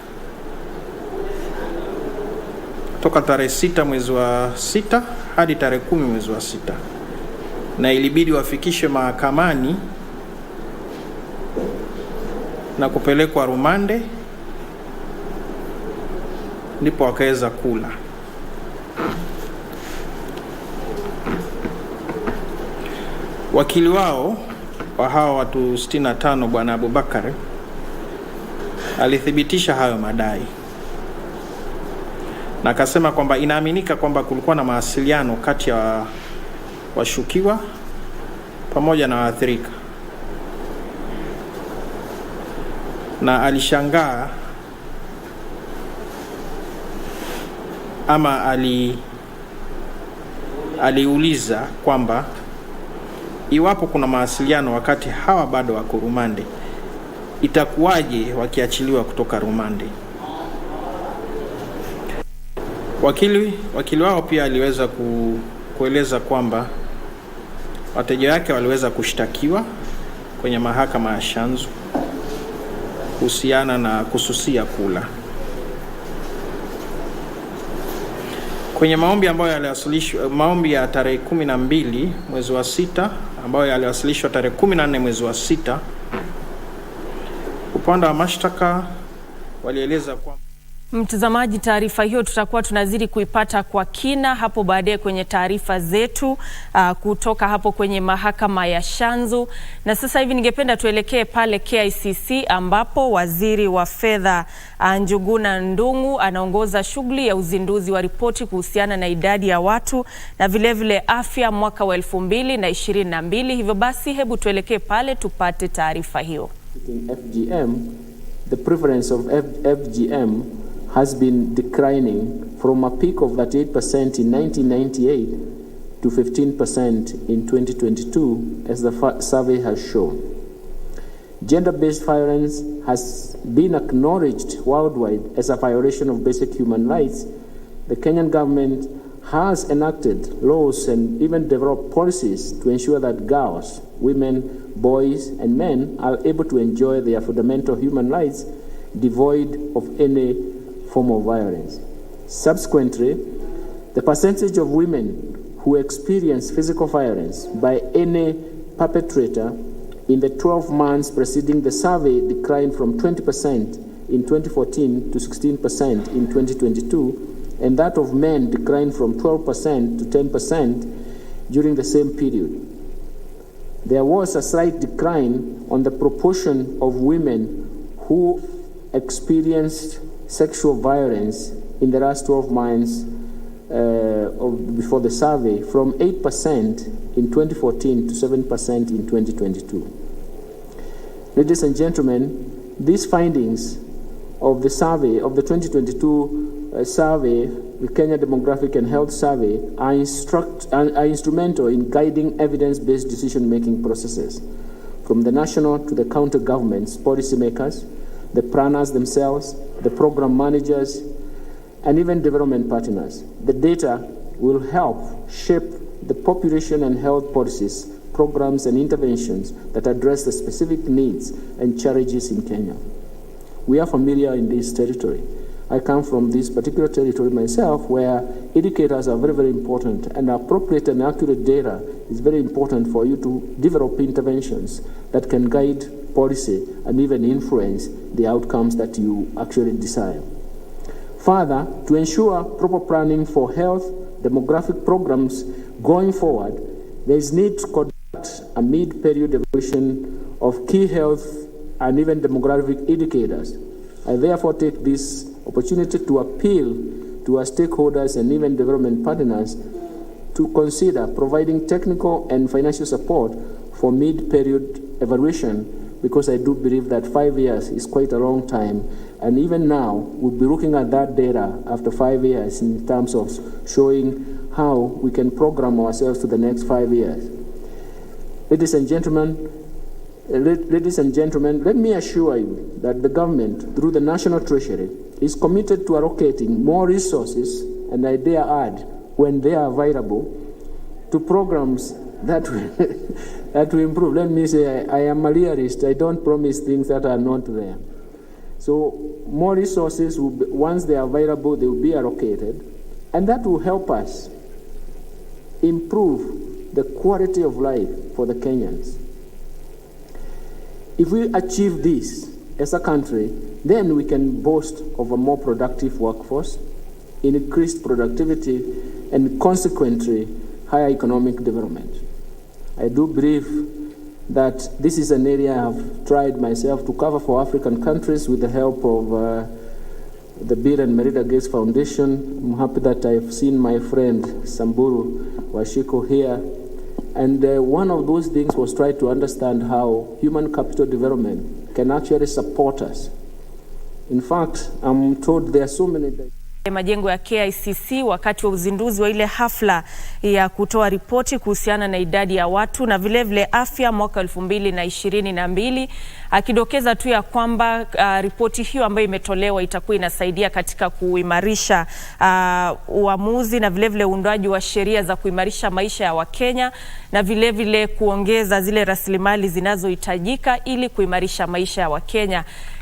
toka tarehe 6 mwezi wa 6 hadi tarehe 10 mwezi wa 6, na ilibidi wafikishwe mahakamani na kupelekwa rumande ndipo wakaweza kula. Wakili wao wa hawa watu 65 bwana Abubakar alithibitisha hayo madai na akasema kwamba inaaminika kwamba kulikuwa na mawasiliano kati ya washukiwa pamoja na waathirika, na alishangaa ama aliuliza kwamba iwapo kuna mawasiliano wakati hawa bado wako rumande, itakuwaje wakiachiliwa kutoka rumande? Wakili wao pia aliweza kueleza kwamba wateja wake waliweza kushtakiwa kwenye mahakama ya Shanzu kuhusiana na kususia kula. Kwenye maombi ambayo yaliwasilishwa, maombi ya tarehe 12 mwezi wa 6 ambayo yaliwasilishwa tarehe 14 mwezi wa 6, upande wa mashtaka walieleza kwamba Mtazamaji, taarifa hiyo tutakuwa tunazidi kuipata kwa kina hapo baadaye kwenye taarifa zetu kutoka hapo kwenye mahakama ya Shanzu. Na sasa hivi ningependa tuelekee pale KICC ambapo waziri wa fedha Njuguna Ndung'u anaongoza shughuli ya uzinduzi wa ripoti kuhusiana na idadi ya watu na vilevile afya mwaka wa 2022. Hivyo basi hebu tuelekee pale tupate taarifa hiyo. FGM, the prevalence of FGM has been declining from a peak of 38% in 1998 to 15% in 2022, as the survey has shown. Gender-based violence has been acknowledged worldwide as a violation of basic human rights. The Kenyan government has enacted laws and even developed policies to ensure that girls, women, boys, and men are able to enjoy their fundamental human rights devoid of any form of violence. Subsequently, the percentage of women who experience physical violence by any perpetrator in the 12 months preceding the survey declined from 20% in 2014 to 16% in 2022, and that of men declined from 12% to 10% during the same period. There was a slight decline on the proportion of women who experienced sexual violence in the last 12 months before the survey, from 8% in 2014 to 7% in 2022. Ladies and gentlemen, these findings of the survey, of the 2022 survey, the Kenya Demographic and Health Survey, are instrumental in guiding evidence-based decision-making processes, from the national to the county governments, policymakers, the planners themselves, the program managers, and even development partners. The data will help shape the population and health policies, programs, and interventions that address the specific needs and challenges in Kenya. We are familiar in this territory. I come from this particular territory myself, where educators are very, very important, and appropriate and accurate data is very important for you to develop interventions that can guide policy and even influence the outcomes that you actually desire. Further, to ensure proper planning for health demographic programs going forward, there is need to conduct a mid-period evaluation of key health and even demographic indicators. I therefore take this opportunity to appeal to our stakeholders and even development partners to consider providing technical and financial support for mid-period evaluation, because I do believe that 5 years is quite a long time, and even now we'll be looking at that data after 5 years in terms of showing how we can program ourselves to the next 5 years. Ladies and gentlemen, let me assure you that the government, through the National Treasury, is committed to allocating more resources, and I dare add, when they are available, to programs that will improve. Let me say, I am a realist. I don't promise things that are not there. So more resources, will be, once they are available, they will be allocated, and that will help us improve the quality of life for the Kenyans. If we achieve this as a country, then we can boast of a more productive workforce, increased productivity, and consequently, higher economic development. I do believe that this is an area I've tried myself to cover for African countries with the help of the Bill and Melinda Gates Foundation. I'm happy that I've seen my friend Samburu Washiko here. And one of those things was try to understand how human capital development can actually support us. In fact, I'm told there are so many majengo ya KICC wakati wa uzinduzi wa ile hafla ya kutoa ripoti kuhusiana na idadi ya watu na vile afya mwaka 2022, akidokeza tu ya kwamba ripoti hiyo ambayo imetolewa itakuwa inasaidia katika kuimarisha uamuzi na vile uundwaji wa sheria za kuimarisha maisha ya Wakenya na vile kuongeza zile rasilimali zinazohitajika ili kuimarisha maisha ya Wakenya.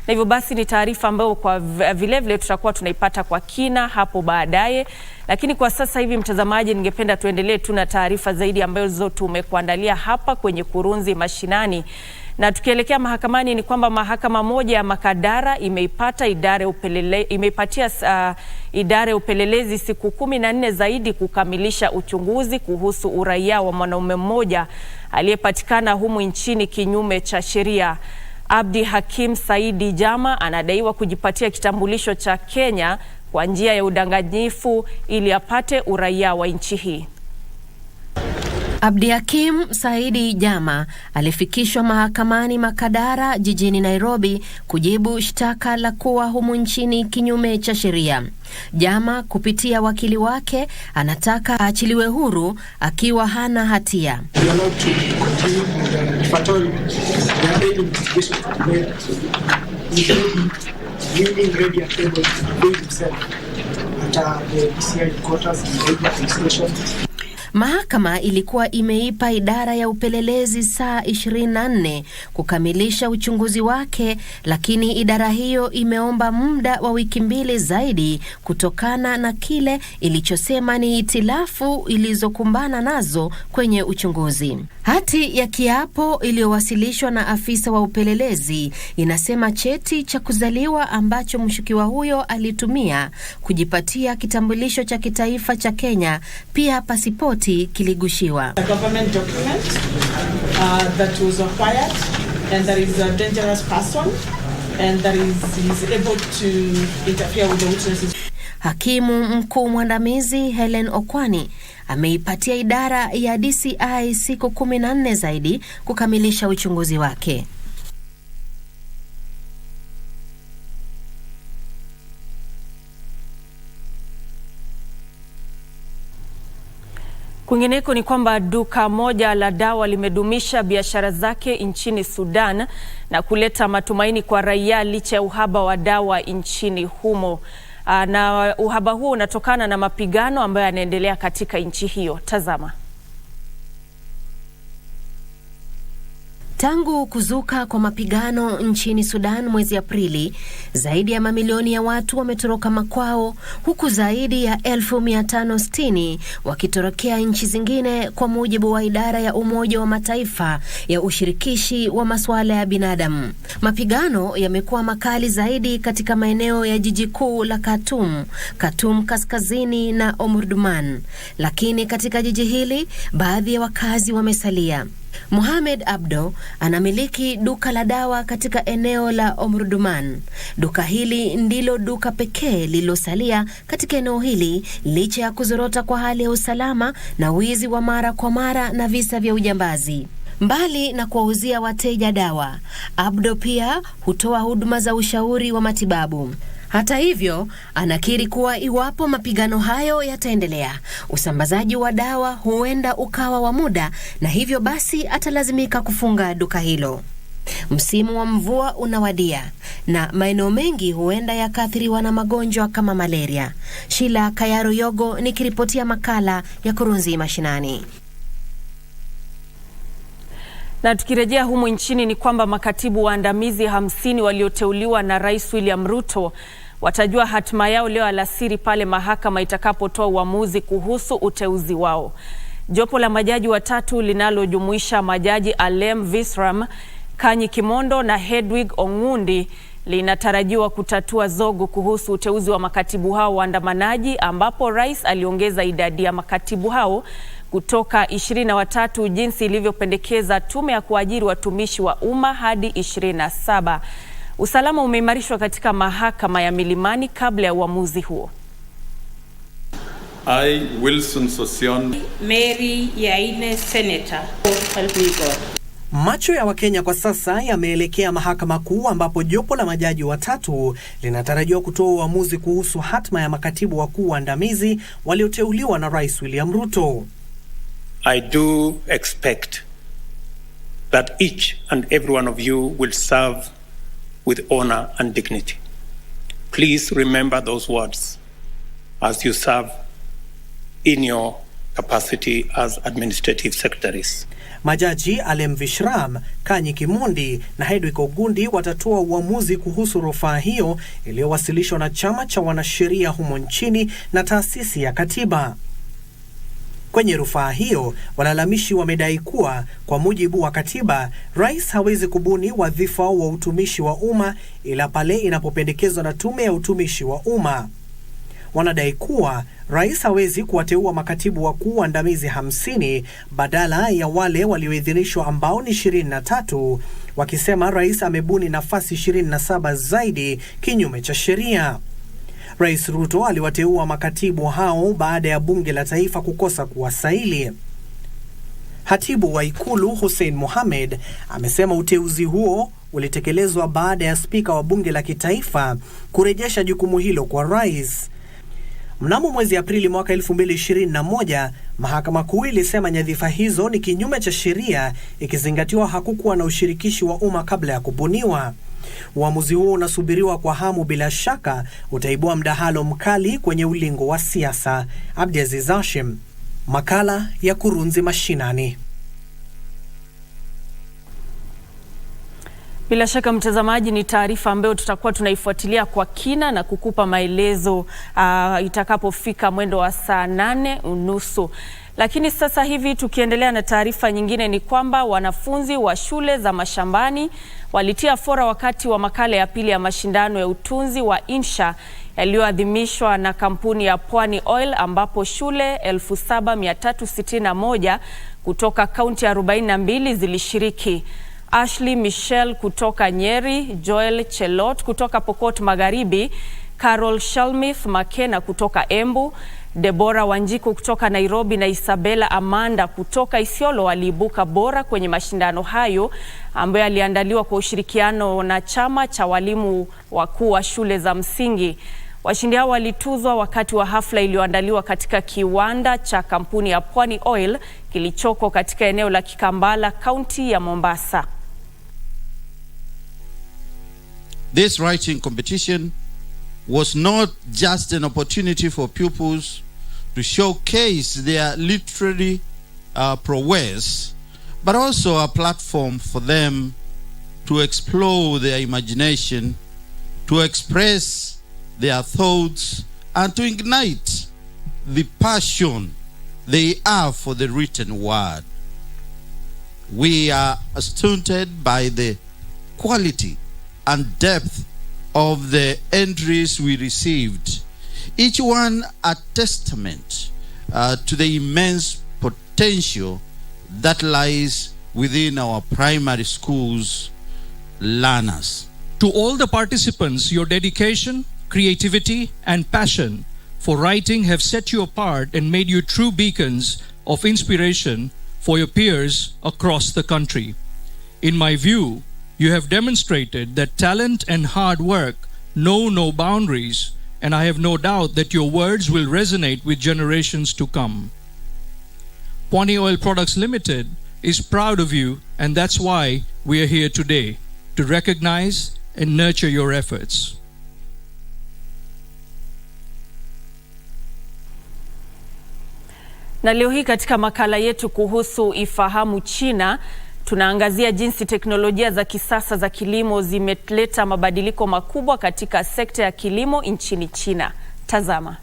Na hivyo basi ni taarifa ambayo kwa vile tutakuwa tunaipata kwa kina hapo baadaye. Lakini kwa sasa hivi, mtazamaji, ningependa tuendelee tu na taarifa zaidi ambazo tumekuandalia hapa kwenye Kurunzi Mashinani. Na tukielekea mahakamani ni kwamba mahakama moja ya Makadara imeipatia idara ya upelelezi siku 14 zaidi kukamilisha uchunguzi kuhusu uraia wa mwanaume mmoja aliyepatikana humu nchini kinyume cha sheria. Abdi Hakim Saidi Jama anadaiwa kujipatia kitambulisho cha Kenya kwa njia ya udanganyifu ili apate uraia wa nchi hii. Abdi Hakim Saidi Jama alifikishwa mahakamani Makadara jijini Nairobi kujibu shtaka la kuwa humu nchini kinyume cha sheria. Jama kupitia wakili wake anataka aachiliwe huru akiwa hana hatia. Mahakama ilikuwa imeipa idara ya upelelezi saa 24 kukamilisha uchunguzi wake, lakini idara hiyo imeomba muda wa wiki 2 zaidi kutokana na kile ilichosema ni hitilafu ilizokumbana nazo kwenye uchunguzi. Hati ya kiapo iliyowasilishwa na afisa wa upelelezi inasema cheti cha kuzaliwa ambacho mshukiwa huyo alitumia kujipatia kitambulisho cha kitaifa cha Kenya, pia pasipoti kiligushiwa. A government document that was acquired and that is a dangerous person and that is able to interfere with the witnesses. Hakimu mkuu mwandamizi Helen Okwani ameipatia idara ya DCI siku 14 zaidi kukamilisha uchunguzi wake. Kwingineko ni kwamba duka moja la dawa limedumisha biashara zake nchini Sudan na kuleta matumaini kwa raia licha ya uhaba wa dawa nchini humo. Na uhaba huo unatokana na mapigano ambayo yanaendelea katika nchi hiyo. Tazama. Tangu kuzuka kwa mapigano nchini Sudan mwezi Aprili, zaidi ya mamilioni ya watu wametoroka makwao, huku zaidi ya 1560 wakitorokea nchi zingine, kwa mujibu wa idara ya Umoja wa Mataifa ya ushirikishi wa masuala ya binadamu. Mapigano yamekuwa makali zaidi katika maeneo ya jiji kuu la Khartoum kaskazini na Omdurman, lakini katika jiji hili baadhi ya wakazi wamesalia. Mohamed Abdo anamiliki duka la dawa katika eneo la Omdurman. Duka hili ndilo duka pekee lililosalia katika eneo hili licha ya kuzorota kwa hali ya usalama na wizi wa mara kwa mara na visa vya ujambazi. Mbali na kuwauzia wateja dawa, Abdo pia hutoa huduma za ushauri wa matibabu. Hata hivyo, anakiri kuwa iwapo mapigano hayo yataendelea, usambazaji wa dawa huenda ukawa wa muda na hivyo basi atalazimika kufunga duka hilo. Msimu wa mvua unawadia na maeneo mengi huenda yakaathiriwa na magonjwa kama malaria. Shila Kayaro Yogo nikiripotia makala ya Kurunzi Mashinani. Na tukirejea humu nchini ni kwamba makatibu waandamizi 50 walioteuliwa na Rais William Ruto watajua hatima yao leo alasiri pale mahakama itakapotoa uamuzi kuhusu uteuzi wao. Jopo la majaji watatu linalojumuisha majaji Alem Visram, Kanyi Kimondo na Hedwig Ongundi linatarajiwa kutatua zogo kuhusu uteuzi wa makatibu hao waandamanaji, ambapo rais aliongeza idadi ya makatibu hao kutoka 23 jinsi ilivyopendekeza tume ya kuajiri watumishi wa umma hadi 27. Usalama umeimarishwa katika mahakama ya Milimani kabla ya uamuzi huo. I, Wilson Sosion, Mary Yaine, Senator, help me God. Macho ya Wakenya kwa sasa yameelekea Mahakama Kuu ambapo jopo la majaji watatu linatarajiwa kutoa uamuzi kuhusu hatma ya makatibu wakuu waandamizi walioteuliwa na Rais William Ruto. I do expect that each and every one of you will serve with honor and dignity. Please remember those words as you serve in your capacity as administrative secretaries. Majaji Alem Vishram, Kanyi Kimondi na Hedwig Ogundi watatoa uamuzi kuhusu rufaa hiyo iliyowasilishwa na chama cha wanasheria humo nchini na taasisi ya katiba. Kwenye rufaa hiyo, walalamishi wamedai kuwa kwa mujibu wa katiba, rais hawezi kubuni wadhifa wa utumishi wa umma ila pale inapopendekezwa na tume ya utumishi wa umma. Wanadai kuwa rais hawezi kuwateua makatibu wakuu waandamizi 50 badala ya wale walioidhinishwa ambao ni 23, wakisema rais amebuni nafasi 27 zaidi kinyume cha sheria. Rais Ruto aliwateua makatibu hao baada ya bunge la taifa kukosa kuwasaili. Hatibu wa Ikulu Hussein Mohamed amesema uteuzi huo ulitekelezwa baada ya spika wa bunge la kitaifa kurejesha jukumu hilo kwa rais. Mnamo mwezi Aprili mwaka 2021, Mahakama Kuu ilisema nyadhifa hizo ni kinyume cha sheria ikizingatiwa hakukuwa na ushirikishi wa umma kabla ya kubuniwa. Uamuzi huo unasubiriwa kwa hamu, bila shaka utaibua mdahalo mkali kwenye ulingo wa siasa. Abdiaziz Hashim, makala ya Kurunzi Mashinani. Bila shaka mtazamaji, ni taarifa ambayo tutakuwa tunaifuatilia kwa kina na kukupa maelezo itakapofika mwendo wa saa 8:30. Lakini sasa hivi tukiendelea na taarifa nyingine ni kwamba wanafunzi wa shule za mashambani walitia fora wakati wa makala ya pili ya mashindano ya utunzi wa insha yaliyoadhimishwa na kampuni ya Pwani Oil, ambapo shule 7361 kutoka kaunti 42 zilishiriki. Ashley Michelle kutoka Nyeri, Joel Chelot kutoka Pokot Magharibi, Carol Shalmith Makena kutoka Embu, Deborah Wanjiku kutoka Nairobi na Isabella Amanda kutoka Isiolo waliibuka bora kwenye mashindano hayo ambayo yaliandaliwa kwa ushirikiano na chama cha walimu wakuu wa shule za msingi. Washindi hao walituzwa wakati wa hafla iliyoandaliwa katika kiwanda cha kampuni ya Pwani Oil kilichoko katika eneo la Kikambala, kaunti ya Mombasa. This writing competition was not just an opportunity for pupils to showcase their literary prowess, but also a platform for them to explore their imagination, to express their thoughts, and to ignite the passion they have for the written word. We are astounded by the quality and depth of the entries we received, each one a testament to the immense potential that lies within our primary schools learners. To all the participants, your dedication, creativity, and passion for writing have set you apart and made you true beacons of inspiration for your peers across the country. In my view, you have demonstrated that talent and hard work know no boundaries, and I have no doubt that your words will resonate with generations to come. Pwani Oil Products Limited is proud of you, and that's why we are here today, to recognize and nurture your efforts. Na leo hii katika makala yetu kuhusu Ifahamu China, tunaangazia jinsi teknolojia za kisasa za kilimo zimeleta mabadiliko makubwa katika sekta ya kilimo nchini China. Tazama.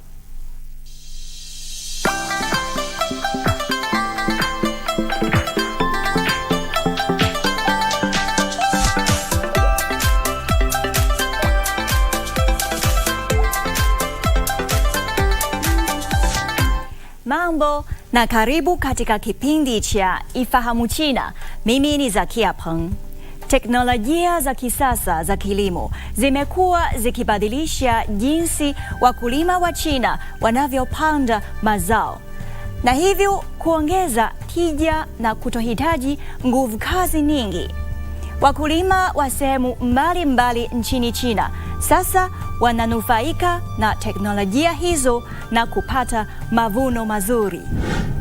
Mambo na karibu katika kipindi cha Ifahamu China. Mimi ni Zakia Peng. Teknolojia za kisasa za kilimo zimekuwa zikibadilisha jinsi wakulima wa China wanavyopanda mazao. na hivyo kuongeza tija na kutohitaji nguvu kazi nyingi. Wakulima wa sehemu mbalimbali nchini China sasa wananufaika na teknolojia hizo na kupata mavuno mazuri.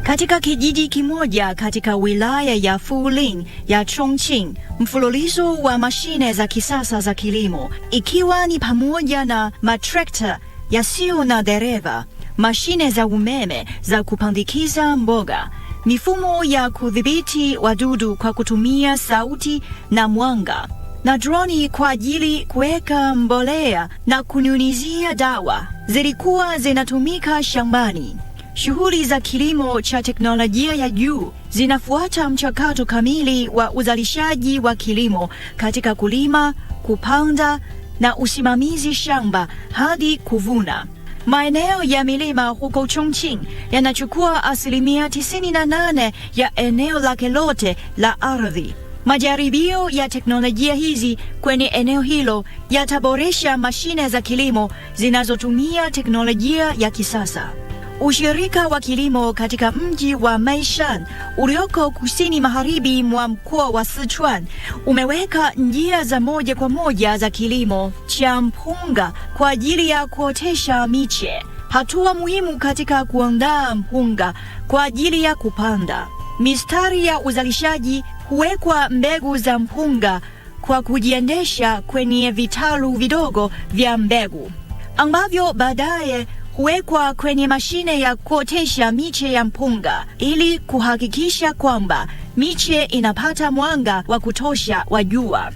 Katika kijiji kimoja katika wilaya ya Fuling ya Chongqing, mfululizo wa mashine za kisasa za kilimo, ikiwa ni pamoja na matrekta yasiyo na dereva, mashine za umeme za kupandikiza mboga, mifumo ya kudhibiti wadudu kwa kutumia sauti na mwanga, na droni kwa ajili kuweka mbolea na kunyunyizia dawa zilikuwa zinatumika shambani. Shughuli za kilimo cha teknolojia ya juu zinafuata mchakato kamili wa uzalishaji wa kilimo katika kulima, kupanda na usimamizi shamba hadi kuvuna. Maeneo ya milima huko Chongqing yanachukua 98% ya eneo lake lote la ardhi. Majaribio ya teknolojia hizi kwenye eneo hilo yataboresha mashine za kilimo zinazotumia teknolojia ya kisasa. Ushirika wa kilimo katika mji wa Meishan ulioko kusini magharibi mwa mkoa wa Sichuan umeweka njia za moja kwa moja za kilimo cha mpunga kwa ajili ya kuotesha miche, hatua muhimu katika kuandaa mpunga kwa ajili ya kupanda. Mistari ya uzalishaji huwekwa mbegu za mpunga kwa kujiendesha kwenye vitalu vidogo vya mbegu ambavyo baadaye huwekwa kwenye mashine ya kuotesha miche ya mpunga ili kuhakikisha kwamba miche inapata mwanga wa kutosha wa jua.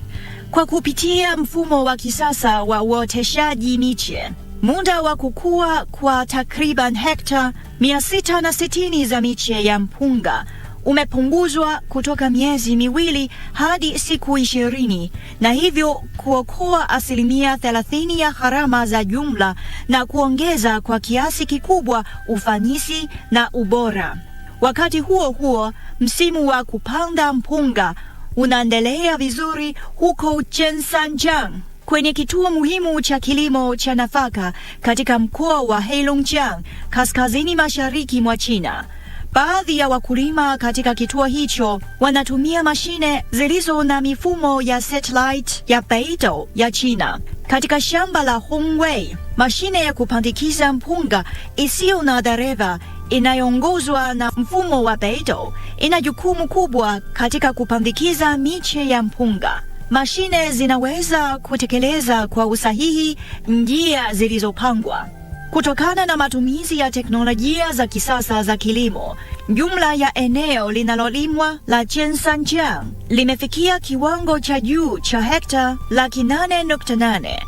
Kwa kupitia mfumo wa kisasa wa uoteshaji miche, muda wa kukua kwa takriban hekta 660 za miche ya mpunga umepunguzwa kutoka miezi miwili hadi siku 20, na hivyo kuokoa 30% ya gharama za jumla na kuongeza kwa kiasi kikubwa ufanisi na ubora. Wakati huo huo, msimu wa kupanda mpunga unaendelea vizuri huko Zhensanjiang, kwenye kituo muhimu cha kilimo cha nafaka katika mkoa wa Heilongjiang, kaskazini mashariki mwa China. Baadhi ya wakulima katika kituo hicho wanatumia mashine zilizo na mifumo ya satellite ya Beidou ya China. Katika shamba la Hongwei, mashine ya kupandikiza mpunga isiyo na dereva inayoongozwa na mfumo wa Beidou ina jukumu kubwa katika kupandikiza miche ya mpunga. Mashine zinaweza kutekeleza kwa usahihi njia zilizopangwa. Kutokana na matumizi ya teknolojia za kisasa za kilimo, jumla ya eneo linalolimwa la Zhensanjiang limefikia kiwango cha juu cha hekta 800,000,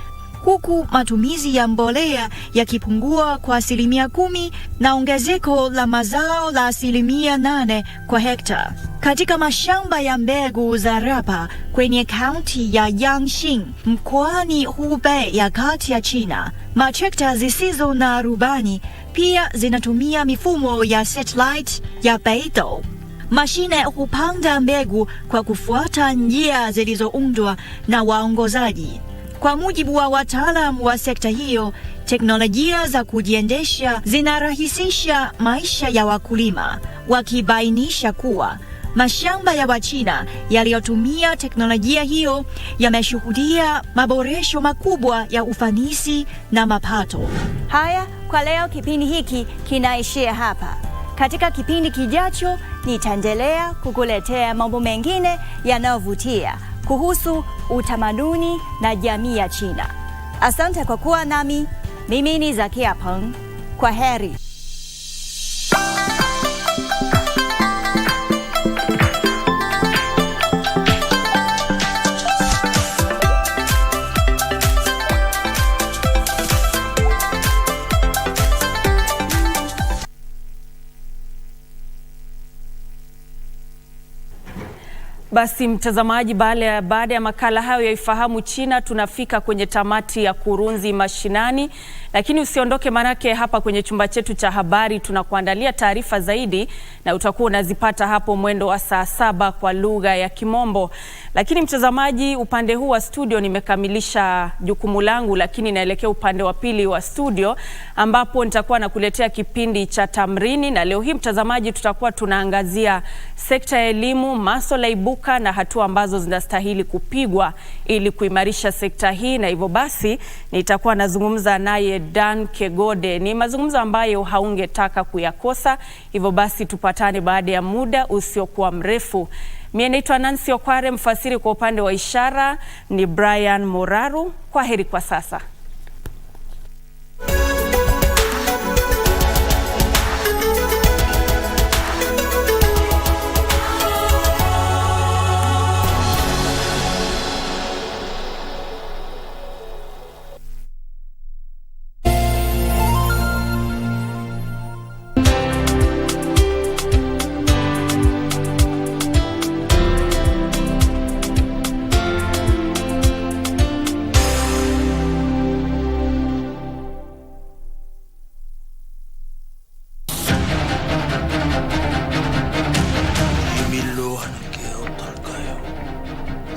huku matumizi ya mbolea yakipungua kwa 10% na ongezeko la mazao la 8% kwa hekta. Katika mashamba ya mbegu za rapa kwenye kaunti ya Yangqing mkoani Hubei ya kati ya China, matrekta zisizo na rubani pia zinatumia mifumo ya satellite ya Beidou. Mashine hupanda mbegu kwa kufuata njia zilizoundwa na waongozaji. Kwa mujibu wa wataalamu wa sekta hiyo, teknolojia za kujiendesha zinarahisisha maisha ya wakulima, wakibainisha kuwa mashamba ya Wachina yaliyotumia teknolojia hiyo yameshuhudia maboresho makubwa ya ufanisi na mapato. Haya, kwa leo kipindi hiki kinaishia hapa. Katika kipindi kijacho nitaendelea kukuletea mambo mengine yanayovutia kuhusu utamaduni na jamii ya China. Asante kwa kuwa nami. Mimi ni Zakia Peng. Kwa heri. Basi mtazamaji, baada ya makala hayo ya Ifahamu China, tunafika kwenye tamati ya Kurunzi Mashinani, Lakini usiondoke, manake hapa kwenye chumba chetu cha habari tunakuandalia taarifa zaidi na utakuwa unazipata hapo mwendo wa saa 7 kwa lugha ya Kimombo. Lakini mtazamaji, upande huu wa studio nimekamilisha jukumu langu, lakini naelekea upande wa pili wa studio ambapo nitakuwa nakuletea kipindi cha Tamrini, na leo hii mtazamaji tutakuwa tunaangazia sekta ya elimu, masuala ibuka na hatua ambazo zinastahili kupigwa ili kuimarisha sekta hii, na hivyo basi nitakuwa nazungumza naye Dan Kegode. Ni mazungumzo ambayo haungetaka kuyakosa, hivyo basi tupatane baada ya muda usiokuwa mrefu. Mimi naitwa Nancy Okware, mfasiri kwa upande wa ishara ni Brian Moraru. Kwaheri kwa sasa.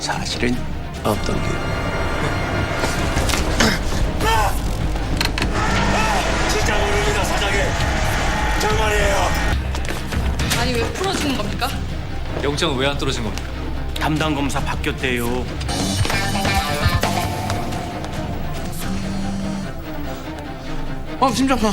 사실은 어떤 게? 진짜 모릅니다, 사장님. 정말이에요. 아니 왜 풀어주는 겁니까? 영장은 왜 안 떨어진 겁니까? 담당 검사 바뀌었대요. 팀장관.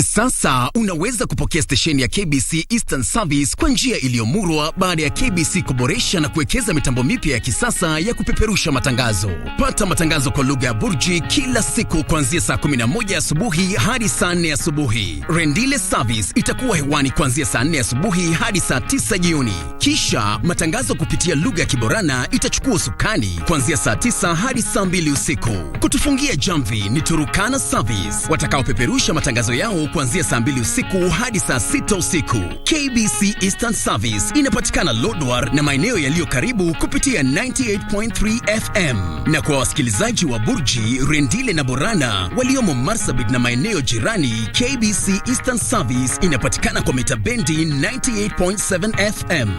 Sasa unaweza kupokea stesheni ya KBC Eastern Service kwa njia iliyomurwa baada ya KBC kuboresha na kuwekeza mitambo mipya ya kisasa ya kupeperusha matangazo. Pata matangazo kwa lugha ya Burji kila siku kuanzia saa 11 asubuhi hadi saa 4 asubuhi. Rendile Service itakuwa hewani kuanzia saa 4 asubuhi hadi saa 9 jioni. Kisha matangazo kupitia lugha ya Kiborana itachukua usukani kuanzia saa 9 hadi saa 2 usiku. Kutufungia jamvi ni Turukana Service watakaopeperusha matangazo yao kuanzia saa 2 usiku hadi saa 6 usiku. KBC Eastern Service inapatikana Lodwar na maeneo yaliyo karibu kupitia 98.3 FM. Na kwa wasikilizaji wa Burji, Rendile na Borana waliomo Marsabit na maeneo jirani, KBC Eastern Service inapatikana kwa mita bendi 98.7 FM.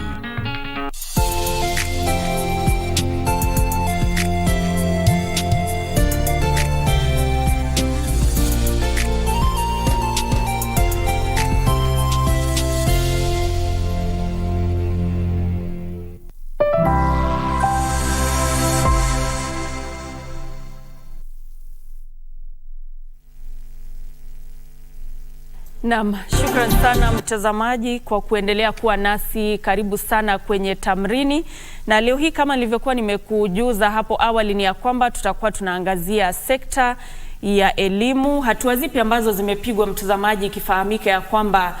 Naam, shukran sana mtazamaji kwa kuendelea kuwa nasi. Karibu sana kwenye Tamrini, na leo hii kama nilivyokuwa nimekujuza hapo awali ni ya kwamba tutakuwa tunaangazia sekta ya elimu, hatua zipi ambazo zimepigwa mtazamaji, ikifahamika ya kwamba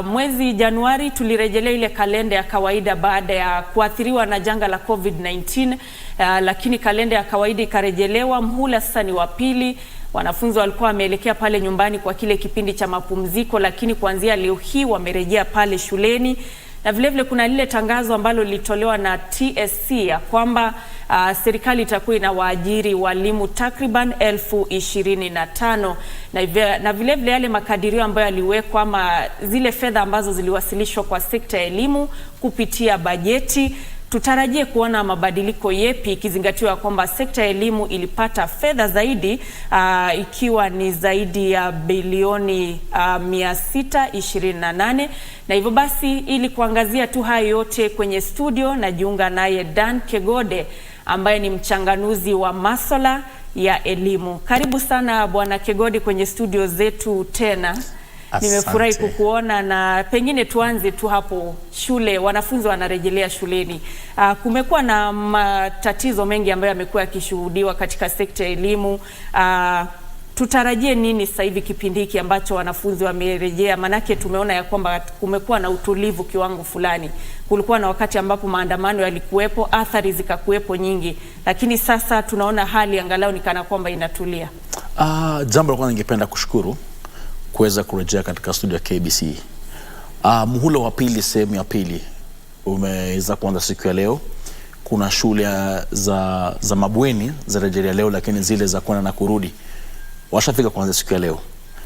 mwezi Januari tulirejelea ile kalenda ya kawaida baada ya kuathiriwa na janga la COVID-19, lakini kalenda ya kawaida ikarejelewa. Mhula sasa ni wa pili. Wanafunzi walikuwa wameelekea pale nyumbani kwa kile kipindi cha mapumziko, lakini kuanzia leo hii wamerejea pale shuleni. Na vile vile kuna lile tangazo ambalo lilitolewa na TSC ya kwamba serikali itakuwa inawaajiri walimu takriban 25,000, na vile vile yale makadirio ambayo yaliwekwa ama zile fedha ambazo ziliwasilishwa kwa sekta ya elimu kupitia bajeti. Tutarajie kuona mabadiliko yepi, ikizingatiwa kwamba sekta ya elimu ilipata fedha zaidi, ikiwa ni zaidi ya bilioni 628. Na hivyo basi, ili kuangazia tu hayo yote kwenye studio, najiunga naye Dan Kegode ambaye ni mchanganuzi wa masuala ya elimu. Karibu sana Bwana Kegode kwenye studio zetu tena. Nimefurahi kukuona, na pengine tuanze tu hapo shule. Wanafunzi wanarejelea shuleni. Kumekuwa na matatizo mengi ambayo yamekuwa yakishuhudiwa katika sekta ya elimu. Tutarajie nini sasa hivi kipindi hiki ambacho wanafunzi wamerejea? Manake tumeona ya kwamba kumekuwa na utulivu kiwango fulani. Kulikuwa na wakati ambapo maandamano yalikuwepo, athari zikakuwepo nyingi, lakini sasa tunaona hali angalau ni kana kwamba inatulia. Jambo la kwanza ningependa kushukuru kuweza kurejea katika studio ya KBC. Muhula wa pili, sehemu ya pili umeweza kuanza siku ya leo kuna shule za mabweni za rejelea leo, lakini zile za kwenda na kurudi washafika kuanzia siku ya leo.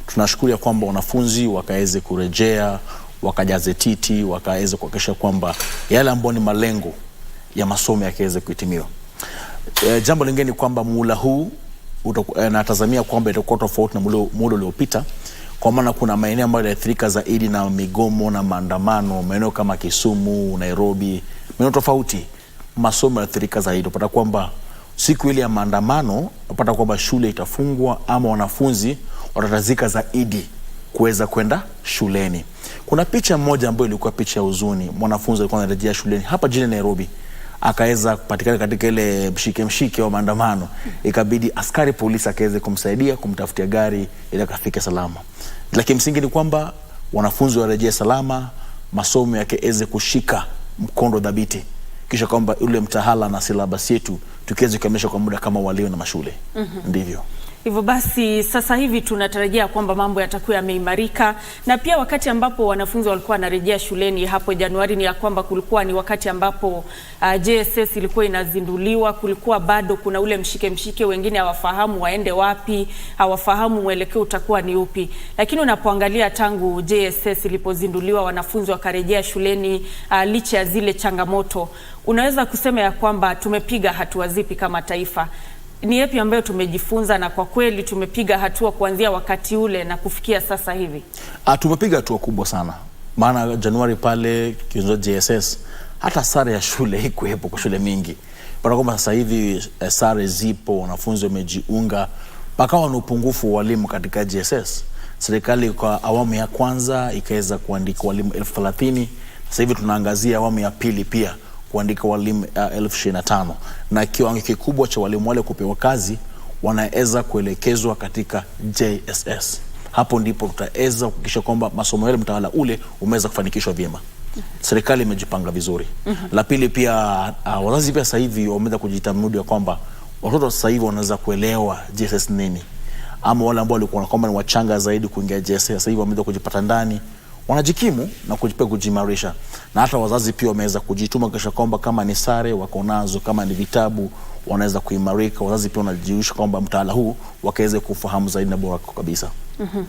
Tunashukuru kwamba wanafunzi wakaweze kurejea, wakajaze titi, wakaweze kuhakikisha kwamba yale ambayo ni malengo ya masomo yakaweze kuhitimiwa. Jambo lingine ni kwamba muhula huu natazamia kwamba itakuwa tofauti na muhula uliopita, kwa maana kuna maeneo ambayo yaliathirika zaidi na migomo na maandamano, maeneo kama Kisumu, Nairobi, maeneo tofauti masomo yaliathirika zaidi. Unapata kwamba siku ile ya maandamano, unapata kwamba shule itafungwa ama wanafunzi watatazika zaidi kuweza kwenda shuleni. Kuna picha moja ambayo ilikuwa picha ya huzuni. Mwanafunzi alikuwa anarejea shuleni hapa jijini Nairobi, akaweza kupatikana katika ile mshike wa maandamano. Ikabidi askari polisi akaweze kumsaidia kumtafutia gari ili akafike salama. Lakini msingi ni kwamba wanafunzi warejee salama, masomo yakaweze kushika mkondo dhabiti, kisha kwamba ule mtahala na silabasi yetu tukiweze kukamilisha kwa muda kama walio na mashule. Ndivyo. Hivyo basi sasa hivi tunatarajia kwamba mambo yatakuwa yameimarika, na pia wakati ambapo wanafunzi walikuwa wanarejea shuleni hapo Januari ni ya kwamba kulikuwa ni wakati ambapo JSS ilikuwa inazinduliwa. Kulikuwa bado kuna ule mshike, wengine hawafahamu waende wapi, hawafahamu mwelekeo utakuwa ni upi. Lakini unapoangalia tangu JSS ilipozinduliwa, wanafunzi wakarejea shuleni licha ya zile changamoto, unaweza kusema ya kwamba tumepiga hatua zipi kama taifa? Ni yapi ambayo tumejifunza na kwa kweli tumepiga hatua kuanzia wakati ule na kufikia sasa hivi? Tumepiga hatua kubwa sana. Maana Januari pale kionzo JSS hata sare ya shule haikuwepo kwa shule mingi. Kwa kwamba sasa hivi sare zipo, wanafunzi wamejiunga, pakawa na upungufu wa walimu katika JSS. Serikali kwa awamu ya kwanza ikaweza kuandika walimu 30,000. Sasa hivi tunaangazia awamu ya pili pia kuandika walimu 25,000, na kiwango kikubwa cha walimu wale kupewa kazi wanaweza kuelekezwa katika JSS. Hapo ndipo tutaweza kuhakikisha kwamba masomo yale mtaala ule umeweza kufanikishwa vyema. Serikali imejipanga vizuri. La pili pia wazazi pia sasa hivi wameweza kujitamudi ya kwamba watoto sasa hivi wanaweza kuelewa JSS nini, ama wale ambao walikuwa kwamba ni wachanga zaidi kuingia JSS sasa hivi wameweza kujipata ndani, wanajikimu na kujimarisha. Na hata wazazi pia wameweza kujituma kisha kwamba kama ni sare wako nazo, kama ni vitabu wanaweza kuimarika. Wazazi pia wanajiusha kwamba mtaala huu wakaweze kufahamu zaidi na bora kabisa.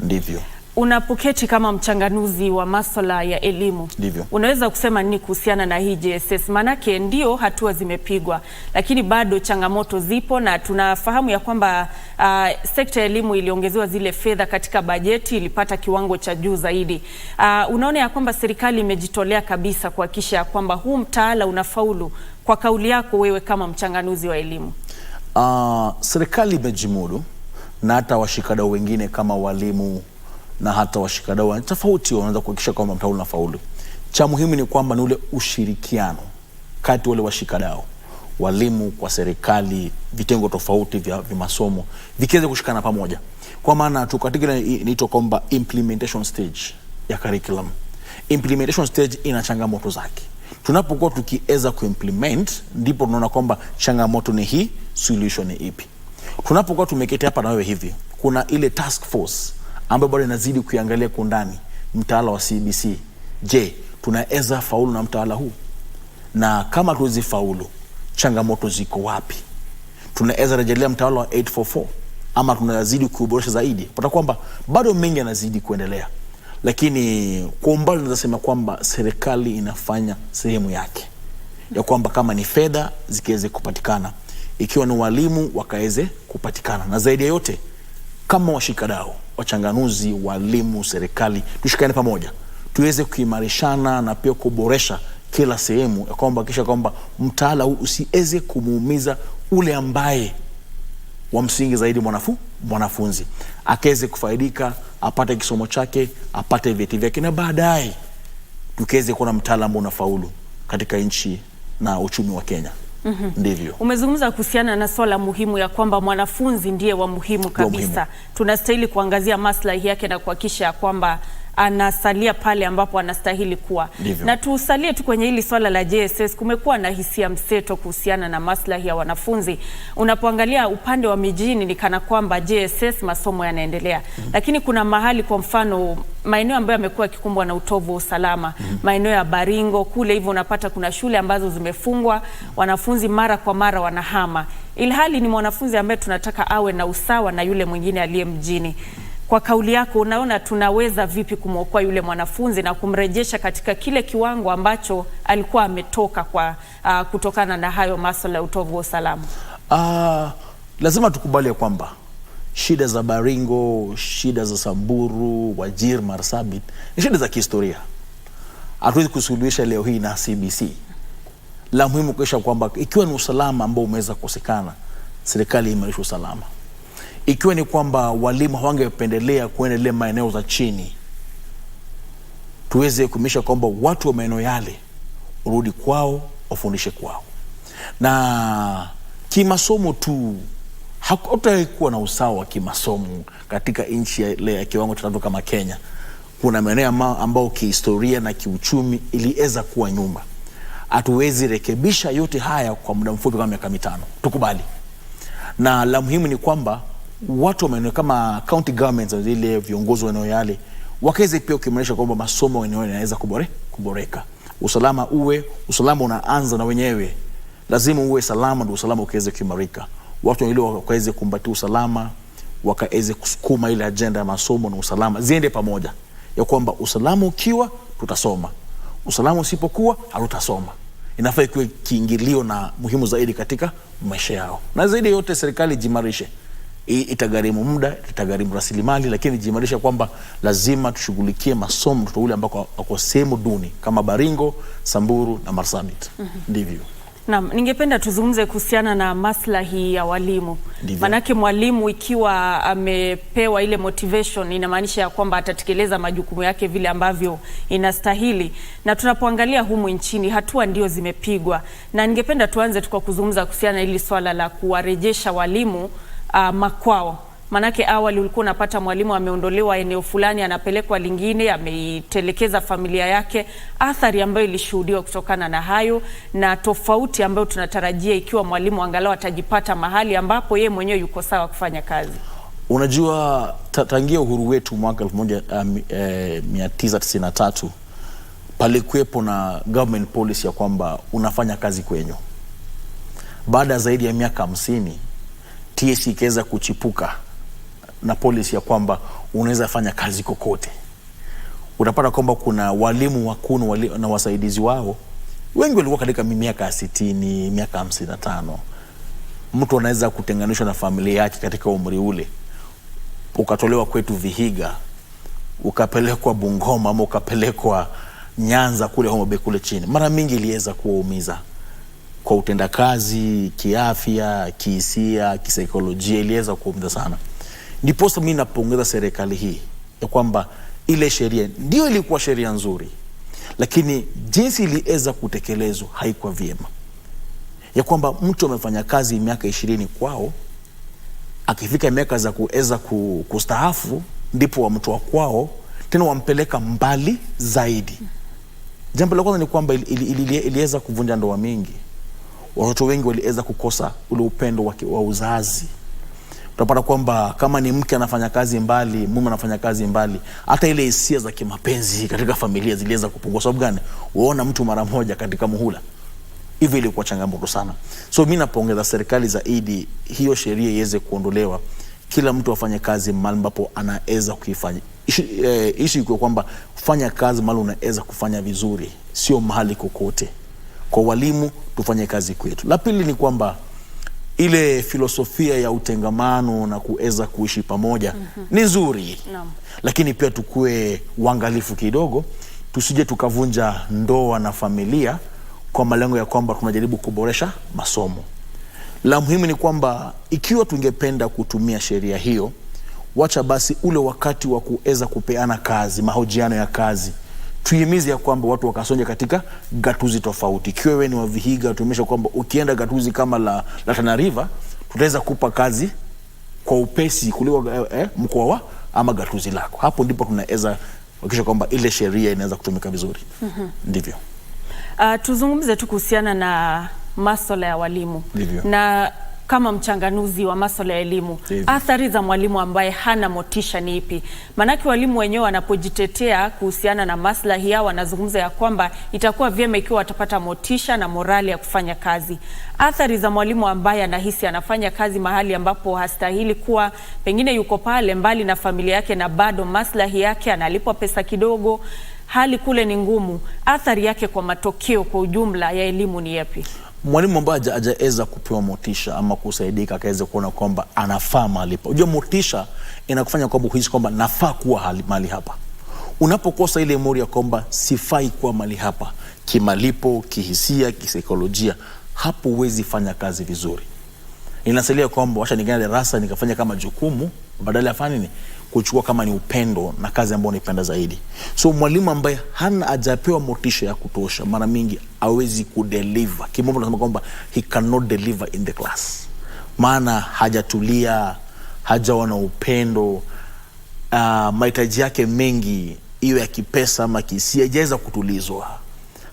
Ndivyo. Unapoketi kama mchanganuzi wa masuala ya elimu, ndivyo, unaweza kusema nini kuhusiana na hii JSS? Manake ndio hatua zimepigwa, lakini bado changamoto zipo, na tunafahamu ya kwamba sekta ya elimu iliongezewa zile fedha katika bajeti, ilipata kiwango cha juu zaidi. Unaona ya kwamba serikali imejitolea kabisa kuhakikisha kwamba huu mtaala unafaulu? Kwa kauli yako wewe kama mchanganuzi wa elimu. Serikali imejimudu, na hata washikadau wengine kama walimu na hata washikadau tofauti wanaweza kuhakikisha kwamba mtaala unafaulu. Cha muhimu ni kwamba ni ule ushirikiano kati wale washikadau, walimu kwa serikali, vitengo tofauti vya masomo vikiweza kushikana pamoja. Kwa maana tu katika inaitwa kwamba implementation stage ya curriculum. Implementation stage ina changamoto zake. Tunapokuwa tukiweza kuimplement ndipo tunaona kwamba changamoto ni hii, solution ni ipi. Tunapokuwa tumeketi hapa na wewe hivi, kuna ile task force ambayo bado inazidi kuangalia kwa ndani mtaala wa CBC. Je, tunaweza faulu na mtaala huu? Na kama tuwezi faulu, changamoto ziko wapi? Tunaweza rejelea mtaala wa 844 ama tunazidi kuboresha zaidi? Pata kwamba bado mengi yanazidi kuendelea. Lakini kwa umbali naweza sema kwamba serikali inafanya sehemu yake. Ya kwamba kama ni fedha zikiweze kupatikana, ikiwa ni walimu wakaweze kupatikana, na zaidi ya yote kama washikadau, wachanganuzi, walimu, serikali, tushikane pamoja, tuweze kuimarishana na pia kuboresha kila sehemu, ya kwamba kisha kwamba mtaala huu usiweze kumuumiza ule ambaye wa msingi zaidi mwanafunzi, akaweze kufaidika, apate kisomo chake, apate vyeti vyake, na baadaye tukaweze kuona mtaala ambao unafaulu katika nchi na uchumi wa Kenya. Ndivyo. Umezungumza kuhusiana na swala muhimu ya kwamba mwanafunzi ndiye wa muhimu kabisa. Tunastahili kuangazia maslahi yake na kuhakikisha kwamba anasalia pale ambapo anastahili kuwa. Ndivyo. Na tusalie tu kwenye hili swala la JSS, kumekuwa na hisia mseto kuhusiana na maslahi ya wanafunzi. Unapoangalia upande wa mijini ni kana kwamba JSS masomo yanaendelea. Lakini kuna mahali, kwa mfano maeneo ambayo yamekuwa kikumbwa na utovu wa usalama, maeneo ya Baringo kule hivyo, unapata kuna shule ambazo zimefungwa, wanafunzi mara kwa mara wanahama. Ilhali ni mwanafunzi ambaye tunataka awe na usawa na yule mwingine aliye mjini. Kwa kauli yako, unaona tunaweza vipi kumwokoa yule mwanafunzi na kumrejesha katika kile kiwango ambacho alikuwa ametoka kutokana na hayo masuala ya utovu wa usalama? Lazima tukubali ya kwamba shida za Baringo, shida za Samburu, Wajir, Marsabit ni shida za kihistoria. Hatuwezi kusuluhisha leo hii na CBC. La muhimu kuhakikisha kwamba ikiwa ni usalama ambao umeweza kukosekana, serikali imarisha usalama. Ikiwa ni kwamba walimu hawangependelea kuendelea maeneo za chini, tuweze kuhakikisha kwamba watu wa maeneo yale urudi kwao, wafundishe kwao. Na kimasomo tu hakutakuwa na usawa wa kimasomo katika nchi ya kiwango cha tatu kama Kenya. Kuna maeneo ambao kihistoria na kiuchumi iliweza kuwa nyuma. Hatuwezi rekebisha yote haya kwa muda mfupi kama miaka 5. Tukubali. Na la muhimu ni kwamba watu wa maeneo kama county governments, zile viongozi wa eneo yale, wakaweze pia kuimarisha kwamba masomo eneo yanaweza kuboreka. Usalama unaanza na wenyewe. Lazima uwe salama ndio usalama ukaweze kuimarika. Watu wale wakaweze kumbatia usalama, wakaweze kusukuma ile agenda ya masomo na usalama ziende pamoja. Ya kwamba usalama ukiwa tutasoma, usalama usipokuwa hatutasoma. Inafaa iwe kiingilio na muhimu zaidi katika maisha yao. Na zaidi yote serikali jimarishe. Itagharimu muda, itagharimu rasilimali, lakini jimarisha kwamba lazima tushughulikie masomo mtoto ule ambako ako sehemu duni kama Baringo, Samburu na Marsabit. Ndivyo. Naam, ningependa tuzungumze kuhusiana na maslahi ya walimu. Manake mwalimu ikiwa amepewa ile motivation, inamaanisha ya kwamba atatekeleza majukumu yake vile ambavyo inastahili. Na tunapoangalia humu nchini hatua ndio zimepigwa. Na ningependa tuanze kwa kuzungumza kuhusiana hili swala la kuwarejesha walimu makwao. Manake awali ulikuwa unapata mwalimu ameondolewa eneo fulani, anapelekwa lingine, ameitelekeza familia yake. Athari ambayo ilishuhudiwa kutokana na hayo, na tofauti ambayo tunatarajia ikiwa mwalimu angalau atajipata mahali ambapo yeye mwenyewe yuko sawa kufanya kazi. Unajua, tangia uhuru wetu mwaka 1993 palikuwepo na government policy ya kwamba unafanya kazi kwenyu. Baada zaidi ya miaka 50 TSC ikaweza kuchipuka na policy ya kwamba unaweza fanya kazi kokote. Utapata kwamba kuna walimu wakuu na wasaidizi wao wengi walikuwa katika miaka 60, miaka 55. Mtu anaweza kutenganishwa na familia yake katika umri ule, ukatolewa kwetu Vihiga, ukapelekwa Bungoma ama ukapelekwa Nyanza kule Homa Bay kule chini. Mara mingi iliweza kuwaumiza kwa utendakazi, kiafya, kihisia, kisaikolojia, iliweza kuumiza sana. Ndiposa mimi napongeza serikali hii ya kwamba ile sheria ndio ilikuwa sheria nzuri, lakini jinsi iliweza kutekelezwa haikuwa vyema. Ya kwamba mtu amefanya kazi miaka 20 kwao, akifika miaka za kuweza kustaafu ndipo wamtoa kwao tena wampeleka mbali zaidi. Jambo la kwanza ni kwamba iliweza kuvunja ndoa mingi. Watoto wengi waliweza kukosa ule upendo wa uzazi. Utapata kwamba kama ni mke anafanya kazi mbali, mume anafanya kazi mbali, hata ile hisia za kimapenzi katika familia ziliweza kupungua. Sababu gani? Waona mtu mara moja katika muhula. Hivyo ilikuwa changamoto sana. So mimi napongeza serikali zaidi hiyo sheria iweze kuondolewa. Kila mtu afanye kazi mahali ambapo anaweza kuifanya. Issue iko kwamba fanya kazi mahali unaweza kufanya vizuri, sio mahali kokote. Kwa walimu tufanye kazi kwetu. La pili ni kwamba ile filosofia ya utengamano na kuweza kuishi pamoja ni nzuri. Lakini pia tukue uangalifu kidogo, tusije tukavunja ndoa na familia kwa malengo ya kwamba tunajaribu kuboresha masomo. La muhimu ni kwamba ikiwa tungependa kutumia sheria hiyo, wacha basi ule wakati wa kuweza kupeana kazi, mahojiano ya kazi, tuhimize ya kwamba watu wakasonje katika gatuzi tofauti. Ikiwa wewe ni wa Vihiga, tuonyeshe kwamba ukienda gatuzi kama la Tana River, tutaweza kupa kazi kwa upesi kuliko mkoa ama gatuzi lako. Hapo ndipo tunaweza kuhakikisha kwamba ile sheria inaweza kutumika vizuri. Ndivyo. Tuzungumze tu kuhusiana na masuala ya walimu. Ndivyo. Na kama mchanganuzi wa masuala ya elimu, athari za mwalimu ambaye hana motisha ni ipi? Manake walimu wenyewe wanapojitetea kuhusiana na maslahi yao wanazungumza ya kwamba itakuwa vyema ikiwa watapata motisha na morali ya kufanya kazi. Athari za mwalimu ambaye anahisi anafanya kazi mahali ambapo hastahili kuwa, pengine yuko pale mbali na familia yake na bado maslahi yake, analipwa pesa kidogo, hali kule ni ngumu, athari yake kwa matokeo kwa ujumla ya elimu ni yapi? Mwalimu ambaye hajaweza kupewa motisha ama kusaidika akaweza kuona kwamba anafaa mahali hapa. Unajua motisha inakufanya kwamba uhisi kwamba nafaa kuwa mahali hapa. Unapokosa ile mori ya kwamba sifai kuwa mahali hapa, kimalipo, kihisia, kisaikolojia, hapo huwezi fanya kazi vizuri. Inasalia kwamba wacha ningine darasa nikafanya kama jukumu badala ya fanya nini? Kuchukua kama ni upendo na kazi ambayo unaipenda zaidi. So mwalimu ambaye hajapewa motisha ya kutosha mara mingi hawezi kudeliver. Kimombo tunasema kwamba he cannot deliver in the class. Maana hajatulia, hajaona upendo, mahitaji yake mengi iwe ya kipesa ama kihisia hajaweza kutulizwa.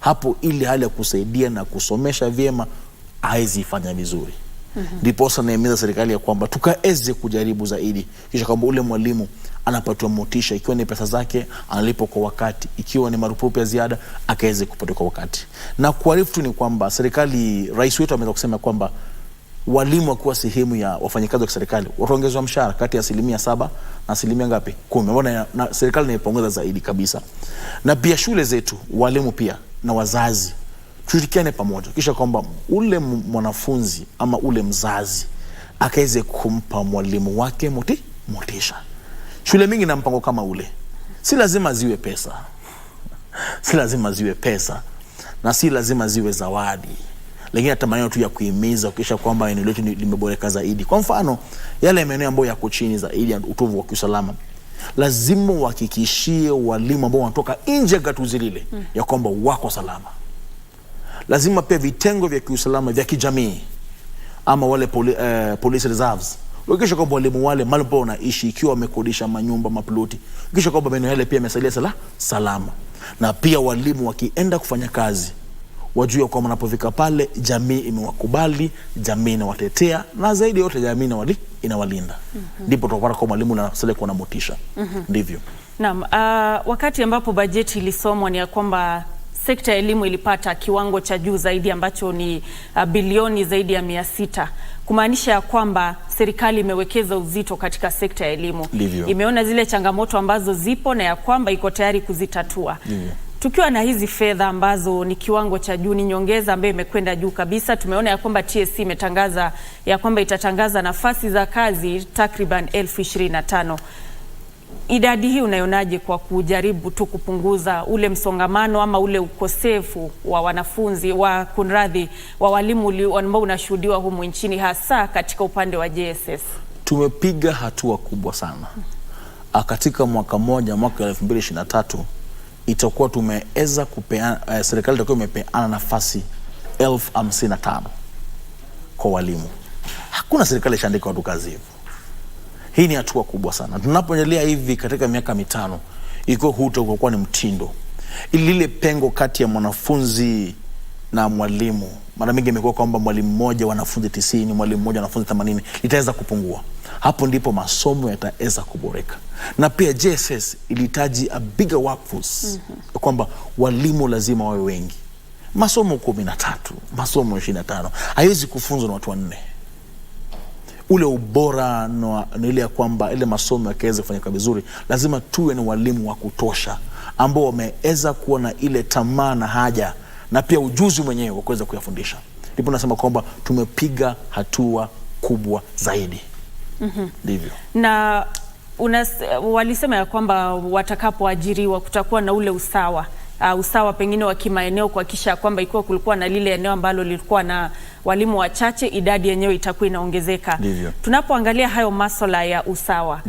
Hapo ile hali ya kusaidia na kusomesha vyema haiwezi fanya vizuri. Ndipo sasa naimiza serikali ya kwamba tukaeze kujaribu zaidi kisha kwamba ule mwalimu anapatiwa motisha, ikiwa ni pesa zake analipo kwa wakati, ikiwa ni marupurupu ya ziada akaweze kupata kwa wakati. Na kuarifu tu ni kwamba serikali, rais wetu ameweza kusema kwamba walimu wakiwa sehemu ya wafanyikazi wa serikali wataongezwa mshahara kati ya 7% na 10%. Mbona na serikali inaipongeza zaidi kabisa. Na pia shule zetu, walimu pia na wazazi tushirikiane pamoja kisha kwamba ule mwanafunzi ama ule mzazi akaweze kumpa mwalimu wake motisha. Shule mingi na mpango kama ule. Si lazima ziwe pesa. Si lazima ziwe pesa na si lazima ziwe zawadi. Lakini hata maneno tu ya kuhimiza kisha kwamba eneo letu limeboreka zaidi. Kwa mfano yale maeneo ambayo yako chini zaidi ya utovu wa kiusalama, lazima uhakikishie walimu ambao wanatoka nje ya gatuzi lile ya kwamba wako salama. Lazima pia vitengo vya kiusalama vya kijamii ama wale police reserves wakisha kwamba walimu wale mahali ambao wanaishi, ikiwa wamekodisha manyumba, maploti, kisha kwamba maeneo yale pia yamesalia salama. Na pia walimu wakienda kufanya kazi wajue kwamba wanapofika pale jamii imewakubali, jamii inawatetea, na zaidi yote jamii inawalinda. Ndipo tutapata kwa mwalimu na sasa kuwa na motisha. Ndivyo. Naam, wakati ambapo bajeti ilisomwa ni ya kwamba sekta ya elimu ilipata kiwango cha juu zaidi ambacho ni bilioni zaidi ya 600, kumaanisha ya kwamba serikali imewekeza uzito katika sekta ya elimu. Imeona zile changamoto ambazo zipo na ya kwamba iko tayari kuzitatua. Tukiwa na hizi fedha ambazo ni kiwango cha juu, ni nyongeza ambayo imekwenda juu kabisa. Tumeona ya kwamba TSC imetangaza ya kwamba itatangaza nafasi za kazi takriban 25,000. Idadi hii unaionaje kwa kujaribu tu kupunguza ule msongamano ama ule ukosefu wa wanafunzi wa walimu ambao unashuhudiwa humu nchini hasa katika upande wa JSS? Tumepiga hatua kubwa sana. Katika mwaka 2023 itakuwa tumeweza kupeana, serikali itakuwa imepeana nafasi 55,000 kwa walimu. Hakuna serikali ishaandika watu kazi hivyo. Hii ni hatua kubwa sana. Tunapoendelea hivi katika miaka 5, iko hutakuwa ni mtindo. Ile pengo kati ya mwanafunzi na mwalimu, mara mingi imekuwa kwamba mwalimu mmoja wanafunzi 90, mwalimu mmoja wanafunzi 80, litaweza kupungua. Hapo ndipo masomo yataweza kuboreka. Na pia JSS ilihitaji a bigger workforce. Kwamba walimu lazima wawe wengi. Masomo 13, masomo 25, haiwezi kufunzwa na watu 4. Ule ubora na ile ya kwamba ile masomo yakaweza kufanyika vizuri, lazima tuwe na walimu wa kutosha ambao wameweza kuwa na ile tamaa na haja na pia ujuzi mwenyewe wa kuweza kuyafundisha. Ndipo nasema kwamba tumepiga hatua kubwa zaidi. Ndivyo. Na walisema ya kwamba watakapoajiriwa kutakuwa na ule usawa pengine wa kimaeneo, kuhakikisha kwamba ikiwa kulikuwa na lile eneo ambalo lilikuwa na walimu wachache, idadi yenyewe itakuwa inaongezeka. Tunapoangalia hayo masuala ya usawa,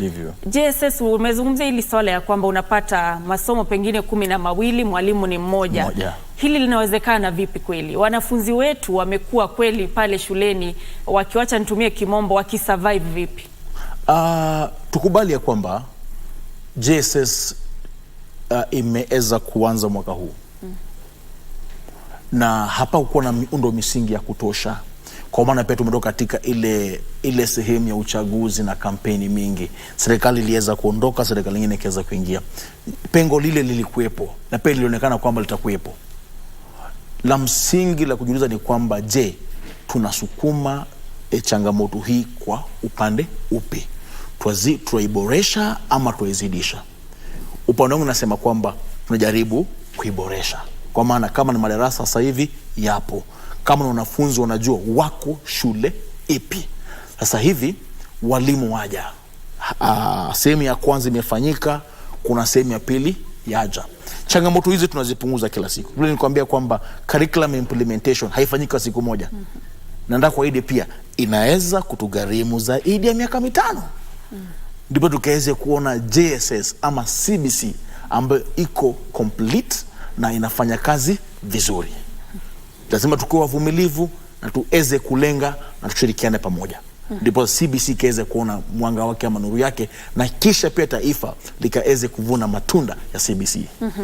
JSS umezungumzia hili swala ya kwamba unapata masomo pengine 12, mwalimu ni mmoja. Hili linawezekana vipi kweli? Wanafunzi wetu wamekuwa kweli pale shuleni, wakiwacha nitumie kimombo, wakisurvive vipi? Tukubali ya kwamba JSS imeweza kuanza mwaka huu. Na hapa kuwa na miundo misingi ya kutosha. Kwa maana pia tumetoka katika ile sehemu ya uchaguzi na kampeni mingi. Serikali iliweza kuondoka, serikali nyingine ikaweza kuingia. Pengo lile lilikuwepo na pia lilionekana kwamba litakuwepo. La msingi la kujiuliza ni kwamba je, tunasukuma changamoto hii kwa upande upi? Tuiboresha ama tuizidisha? Upande wangu nasema kwamba tunajaribu kuiboresha. Kwa maana kama ni madarasa sasa hivi yapo, kama na wanafunzi wanajua wako shule ipi. Sasa hivi walimu waja. Sehemu ya kwanza imefanyika, kuna sehemu ya pili yaja. Changamoto hizi tunazipunguza kila siku. Vile nilikwambia kwamba curriculum implementation haifanyika siku moja. Na nataka kuahidi pia inaweza kutugharimu zaidi ya miaka 5. Ndipo tukaweze kuona JSS ama CBC ambayo iko complete na inafanya kazi vizuri. Lazima tukuwe wavumilivu na tuweze kulenga na tushirikiane pamoja. Ndipo CBC kaweze kuona mwanga wake ama nuru yake, na kisha pia taifa likaweze kuvuna matunda ya CBC.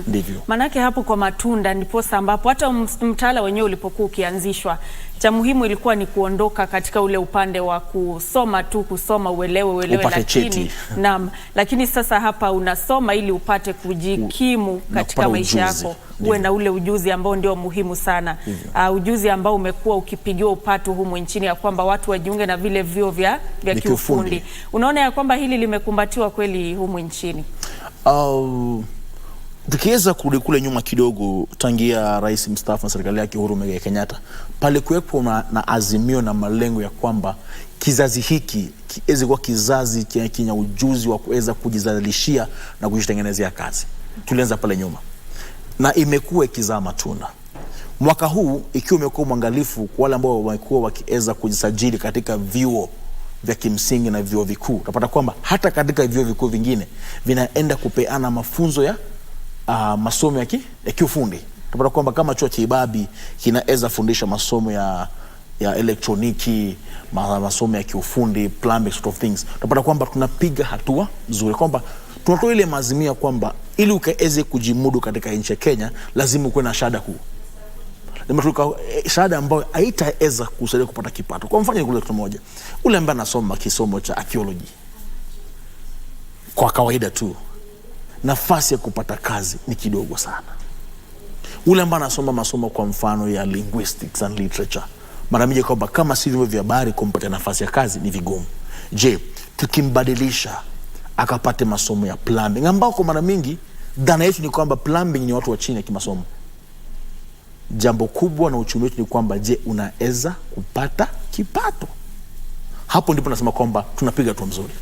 Ndivyo. Manake hapo kwa matunda ndipo ambapo hata mtaala wenyewe ulipokuwa ukianzishwa, cha muhimu ilikuwa ni kuondoka katika ule upande wa kusoma tu, kusoma uelewe lakini naam, lakini sasa hapa unasoma ili upate kujikimu katika maisha yako. Uwe na ule ujuzi ambao ndio muhimu sana. Ujuzi ambao umekuwa ukipigiwa upatu humu nchini ya kwamba watu wajiunge na vile vyuo vya kiufundi. Unaona ya kwamba hili limekumbatiwa kweli humu nchini? Tukiweza kurudi kule nyuma kidogo, tangia rais mstaafu na serikali yake Uhuru Muigai Kenyatta, pale kuwepo na azimio na malengo ya kwamba kizazi hiki kiweze kuwa kizazi kina ujuzi wa kuweza kujizalishia na kujitengenezea kazi. Tulianza pale nyuma na imekuwa ikizaa matunda. Mwaka huu ikiwa umekuwa mwangalifu kwa wale ambao wamekuwa wakiweza kujisajili katika vyuo vya kimsingi na vyuo vikuu, utapata kwamba hata katika vyuo vikuu vingine vinaenda kupeana mafunzo ya masomo ya kiufundi. Utapata kwamba kama chuo cha Ibabi kinaweza fundisha masomo ya elektroniki, masomo ya kiufundi, plumbing sort of things. Utapata kwamba tunapiga hatua nzuri, kwamba tunatoa ile maazimio kwamba ili ukaweze kujimudu katika nchi ya Kenya lazima uwe na shahada kuu. Nimetoka shahada ambayo haitaweza kusaidia kupata kipato. Kwa mfano kule kitu moja, ule ambaye anasoma kisomo cha archaeology, kwa kawaida tu nafasi ya kupata kazi ni kidogo sana. Ule ambaye anasoma masomo kwa mfano ya linguistics and literature, mara nyingi kwamba kama si vyuo vya habari kumpata nafasi ya kazi ni vigumu. Je, tukimbadilisha akapate masomo ya plumbing, ambao kwa mara mingi dhana yetu ni kwamba plumbing ni watu wa chini ya kimasomo. Jambo kubwa na uchumi wetu ni kwamba je, unaweza kupata kipato? Hapo ndipo nasema kwamba tunapiga hatua mzuri.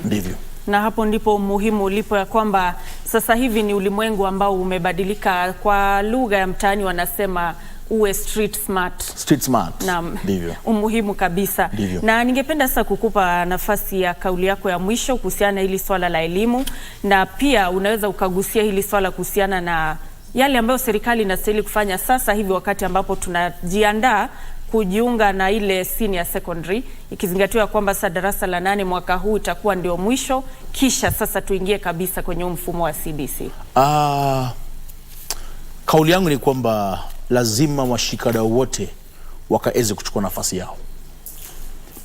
Ndivyo. Na hapo ndipo muhimu ulipo ya kwamba sasa hivi ni ulimwengu ambao umebadilika. Kwa lugha ya mtaani wanasema uwe street smart. Street smart. Naam. Ndivyo. Umuhimu kabisa. Ndivyo. Na ningependa sasa kukupa nafasi ya kauli yako ya mwisho kuhusiana na hili swala la elimu, na pia unaweza ukagusia hili swala kuhusiana na yale ambayo serikali inastahili kufanya sasa hivi wakati ambapo tunajiandaa kujiunga na ile senior secondary, ikizingatiwa kwamba sasa darasa la 8 mwaka huu itakuwa ndio mwisho, kisha sasa tuingie kabisa kwenye mfumo wa CBC. Kauli yangu ni kwamba lazima washikadau wote wakaweze kuchukua nafasi yao.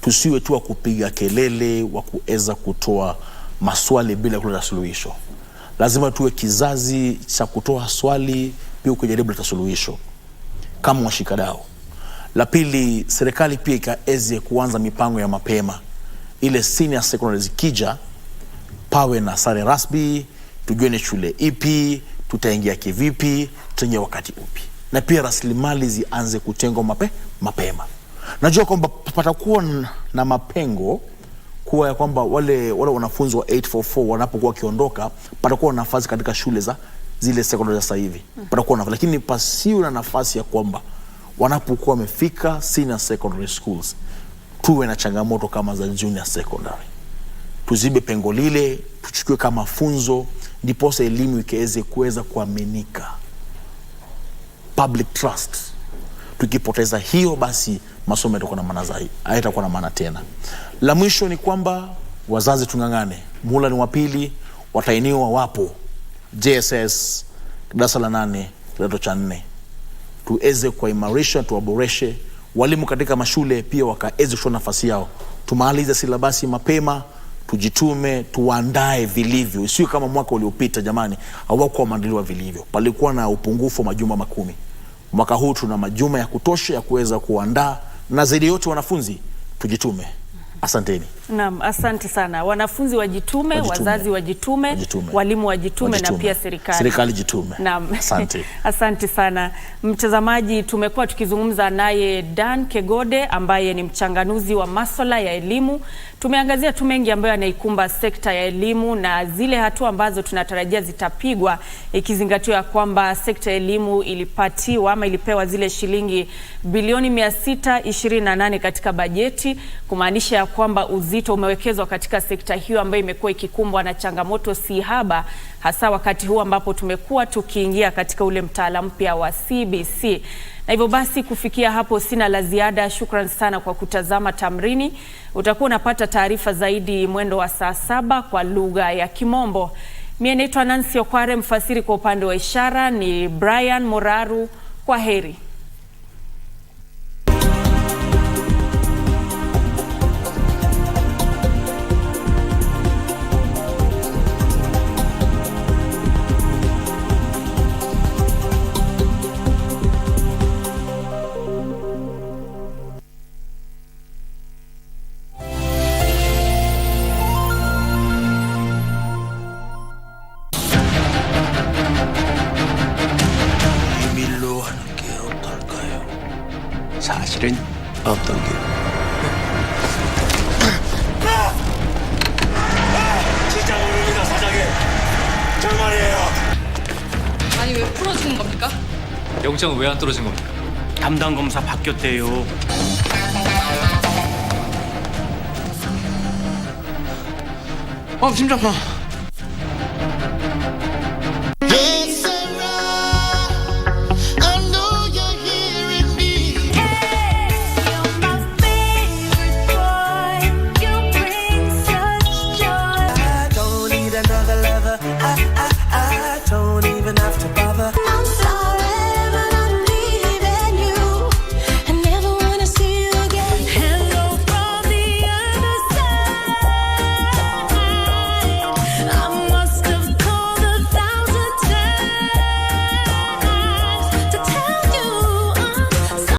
Tusiwe tu wa kupiga kelele, wa kuweza kutoa maswali bila kuleta suluhisho. Lazima tuwe kizazi cha kutoa swali pia kujaribu kuleta suluhisho kama washikadau. La pili, serikali pia ikaweze kuanza mipango ya mapema. Ile senior secondary zikija, pawe na sare rasmi, tujue ni shule ipi, tutaingia kivipi, tutaingia wakati upi. Na pia rasilimali zianze kutengwa mapema. Najua kwamba patakuwa na mapengo kuwa ya kwamba wale wanafunzi wa 844 wanapokuwa kiondoka, patakuwa na nafasi katika shule za zile secondary sasa hivi. Patakuwa nafasi, lakini pasiwe na nafasi ya kwamba wanapokuwa wamefika senior secondary schools tuwe na changamoto kama za junior secondary. Tuzibe pengo lile, tuchukue kama funzo, ndipo elimu ikaweze kuweza kuaminika. Public trust. Tukipoteza hiyo, basi masomo yatakuwa na maana zaidi, hayatakuwa na maana tena. La mwisho ni kwamba wazazi tungangane. Muhula ni wa pili, watainiwa wapo. JSS, darasa la 8, kidato cha 4. Tuweze kuimarisha, tuwaboreshe walimu katika mashule pia wakaweze kuchukua nafasi yao. Tumalize silabasi mapema, tujitume, tuandae vilivyo. Isiwe kama mwaka uliopita jamani, hawakuwa maandaliwa vilivyo. Palikuwa na upungufu wa majuma 10. Mwaka huu tuna majuma ya kutosha ya kuweza kuandaa, na zaidi yote wanafunzi tujitume. Asanteni. Naam, asante sana. Wanafunzi wajitume, wazazi wajitume, walimu wajitume na pia serikali. Serikali jitume. Naam. Asante. Asante sana. Mtazamaji, tumekuwa tukizungumza naye Dan Kegode ambaye ni mchanganuzi wa masuala ya elimu. Tumeangazia tu mengi ambayo yanaikumba sekta ya elimu na zile hatua ambazo tunatarajia zitapigwa, ikizingatiwa kwamba sekta ya elimu ilipatiwa ama ilipewa zile shilingi bilioni 628 katika bajeti, kumaanisha ya kwamba uzito umewekezwa katika sekta hiyo ambayo imekuwa ikikumbwa na changamoto si haba, hasa wakati huu ambapo tumekuwa tukiingia katika ule mtaala mpya wa KBC. Na hivyo basi kufikia hapo sina la ziada. Shukrani sana kwa kutazama Tamrini. Utakuwa unapata taarifa zaidi mwendo wa saa 7 kwa lugha ya Kimombo. Mimi naitwa Nancy Okware, mfasiri kwa upande wa ishara ni Brian Moraru. Kwa heri. 사실은 없던 게. 진짜 모릅니다, 사장님. 정말이에요. 아니 왜 풀어주는 겁니까? 영장은 왜 안 떨어진 겁니까? 담당 검사 바뀌었대요. 심장파.